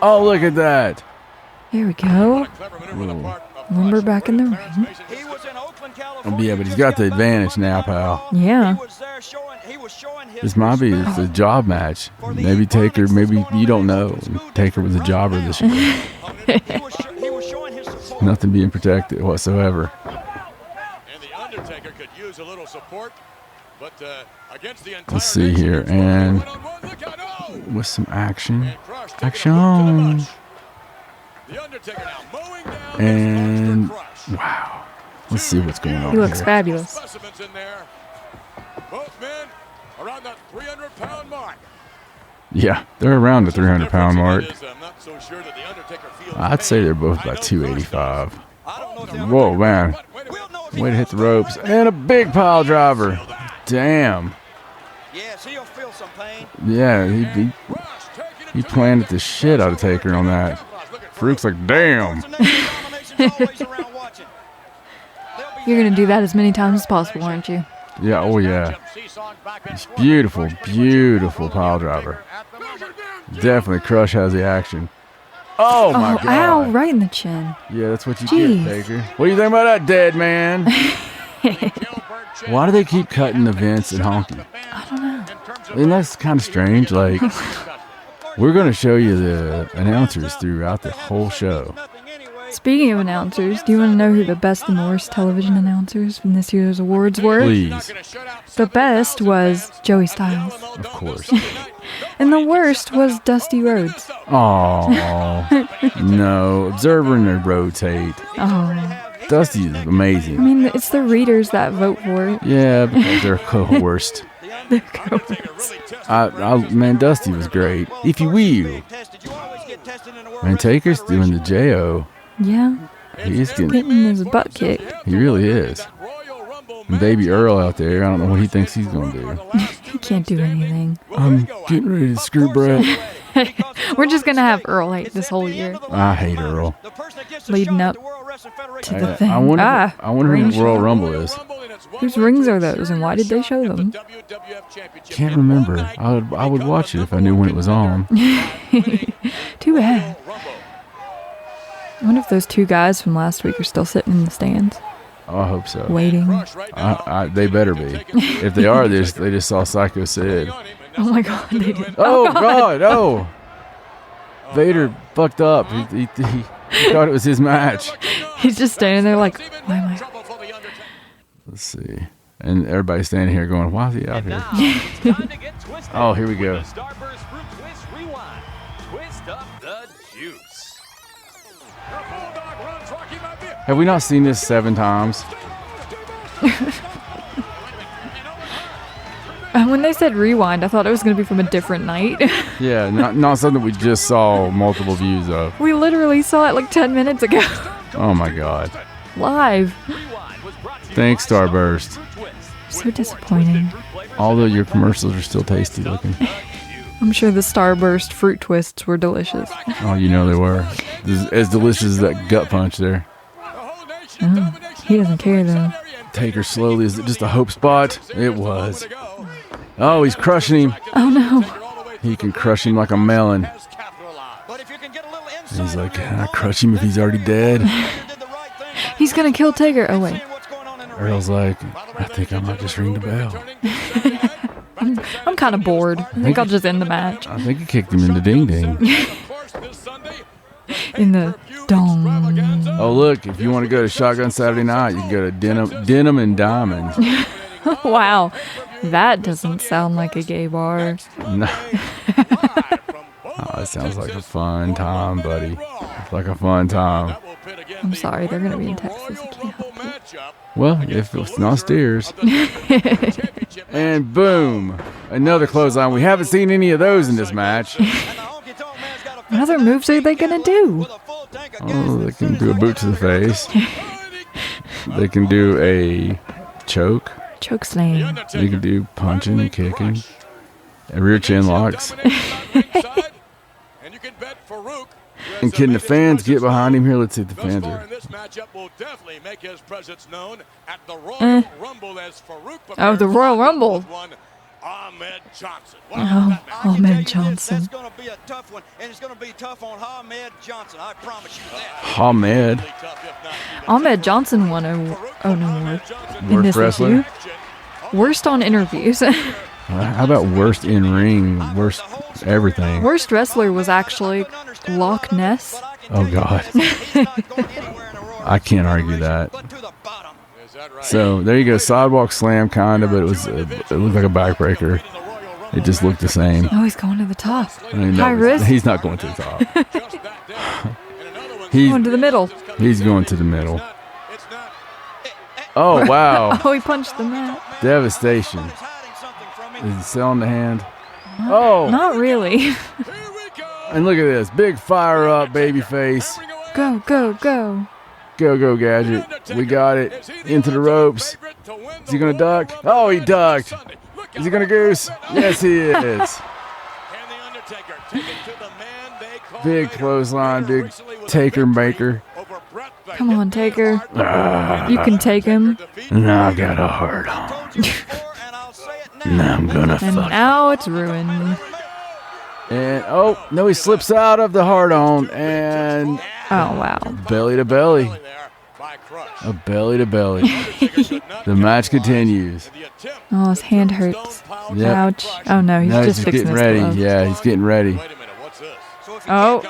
Speaker 3: Oh, look at that.
Speaker 2: Here we go.
Speaker 3: Ooh.
Speaker 2: Lumber back in the ring.
Speaker 3: Oh, yeah, but he's got the advantage now, pal.
Speaker 2: Yeah.
Speaker 3: This might be the job match. Maybe Taker, maybe you don't know. Taker was a jobber this year. Nothing being protected whatsoever.
Speaker 5: And the Undertaker could use a little support, but against the entire
Speaker 3: Let's see here, and with some action. Action. And wow. Let's see what's going on.
Speaker 2: He looks
Speaker 3: here.
Speaker 2: fabulous.
Speaker 5: Both men around that 300-pound mark.
Speaker 3: Yeah, they're around the 300-pound mark. I'd say they're both about 285. Whoa, man. Way to hit the ropes. And a big pile driver. Damn.
Speaker 6: Yes, he'll feel some pain.
Speaker 3: Yeah, he planted the shit out of Taker on that. Farouk's like, damn.
Speaker 2: You're going to do that as many times as possible, aren't you?
Speaker 3: Yeah, oh yeah. It's beautiful, beautiful pile driver. Definitely Crush has the action. Oh my God.
Speaker 2: Ow, right in the chin.
Speaker 3: Yeah, that's what you
Speaker 2: Jeez.
Speaker 3: get, Taker. What do you think about that, dead man? Why do they keep cutting the Vince and Honky?
Speaker 2: I don't know.
Speaker 3: And that's kind of strange. Like, we're going to show you the announcers throughout the whole show.
Speaker 2: Speaking of announcers, do you want to know who the best and the worst television announcers from this year's awards were?
Speaker 3: Please.
Speaker 2: The best was Joey Styles.
Speaker 3: Of course.
Speaker 2: And the worst was Dusty Rhodes.
Speaker 3: Oh, no. Observer and rotate.
Speaker 2: Oh.
Speaker 3: Dusty is amazing.
Speaker 2: I mean, it's the readers that vote for it.
Speaker 3: Yeah, because they're coerced. Man, Dusty was great. If you will. Man, Taker's doing the JO.
Speaker 2: Yeah.
Speaker 3: He's
Speaker 2: Getting his butt kicked.
Speaker 3: He really is. And Baby Earl out there, I don't know what he thinks he's going to do.
Speaker 2: He can't do anything.
Speaker 3: I'm getting ready to screw Brett.
Speaker 2: We're just going to have Earl hate this whole year.
Speaker 3: I hate Earl.
Speaker 2: Leading up to the thing.
Speaker 3: I wonder who the Royal Rumble is.
Speaker 2: Whose rings are those and why did they show them?
Speaker 3: Can't remember. I would watch it if I knew when it was on.
Speaker 2: Too bad. I wonder if those two guys from last week are still sitting in the stands.
Speaker 3: Oh, I hope so.
Speaker 2: Waiting.
Speaker 3: They better be. If they are, they just saw Psycho Sid.
Speaker 2: Oh my God, they did.
Speaker 3: Oh God, oh. Vader fucked up. He thought it was his match.
Speaker 2: He's just standing there like, why am I?
Speaker 3: Let's see. And everybody's standing here going, why is he out here? Oh, here we go. Have we not seen this 7 times?
Speaker 2: When they said rewind, I thought it was going to be from a different night.
Speaker 3: Yeah, not something we just saw multiple views of.
Speaker 2: We literally saw it like 10 minutes ago.
Speaker 3: Oh my God.
Speaker 2: Live.
Speaker 3: Thanks, Starburst.
Speaker 2: So disappointing.
Speaker 3: Although your commercials are still tasty looking.
Speaker 2: I'm sure the Starburst fruit twists were delicious.
Speaker 3: Oh, you know they were. As delicious as that gut punch there.
Speaker 2: Oh, he doesn't care though.
Speaker 3: Taker slowly. Is it just a hope spot? It was. Oh, he's crushing him.
Speaker 2: Oh no.
Speaker 3: He can crush him like a melon. He's like, can I crush him if he's already dead?
Speaker 2: He's gonna kill Taker. Oh wait.
Speaker 3: Earl's like, I think I might just ring the bell.
Speaker 2: I'm kind of bored. I think I'll just end the match.
Speaker 3: I think he kicked him in the ding ding.
Speaker 2: In the dong.
Speaker 3: Oh look, if you want to go to Shotgun Saturday Night, you can go to Denim and Diamond.
Speaker 2: Wow, that doesn't sound like a gay bar.
Speaker 3: No. Oh, it sounds like a fun time, buddy. It's like a fun time.
Speaker 2: I'm sorry, they're gonna be in Texas. I can't help it.
Speaker 3: Well, if it's not steers. And boom, another clothesline. We haven't seen any of those in this match.
Speaker 2: What other moves are they gonna do?
Speaker 3: Oh, they can do a boot to the face. They can do a choke.
Speaker 2: Choke slam.
Speaker 3: They can do punching and kicking. And rear chin locks. And can the fans get behind him here? Let's see if the fans are.
Speaker 2: Oh, the Royal Rumble.
Speaker 5: Ahmed Johnson.
Speaker 2: Oh, Ahmed Johnson.
Speaker 6: That's going to be a tough one, and it's going to be tough on Ahmed Johnson. I promise you that.
Speaker 3: Ahmed.
Speaker 2: Ahmed Johnson won an award in
Speaker 3: Worst
Speaker 2: this
Speaker 3: wrestler?
Speaker 2: issue. Worst on interviews.
Speaker 3: How about worst in ring? Worst everything?
Speaker 2: Worst wrestler was actually Loch Ness.
Speaker 3: Oh God. I can't argue that. So there you go, sidewalk slam kind of, but it looked like a backbreaker. It just looked the same.
Speaker 2: Oh, he's going to the top.
Speaker 3: I mean,
Speaker 2: High risk.
Speaker 3: He's not going to the top.
Speaker 2: Going to the middle.
Speaker 3: He's going to the middle. Oh wow!
Speaker 2: Oh, he punched the mat.
Speaker 3: Devastation. Is he selling the hand? Oh!
Speaker 2: Not really.
Speaker 3: And look at this, big fire up, baby face.
Speaker 2: Go, go, go.
Speaker 3: Go, Gadget. We got it. Into the ropes. Is he going to duck? Oh, he ducked. Is he going to goose? Yes, he is. Big clothesline, big Taker maker.
Speaker 2: Come on, Taker. You can take him.
Speaker 3: Now I got a heart on. Now I'm going to
Speaker 2: And
Speaker 3: fuck.
Speaker 2: now it's ruined.
Speaker 3: And, oh, no, he slips out of the hard on. And
Speaker 2: Oh, wow.
Speaker 3: belly to belly. A belly to belly. The match continues.
Speaker 2: Oh, his hand hurts.
Speaker 3: Yep.
Speaker 2: Ouch. Oh, no, he's
Speaker 3: Now
Speaker 2: just
Speaker 3: he's
Speaker 2: fixing
Speaker 3: getting
Speaker 2: his
Speaker 3: ready.
Speaker 2: glove.
Speaker 3: Yeah, he's getting ready.
Speaker 2: Oh,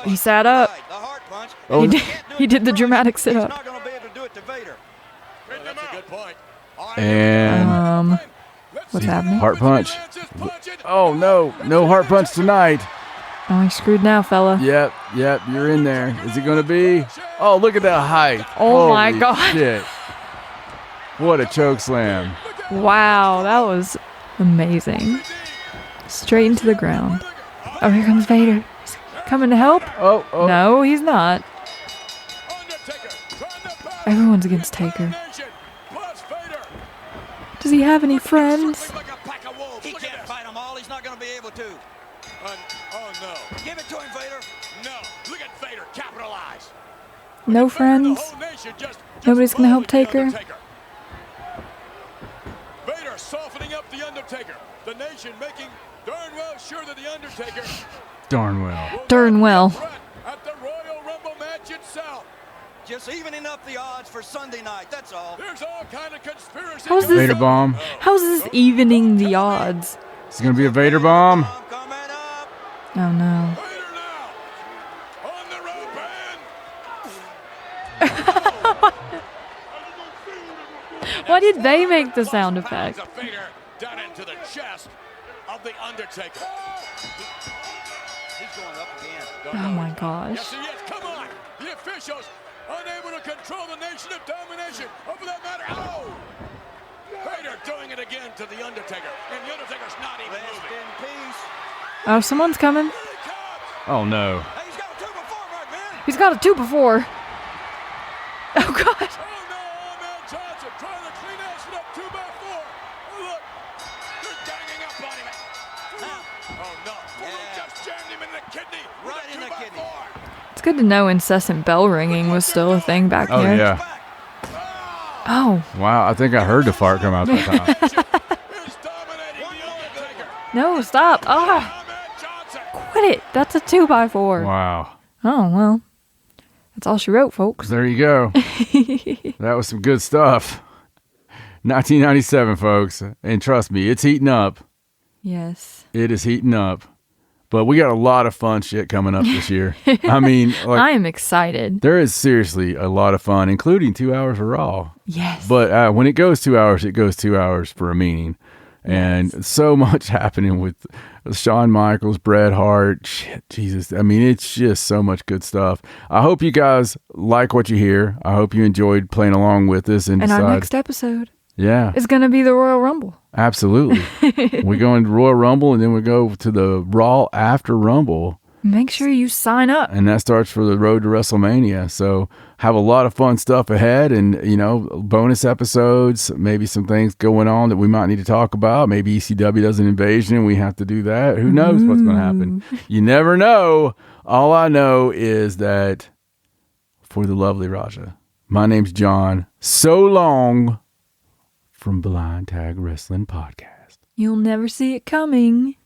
Speaker 2: he sat up.
Speaker 3: Oh,
Speaker 2: He did the dramatic sit-up.
Speaker 3: and
Speaker 2: What's happening?
Speaker 3: heart punch. Oh, no. No heart punch tonight.
Speaker 2: Oh, he's screwed now, fella.
Speaker 3: Yep, you're in there. Is it going to be? Oh, look at that height.
Speaker 2: Oh, my
Speaker 3: Holy
Speaker 2: God.
Speaker 3: Shit. What a choke slam.
Speaker 2: Wow, that was Amazing. Straight into the ground. Oh, here comes Vader. Is he coming to help?
Speaker 3: Oh.
Speaker 2: No, he's not. Everyone's against Taker. Does he have any friends?
Speaker 6: He can't fight them all. He's not going to be able to.
Speaker 5: Oh, no.
Speaker 6: Give it to him, Vader.
Speaker 5: No. Look at Vader. Capitalize.
Speaker 2: No friends? Nobody's gonna help Taker?
Speaker 5: Vader softening up the Undertaker. The nation making darn well sure that the Undertaker
Speaker 3: Darn well.
Speaker 2: Darn well.
Speaker 5: at the Royal Rumble match itself.
Speaker 6: Just evening up the odds for Sunday night, that's all.
Speaker 5: There's all kind of conspiracy.
Speaker 2: How's this?
Speaker 3: Vader bomb.
Speaker 2: How's this evening the odds?
Speaker 3: It's going to be a Vader bomb.
Speaker 6: Coming up.
Speaker 2: Oh no.
Speaker 5: Vader now on the rope and
Speaker 2: Why did they make the sound effect?
Speaker 5: of Vader down into the chest of the Undertaker.
Speaker 6: He's going up again.
Speaker 2: Oh my
Speaker 5: Yes,
Speaker 2: gosh.
Speaker 5: he is. Come on. The officials unable to control the nation of domination over that matter. Oh! Vader doing it again to the Undertaker. And the Undertaker's not even
Speaker 6: Rest
Speaker 5: moving.
Speaker 6: in peace.
Speaker 2: Oh, someone's coming.
Speaker 5: Here he comes.
Speaker 3: Oh, no.
Speaker 6: Hey, he's got a 2 before, Mark, man.
Speaker 2: He's got a 2 before. Oh god.
Speaker 5: Oh no, Ahmed Johnson trying to clean out for that 2x4. Oh look, they're ganging up on him. Oh no, just jammed him in the kidney. with
Speaker 6: Right
Speaker 5: a
Speaker 6: in the
Speaker 5: 2x4.
Speaker 6: kidney.
Speaker 2: It's good to know incessant bell ringing was still a thing back
Speaker 3: Oh,
Speaker 2: here.
Speaker 3: yeah.
Speaker 2: Oh,
Speaker 3: Wow, I think I heard the fart come out that time.
Speaker 5: Is dominating the Undertaker.
Speaker 2: no, stop. Ah,
Speaker 5: Ahmed Johnson.
Speaker 2: quit it. That's a 2x4.
Speaker 3: Wow.
Speaker 2: Oh, well. That's all she wrote, folks.
Speaker 3: There you go. That was some good stuff. 1997, folks. And trust me, it's heating up.
Speaker 2: Yes.
Speaker 3: It is heating up. But we got a lot of fun shit coming up this year. I mean, like,
Speaker 2: I am excited.
Speaker 3: there is seriously a lot of fun, including 2 hours of Raw.
Speaker 2: Yes.
Speaker 3: But when it goes 2 hours, it goes 2 hours for a meaning. And so much happening with Shawn Michaels, Bret Hart. Shit, Jesus. I mean, it's just so much good stuff. I hope you guys like what you hear. I hope you enjoyed playing along with us. And
Speaker 2: our
Speaker 3: decide,
Speaker 2: next episode
Speaker 3: yeah,
Speaker 2: is going to be the Royal Rumble.
Speaker 3: absolutely. We go into Royal Rumble, and then we go to the Raw after Rumble.
Speaker 2: Make sure you sign up.
Speaker 3: And that starts for the road to WrestleMania. So have a lot of fun stuff ahead, and, you know, bonus episodes, maybe some things going on that we might need to talk about. Maybe ECW does an invasion. We have to do that. Who knows what's going to happen? You never know. All I know is that for the lovely Raja, my name's John. So long from Blind Tag Wrestling Podcast.
Speaker 2: You'll never see it coming.